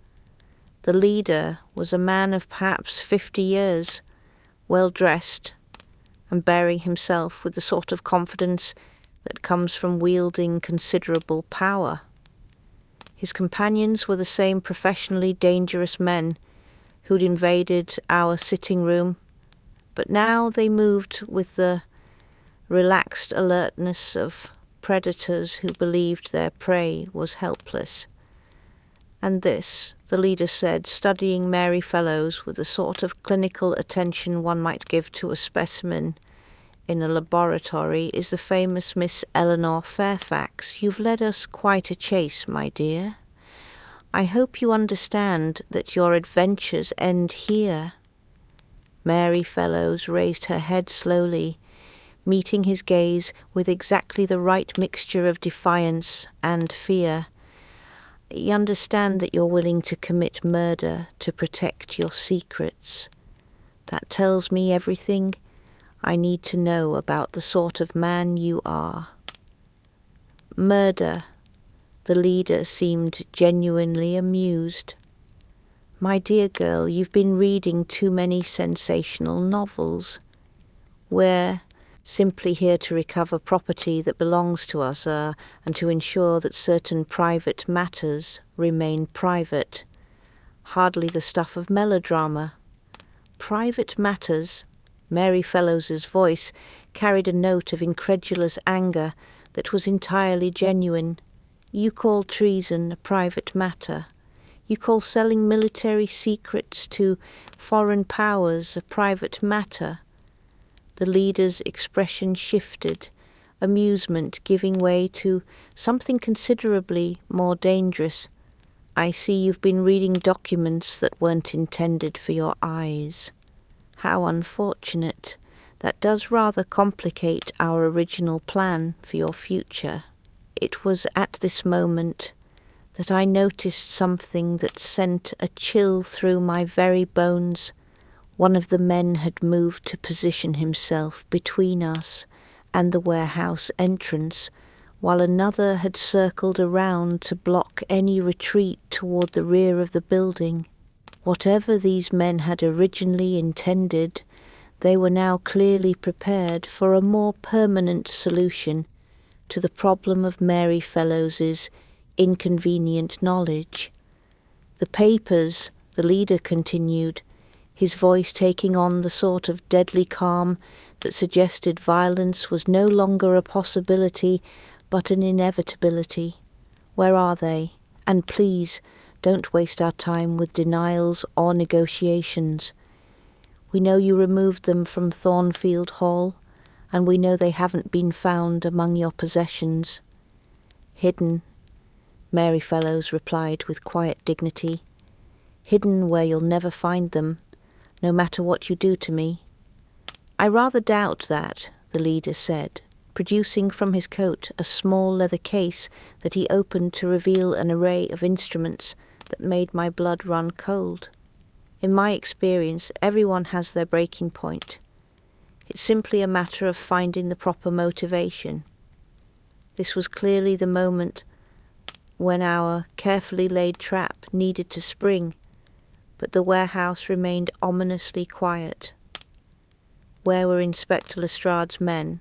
The leader was a man of perhaps 50 years, well dressed, and bearing himself with the sort of confidence that comes from wielding considerable power. His companions were the same professionally dangerous men who'd invaded our sitting room, but now they moved with the relaxed alertness of predators who believed their prey was helpless. And this, the leader said, studying Mary Fellows with the sort of clinical attention one might give to a specimen in a laboratory, is the famous Miss Eleanor Fairfax. "You've led us quite a chase, my dear. I hope you understand that your adventures end here." Mary Fellows raised her head slowly, meeting his gaze with exactly the right mixture of defiance and fear. "You understand that you're willing to commit murder to protect your secrets. That tells me everything I need to know about the sort of man you are." "Murder?" The leader seemed genuinely amused. "My dear girl, you've been reading too many sensational novels. We're simply here to recover property that belongs to us, and to ensure that certain private matters remain private. Hardly the stuff of melodrama." "Private matters?" Mary Fellows's voice carried a note of incredulous anger that was entirely genuine. "You call treason a private matter? You call selling military secrets to foreign powers a private matter?" The leader's expression shifted, amusement giving way to something considerably more dangerous. "I see you've been reading documents that weren't intended for your eyes. How unfortunate. That does rather complicate our original plan for your future." It was at this moment that I noticed something that sent a chill through my very bones. One of the men had moved to position himself between us and the warehouse entrance, while another had circled around to block any retreat toward the rear of the building. Whatever these men had originally intended, they were now clearly prepared for a more permanent solution to the problem of Mary Fellows's inconvenient knowledge. "The papers," the leader continued, his voice taking on the sort of deadly calm that suggested violence was no longer a possibility but an inevitability. "Where are they? And please, don't waste our time with denials or negotiations. We know you removed them from Thornfield Hall, and we know they haven't been found among your possessions." "Hidden," Mary Fellows replied with quiet dignity. "Hidden where you'll never find them, no matter what you do to me." "I rather doubt that," the leader said, producing from his coat a small leather case that he opened to reveal an array of instruments that made my blood run cold. "In my experience, everyone has their breaking point. It's simply a matter of finding the proper motivation." This was clearly the moment when our carefully laid trap needed to spring, but the warehouse remained ominously quiet. Where were Inspector Lestrade's men?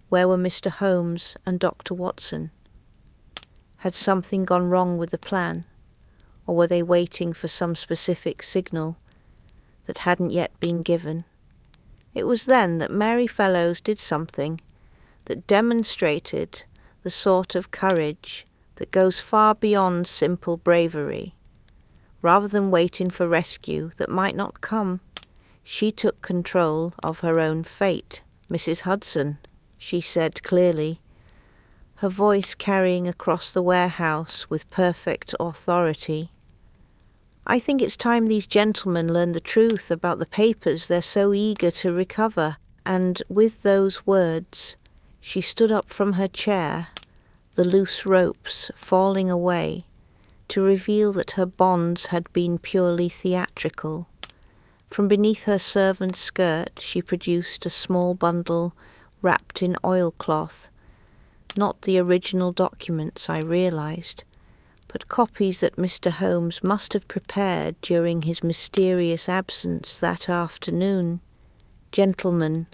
Where were Mr. Holmes and Dr. Watson? Had something gone wrong with the plan, or were they waiting for some specific signal that hadn't yet been given? It was then that Mary Fellows did something that demonstrated the sort of courage that goes far beyond simple bravery. Rather than waiting for rescue that might not come, she took control of her own fate. "Mrs. Hudson," she said clearly, her voice carrying across the warehouse with perfect authority. "I think it's time these gentlemen learned the truth about the papers they're so eager to recover." And with those words, she stood up from her chair, the loose ropes falling away, to reveal that her bonds had been purely theatrical. From beneath her servant's skirt she produced a small bundle wrapped in oilcloth. Not the original documents, I realized, but copies that Mr. Holmes must have prepared during his mysterious absence that afternoon. "Gentlemen,"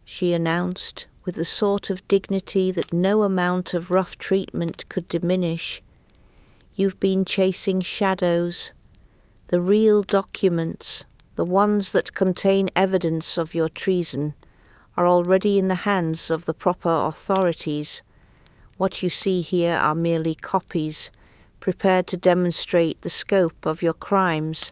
she announced, with the sort of dignity that no amount of rough treatment could diminish, "you've been chasing shadows. The real documents, the ones that contain evidence of your treason, are already in the hands of the proper authorities. What you see here are merely copies, prepared to demonstrate the scope of your crimes."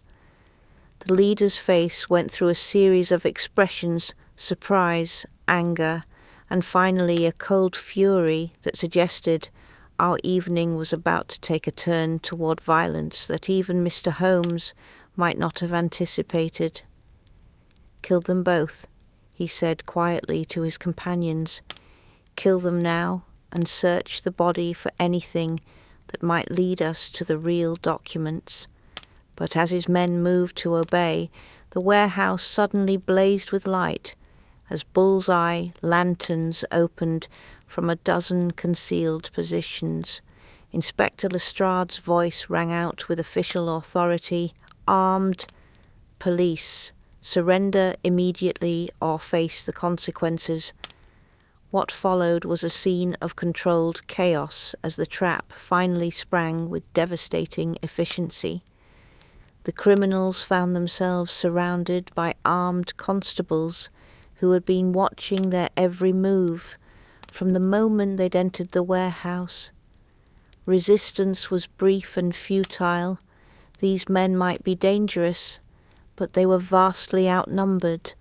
The leader's face went through a series of expressions: surprise, anger, and finally a cold fury that suggested our evening was about to take a turn toward violence that even Mr. Holmes might not have anticipated. "Kill them both," he said quietly to his companions. "Kill them now and search the body for anything that might lead us to the real documents." But as his men moved to obey, the warehouse suddenly blazed with light as bull's-eye lanterns opened from a dozen concealed positions. Inspector Lestrade's voice rang out with official authority: "Armed police, surrender immediately or face the consequences." What followed was a scene of controlled chaos as the trap finally sprang with devastating efficiency. The criminals found themselves surrounded by armed constables who had been watching their every move from the moment they'd entered the warehouse. Resistance was brief and futile. These men might be dangerous, but they were vastly outnumbered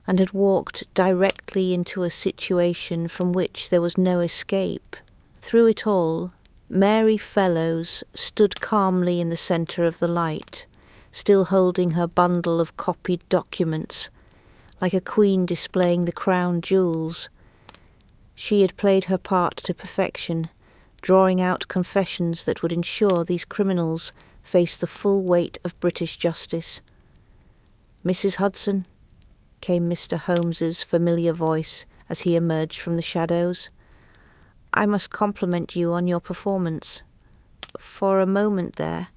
and had walked directly into a situation from which there was no escape. Through it all, Mary Fellows stood calmly in the centre of the light, still holding her bundle of copied documents, like a queen displaying the crown jewels. She had played her part to perfection, drawing out confessions that would ensure these criminals faced the full weight of British justice. "Mrs. Hudson," came Mr. Holmes's familiar voice as he emerged from the shadows, "I must compliment you on your performance. For a moment there,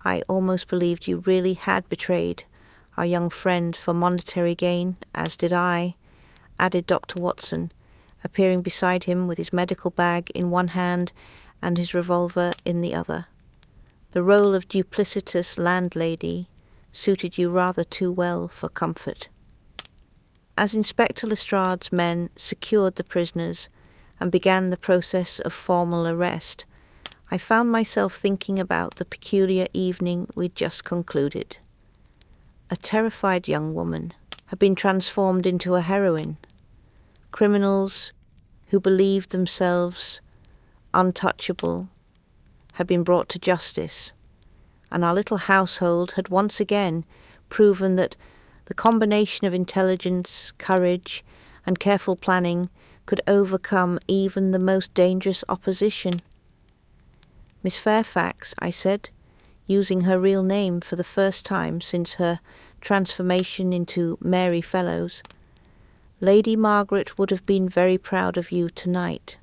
I almost believed you really had betrayed our young friend for monetary gain, as did I," added Dr. Watson, appearing beside him with his medical bag in one hand and his revolver in the other. "The role of duplicitous landlady suited you rather too well for comfort." As Inspector Lestrade's men secured the prisoners and began the process of formal arrest, I found myself thinking about the peculiar evening we'd just concluded. A terrified young woman had been transformed into a heroine. Criminals who believed themselves untouchable had been brought to justice, and our little household had once again proven that the combination of intelligence, courage, and careful planning could overcome even the most dangerous opposition. "Miss Fairfax," I said, using her real name for the first time since her transformation into Mary Fellows, "Lady Margaret would have been very proud of you tonight."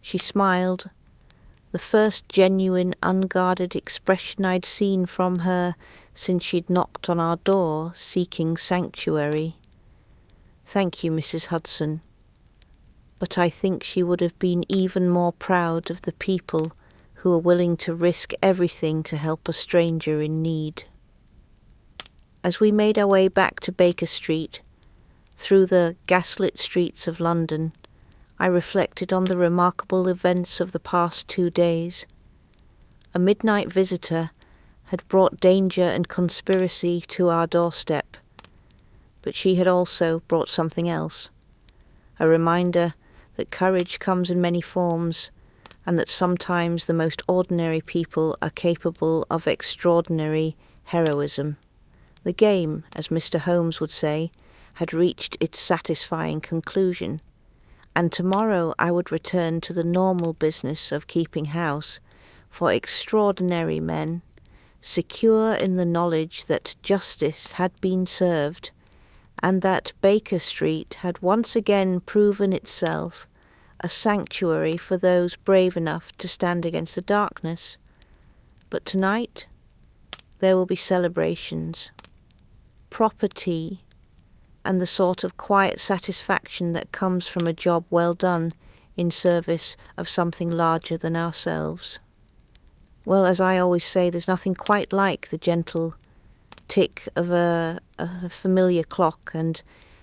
She smiled, the first genuine, unguarded expression I'd seen from her since she'd knocked on our door seeking sanctuary. "Thank you, Mrs. Hudson. But I think she would have been even more proud of the people who are willing to risk everything to help a stranger in need." As we made our way back to Baker Street, through the gaslit streets of London, I reflected on the remarkable events of the past 2 days. A midnight visitor had brought danger and conspiracy to our doorstep, but she had also brought something else, a reminder that courage comes in many forms, and that sometimes the most ordinary people are capable of extraordinary heroism. The game, as Mr. Holmes would say, had reached its satisfying conclusion, and tomorrow I would return to the normal business of keeping house for extraordinary men, secure in the knowledge that justice had been served, and that Baker Street had once again proven itself a sanctuary for those brave enough to stand against the darkness. But tonight there will be celebrations, proper tea, and the sort of quiet satisfaction that comes from a job well done in service of something larger than ourselves. Well, as I always say, there's nothing quite like the gentle tick of a familiar clock and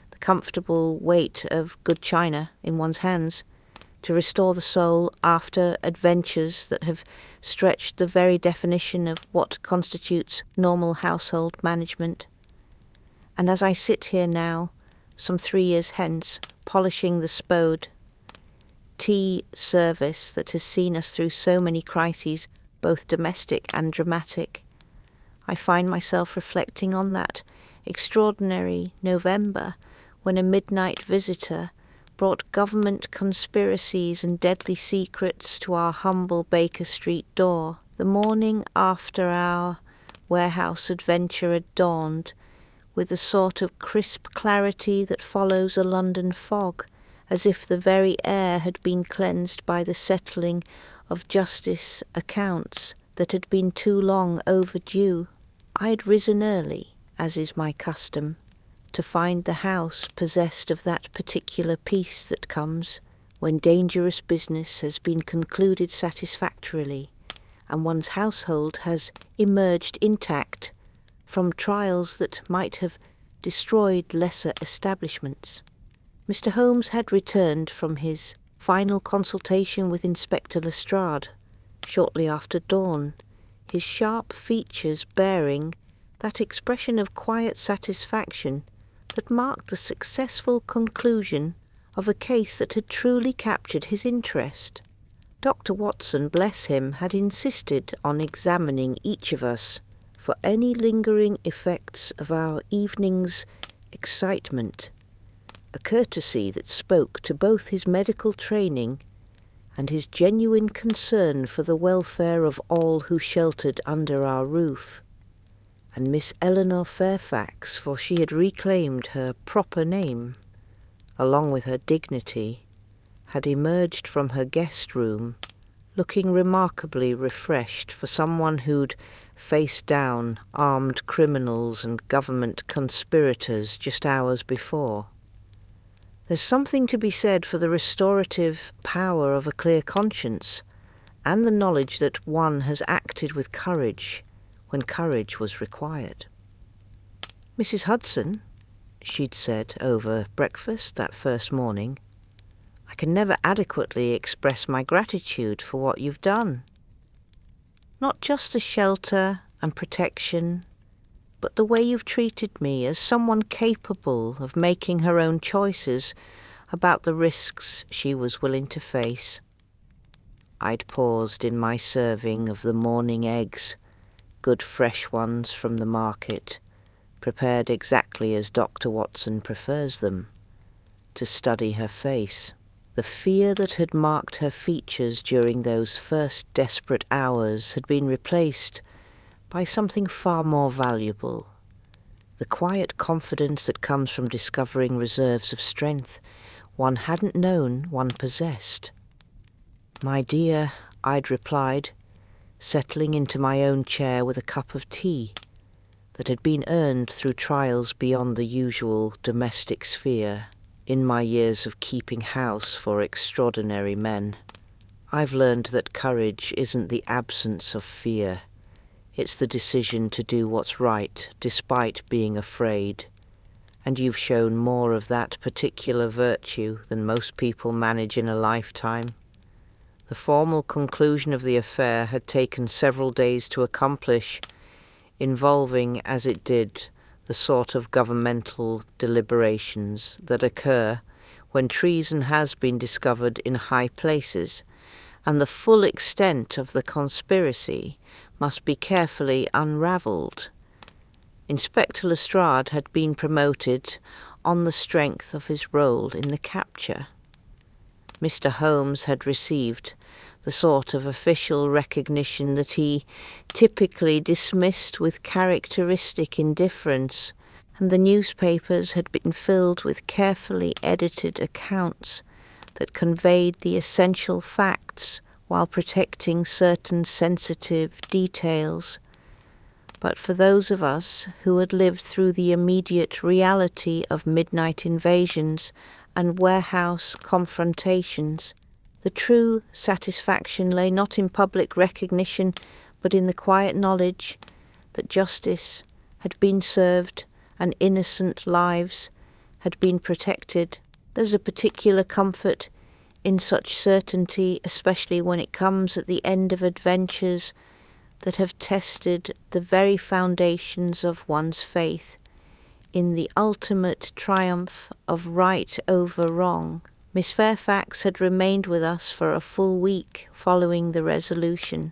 the comfortable weight of good china in one's hands to restore the soul after adventures that have stretched the very definition of what constitutes normal household management. And as I sit here now, some 3 years hence, polishing the spode tea service that has seen us through so many crises, both domestic and dramatic, I find myself reflecting on that extraordinary November when a midnight visitor brought government conspiracies and deadly secrets to our humble Baker Street door, the morning after our warehouse adventure had dawned, with the sort of crisp clarity that follows a London fog, as if the very air had been cleansed by the settling of justice accounts that had been too long overdue. I had risen early, as is my custom, to find the house possessed of that particular peace that comes when dangerous business has been concluded satisfactorily, and one's household has emerged intact from trials that might have destroyed lesser establishments. Mr. Holmes had returned from his final consultation with Inspector Lestrade shortly after dawn, his sharp features bearing that expression of quiet satisfaction that marked the successful conclusion of a case that had truly captured his interest. Dr. Watson, bless him, had insisted on examining each of us for any lingering effects of our evening's excitement, a courtesy that spoke to both his medical training and his genuine concern for the welfare of all who sheltered under our roof. And Miss Eleanor Fairfax, for she had reclaimed her proper name, along with her dignity, had emerged from her guest room, looking remarkably refreshed for someone who'd faced down armed criminals and government conspirators just hours before. There's something to be said for the restorative power of a clear conscience, and the knowledge that one has acted with courage when courage was required. "Mrs. Hudson," she'd said over breakfast that first morning, "I can never adequately express my gratitude for what you've done. Not just the shelter and protection, but the way you've treated me as someone capable of making her own choices about the risks she was willing to face." I'd paused in my serving of the morning eggs, good fresh ones from the market, prepared exactly as Dr. Watson prefers them, to study her face. The fear that had marked her features during those first desperate hours had been replaced by something far more valuable, the quiet confidence that comes from discovering reserves of strength one hadn't known one possessed. "My dear," I'd replied, settling into my own chair with a cup of tea that had been earned through trials beyond the usual domestic sphere in my years of keeping house for extraordinary men. "I've learned that courage isn't the absence of fear. It's the decision to do what's right despite being afraid, and you've shown more of that particular virtue than most people manage in a lifetime. The formal conclusion of the affair had taken several days to accomplish, involving, as it did, the sort of governmental deliberations that occur when treason has been discovered in high places, and the full extent of the conspiracy must be carefully unravelled. Inspector Lestrade had been promoted on the strength of his role in the capture. Mr. Holmes had received the sort of official recognition that he typically dismissed with characteristic indifference, and the newspapers had been filled with carefully edited accounts that conveyed the essential facts while protecting certain sensitive details. But for those of us who had lived through the immediate reality of midnight invasions and warehouse confrontations, the true satisfaction lay not in public recognition, but in the quiet knowledge that justice had been served and innocent lives had been protected. There's a particular comfort in such certainty, especially when it comes at the end of adventures that have tested the very foundations of one's faith, in the ultimate triumph of right over wrong. Miss Fairfax had remained with us for a full week following the resolution,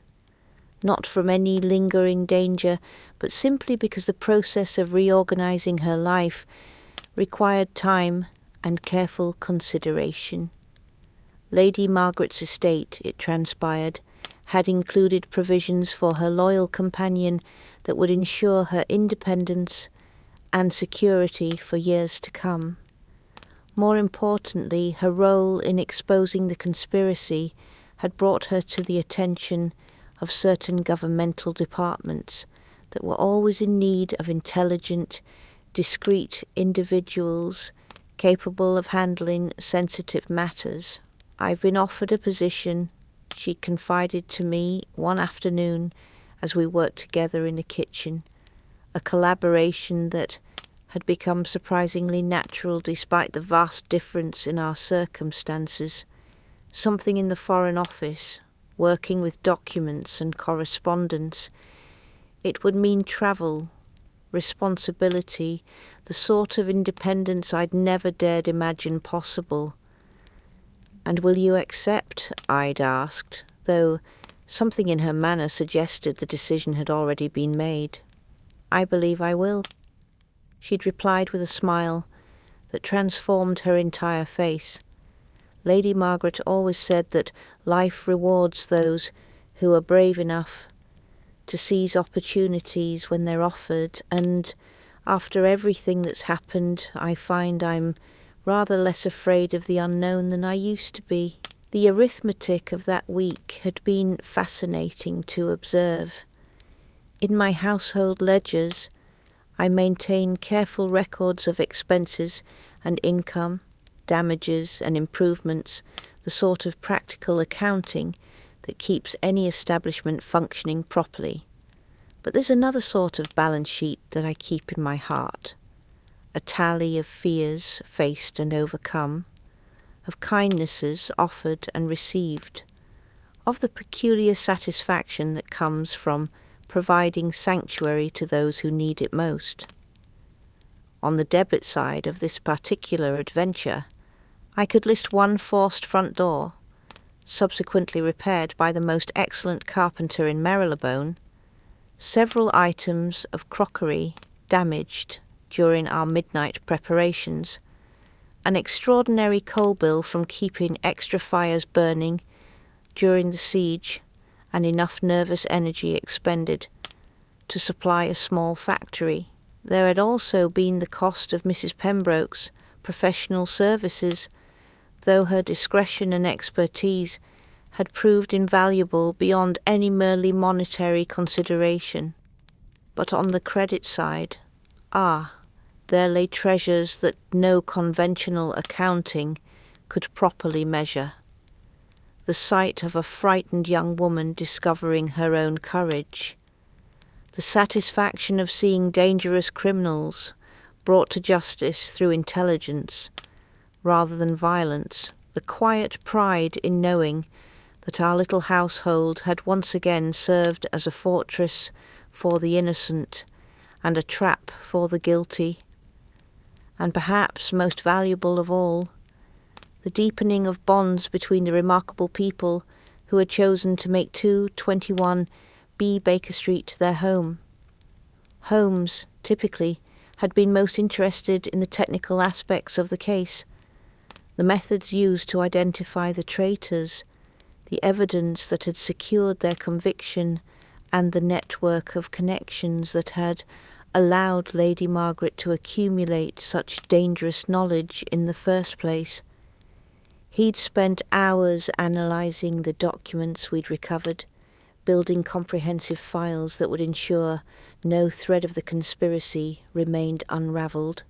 not from any lingering danger, but simply because the process of reorganizing her life required time and careful consideration. Lady Margaret's estate, it transpired, had included provisions for her loyal companion that would ensure her independence and security for years to come. More importantly, her role in exposing the conspiracy had brought her to the attention of certain governmental departments that were always in need of intelligent, discreet individuals capable of handling sensitive matters. "I've been offered a position," she confided to me one afternoon as we worked together in the kitchen, a collaboration that had become surprisingly natural despite the vast difference in our circumstances. Something in the Foreign Office, working with documents and correspondence. It would mean travel, responsibility, the sort of independence I'd never dared imagine possible. "And will you accept?" I'd asked, though something in her manner suggested the decision had already been made. "I believe I will," she'd replied with a smile that transformed her entire face. Lady Margaret always said that life rewards those who are brave enough to seize opportunities when they're offered, and after everything that's happened, I find I'm rather less afraid of the unknown than I used to be. The arithmetic of that week had been fascinating to observe. In my household ledgers, I maintain careful records of expenses and income, damages and improvements, the sort of practical accounting that keeps any establishment functioning properly. But there's another sort of balance sheet that I keep in my heart, a tally of fears faced and overcome, of kindnesses offered and received, of the peculiar satisfaction that comes from providing sanctuary to those who need it most. On the debit side of this particular adventure, I could list one forced front door, subsequently repaired by the most excellent carpenter in Marylebone, several items of crockery damaged during our midnight preparations, an extraordinary coal bill from keeping extra fires burning during the siege, and enough nervous energy expended to supply a small factory. There had also been the cost of Mrs. Pembroke's professional services, though her discretion and expertise had proved invaluable beyond any merely monetary consideration. But on the credit side, there lay treasures that no conventional accounting could properly measure. The sight of a frightened young woman discovering her own courage, the satisfaction of seeing dangerous criminals brought to justice through intelligence rather than violence, the quiet pride in knowing that our little household had once again served as a fortress for the innocent and a trap for the guilty, and perhaps most valuable of all, the deepening of bonds between the remarkable people who had chosen to make 221 B. Baker Street their home. Holmes, typically, had been most interested in the technical aspects of the case, the methods used to identify the traitors, the evidence that had secured their conviction, and the network of connections that had allowed Lady Margaret to accumulate such dangerous knowledge in the first place. He'd spent hours analysing the documents we'd recovered, building comprehensive files that would ensure no thread of the conspiracy remained unravelled.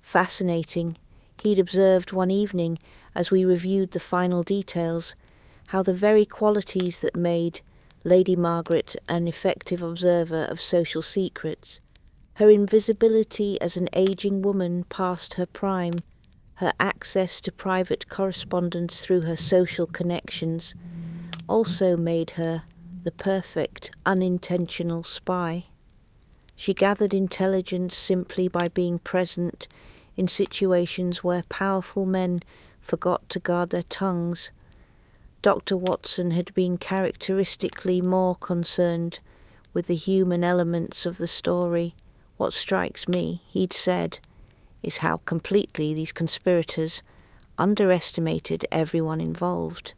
Fascinating, he'd observed one evening, as we reviewed the final details, how the very qualities that made Lady Margaret an effective observer of social secrets, her invisibility as an ageing woman past her prime, her access to private correspondence through her social connections, also made her the perfect unintentional spy. She gathered intelligence simply by being present in situations where powerful men forgot to guard their tongues. Dr. Watson had been characteristically more concerned with the human elements of the story. What strikes me, he'd said, is how completely these conspirators underestimated everyone involved.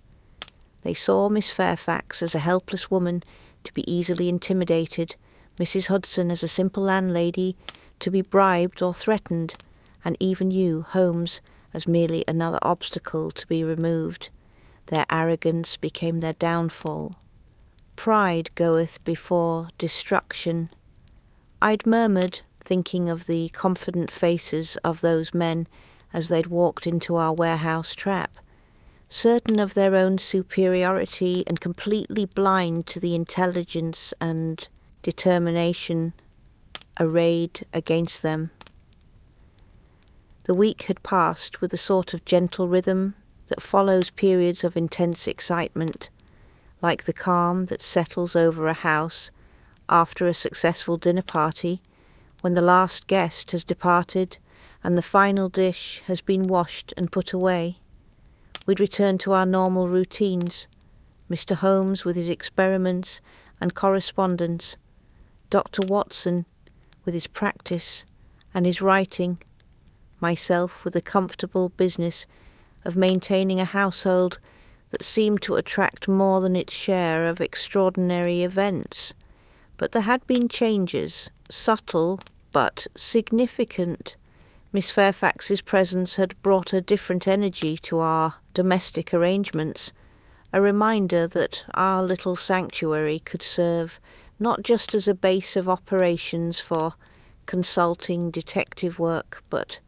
They saw Miss Fairfax as a helpless woman to be easily intimidated, Mrs. Hudson as a simple landlady to be bribed or threatened, and even you, Holmes, as merely another obstacle to be removed. Their arrogance became their downfall. Pride goeth before destruction. I'd murmured, thinking of the confident faces of those men as they'd walked into our warehouse trap, certain of their own superiority and completely blind to the intelligence and determination arrayed against them. The week had passed with a sort of gentle rhythm that follows periods of intense excitement, like the calm that settles over a house after a successful dinner party, when the last guest has departed and the final dish has been washed and put away. We'd return to our normal routines, Mr. Holmes with his experiments and correspondence, Dr. Watson with his practice and his writing, myself with the comfortable business of maintaining a household that seemed to attract more than its share of extraordinary events. But there had been changes, subtle but significant. Miss Fairfax's presence had brought a different energy to our domestic arrangements, a reminder that our little sanctuary could serve not just as a base of operations for consulting detective work, but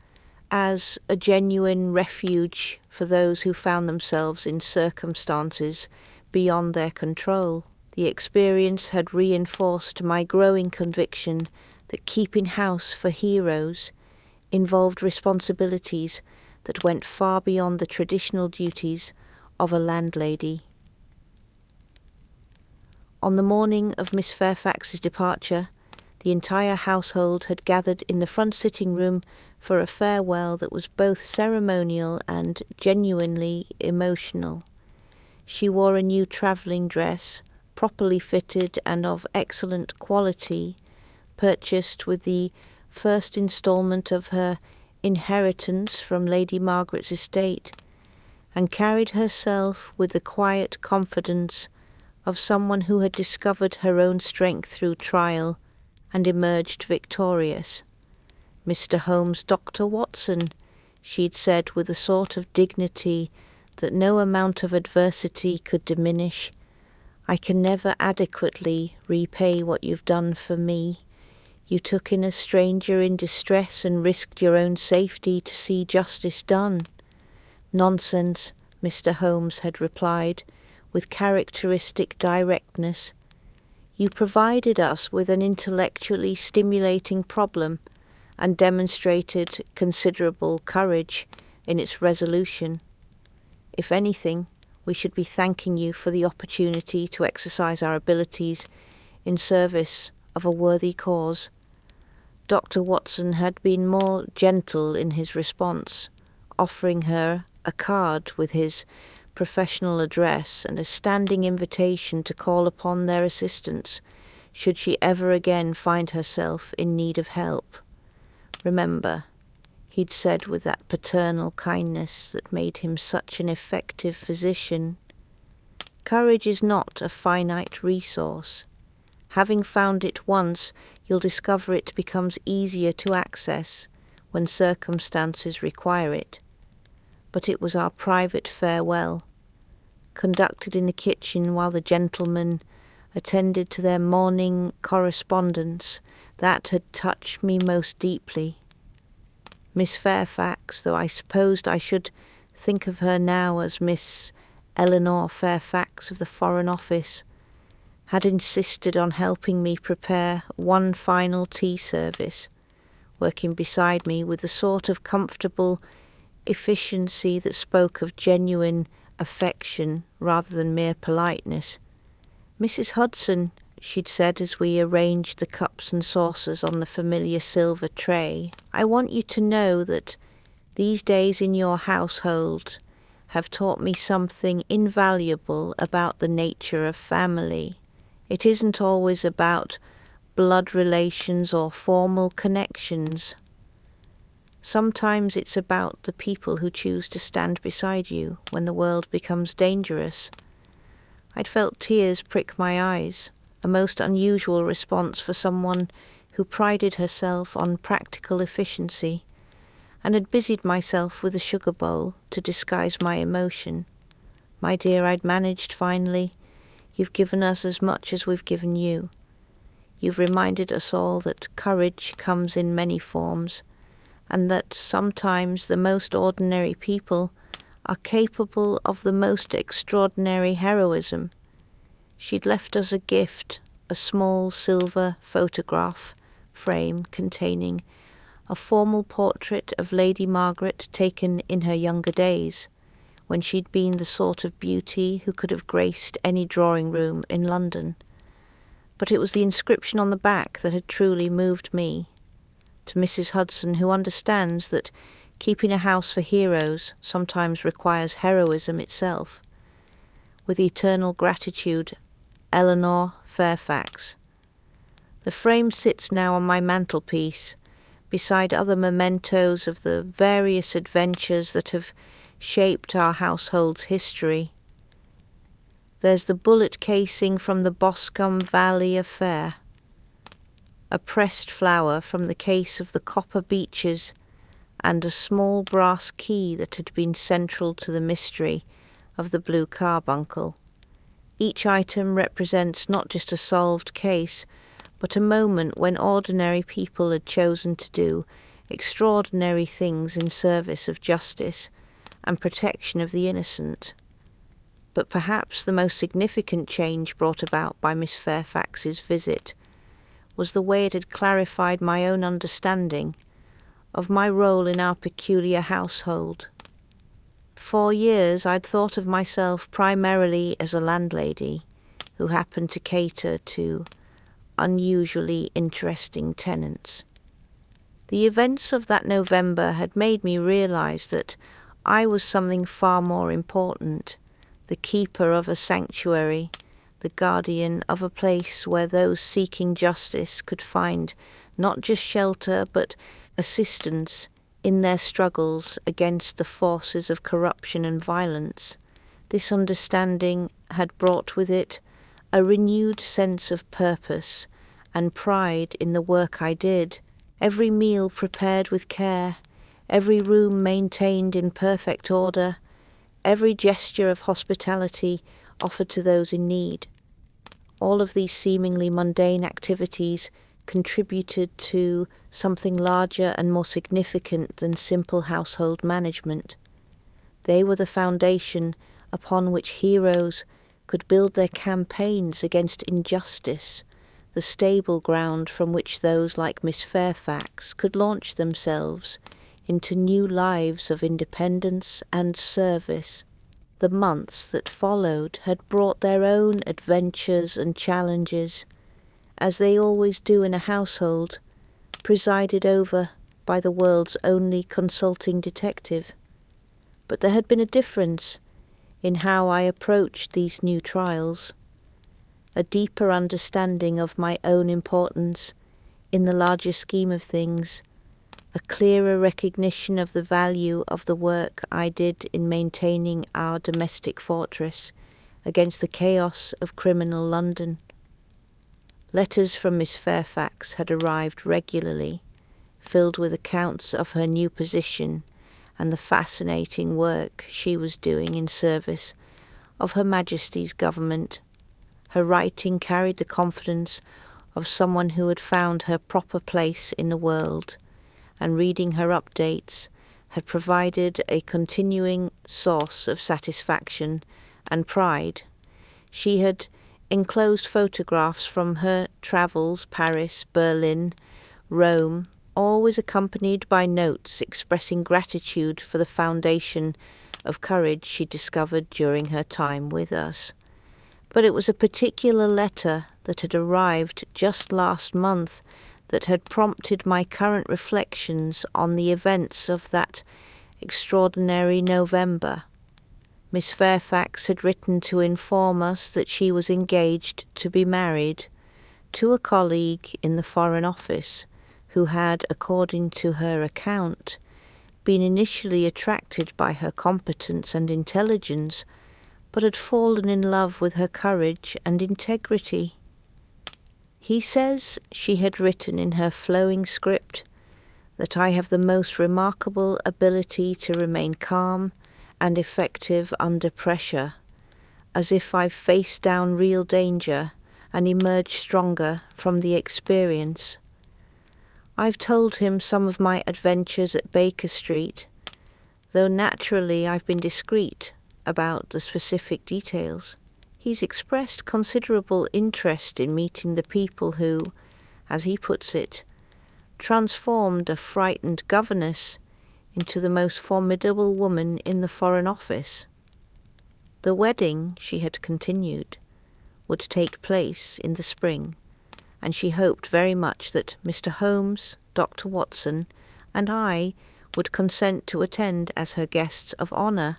as a genuine refuge for those who found themselves in circumstances beyond their control. The experience had reinforced my growing conviction that keeping house for heroes involved responsibilities that went far beyond the traditional duties of a landlady. On the morning of Miss Fairfax's departure, the entire household had gathered in the front sitting room for a farewell that was both ceremonial and genuinely emotional. She wore a new travelling dress, properly fitted and of excellent quality, purchased with the first instalment of her inheritance from Lady Margaret's estate, and carried herself with the quiet confidence of someone who had discovered her own strength through trial and emerged victorious. Mr. Holmes, Dr. Watson, she'd said with a sort of dignity that no amount of adversity could diminish, I can never adequately repay what you've done for me. You took in a stranger in distress and risked your own safety to see justice done. Nonsense, Mr. Holmes had replied, with characteristic directness. You provided us with an intellectually stimulating problem, and demonstrated considerable courage in its resolution. If anything, we should be thanking you for the opportunity to exercise our abilities in service of a worthy cause. Dr. Watson had been more gentle in his response, offering her a card with his professional address and a standing invitation to call upon their assistance should she ever again find herself in need of help. Remember, he'd said with that paternal kindness that made him such an effective physician, courage is not a finite resource. Having found it once, you'll discover it becomes easier to access when circumstances require it. But it was our private farewell, conducted in the kitchen while the gentlemen attended to their morning correspondence, that had touched me most deeply. Miss Fairfax, though I supposed I should think of her now as Miss Eleanor Fairfax of the Foreign Office, had insisted on helping me prepare one final tea service, working beside me with the sort of comfortable efficiency that spoke of genuine affection rather than mere politeness. "Mrs. Hudson," she'd said as we arranged the cups and saucers on the familiar silver tray, "I want you to know that these days in your household have taught me something invaluable about the nature of family. It isn't always about blood relations or formal connections. Sometimes it's about the people who choose to stand beside you when the world becomes dangerous." I'd felt tears prick my eyes, a most unusual response for someone who prided herself on practical efficiency, and had busied myself with a sugar bowl to disguise my emotion. "My dear," I'd managed finally, "you've given us as much as we've given you. You've reminded us all that courage comes in many forms, and that sometimes the most ordinary people are capable of the most extraordinary heroism." She'd left us a gift, a small silver photograph frame containing a formal portrait of Lady Margaret taken in her younger days, when she'd been the sort of beauty who could have graced any drawing room in London. But it was the inscription on the back that had truly moved me. To Mrs. Hudson, who understands that keeping a house for heroes sometimes requires heroism itself. With eternal gratitude, Eleanor Fairfax. The frame sits now on my mantelpiece, beside other mementos of the various adventures that have shaped our household's history. There's the bullet casing from the Boscombe Valley affair, a pressed flower from the case of the Copper Beeches, and a small brass key that had been central to the mystery of the Blue Carbuncle. Each item represents not just a solved case, but a moment when ordinary people had chosen to do extraordinary things in service of justice and protection of the innocent. But perhaps the most significant change brought about by Miss Fairfax's visit was the way it had clarified my own understanding of my role in our peculiar household. For years I'd thought of myself primarily as a landlady who happened to cater to unusually interesting tenants. The events of that November had made me realize that I was something far more important, the keeper of a sanctuary, the guardian of a place where those seeking justice could find not just shelter but assistance in their struggles against the forces of corruption and violence. This understanding had brought with it a renewed sense of purpose and pride in the work I did, every meal prepared with care, every room maintained in perfect order, every gesture of hospitality offered to those in need. All of these seemingly mundane activities contributed to something larger and more significant than simple household management. They were the foundation upon which heroes could build their campaigns against injustice, the stable ground from which those like Miss Fairfax could launch themselves into new lives of independence and service. The months that followed had brought their own adventures and challenges, as they always do in a household presided over by the world's only consulting detective. But there had been a difference in how I approached these new trials, a deeper understanding of my own importance in the larger scheme of things, a clearer recognition of the value of the work I did in maintaining our domestic fortress against the chaos of criminal London. Letters from Miss Fairfax had arrived regularly, filled with accounts of her new position and the fascinating work she was doing in service of Her Majesty's government. Her writing carried the confidence of someone who had found her proper place in the world, and reading her updates had provided a continuing source of satisfaction and pride. She had enclosed photographs from her travels, Paris, Berlin, Rome, always accompanied by notes expressing gratitude for the foundation of courage she discovered during her time with us. But it was a particular letter that had arrived just last month that had prompted my current reflections on the events of that extraordinary November. Miss Fairfax had written to inform us that she was engaged to be married to a colleague in the Foreign Office who had, according to her account, been initially attracted by her competence and intelligence, but had fallen in love with her courage and integrity. He says, she had written in her flowing script, that I have the most remarkable ability to remain calm and effective under pressure, as if I've faced down real danger and emerged stronger from the experience. I've told him some of my adventures at Baker Street, though naturally I've been discreet about the specific details. He's expressed considerable interest in meeting the people who, as he puts it, transformed a frightened governess into the most formidable woman in the Foreign Office. The wedding, she had continued, would take place in the spring, and she hoped very much that Mr. Holmes, Dr. Watson, and I would consent to attend as her guests of honour.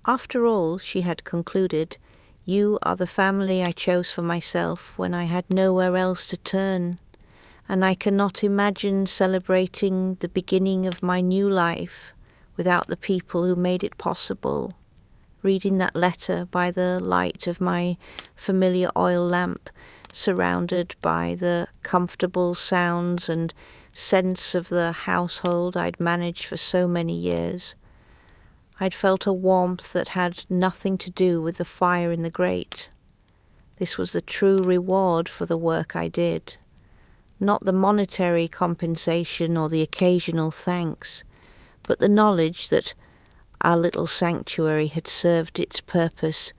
After all, she had concluded, you are the family I chose for myself when I had nowhere else to turn, and I cannot imagine celebrating the beginning of my new life without the people who made it possible. Reading that letter by the light of my familiar oil lamp, surrounded by the comfortable sounds and sense of the household I'd managed for so many years, I'd felt a warmth that had nothing to do with the fire in the grate. This was the true reward for the work I did, not the monetary compensation or the occasional thanks, but the knowledge that our little sanctuary had served its purpose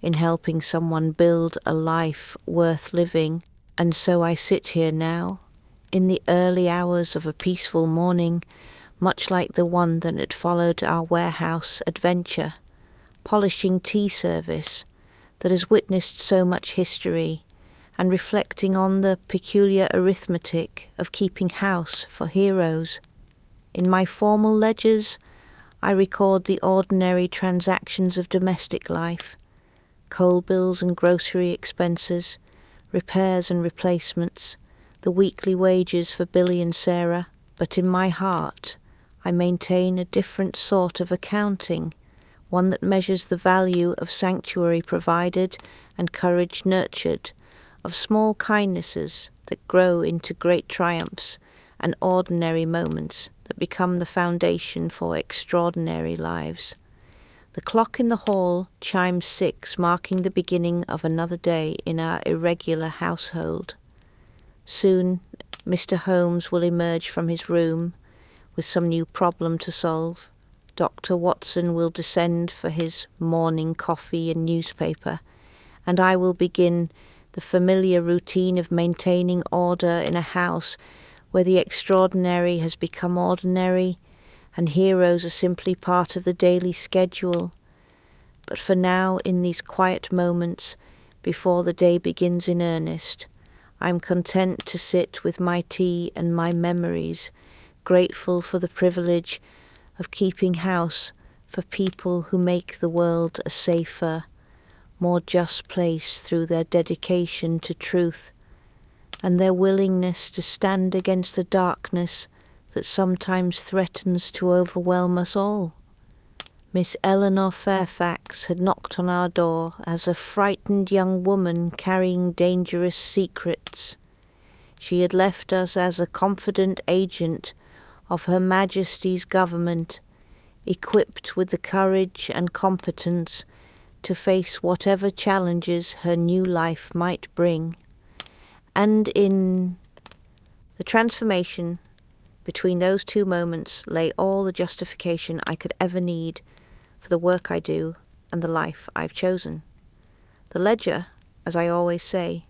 in helping someone build a life worth living. And so I sit here now, in the early hours of a peaceful morning, much like the one that had followed our warehouse adventure, polishing tea service that has witnessed so much history, and reflecting on the peculiar arithmetic of keeping house for heroes. In my formal ledgers, I record the ordinary transactions of domestic life, coal bills and grocery expenses, repairs and replacements, the weekly wages for Billy and Sarah, but in my heart I maintain a different sort of accounting, one that measures the value of sanctuary provided and courage nurtured, of small kindnesses that grow into great triumphs and ordinary moments that become the foundation for extraordinary lives. The clock in the hall chimes 6, marking the beginning of another day in our irregular household. Soon Mr. Holmes will emerge from his room with some new problem to solve. Dr. Watson will descend for his morning coffee and newspaper, and I will begin the familiar routine of maintaining order in a house where the extraordinary has become ordinary and heroes are simply part of the daily schedule. But for now, in these quiet moments before the day begins in earnest, I'm content to sit with my tea and my memories, grateful for the privilege of keeping house for people who make the world a safer, more just place through their dedication to truth and their willingness to stand against the darkness that sometimes threatens to overwhelm us all. Miss Eleanor Fairfax had knocked on our door as a frightened young woman carrying dangerous secrets. She had left us as a confident agent of Her Majesty's government, equipped with the courage and competence to face whatever challenges her new life might bring. And in the transformation between those two moments lay all the justification I could ever need for the work I do and the life I've chosen. The ledger, as I always say,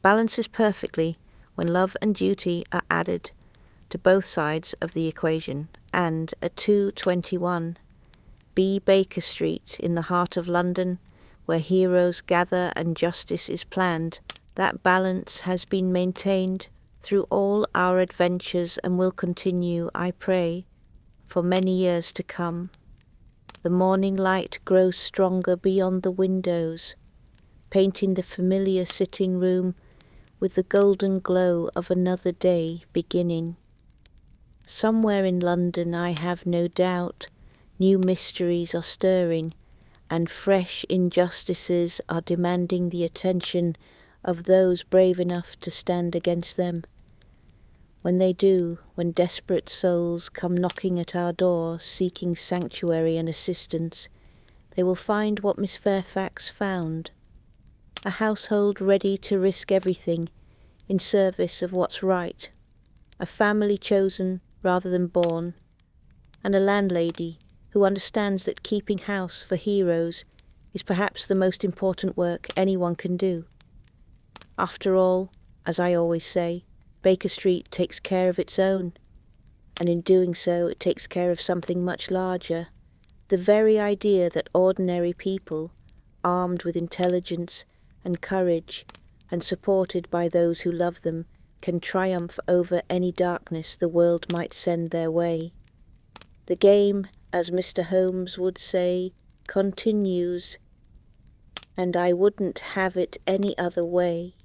balances perfectly when love and duty are added to both sides of the equation, and at 221 B Baker Street in the heart of London, where heroes gather and justice is planned, that balance has been maintained through all our adventures and will continue, I pray, for many years to come. The morning light grows stronger beyond the windows, painting the familiar sitting room with the golden glow of another day beginning. Somewhere in London, I have no doubt, new mysteries are stirring, and fresh injustices are demanding the attention of those brave enough to stand against them. When they do, when desperate souls come knocking at our door seeking sanctuary and assistance, they will find what Miss Fairfax found: a household ready to risk everything in service of what's right, a family chosen rather than born, and a landlady who understands that keeping house for heroes is perhaps the most important work anyone can do. After all, as I always say, Baker Street takes care of its own, and in doing so it takes care of something much larger, the very idea that ordinary people, armed with intelligence and courage and supported by those who love them, can triumph over any darkness the world might send their way. The game, as Mr. Holmes would say, continues, and I wouldn't have it any other way.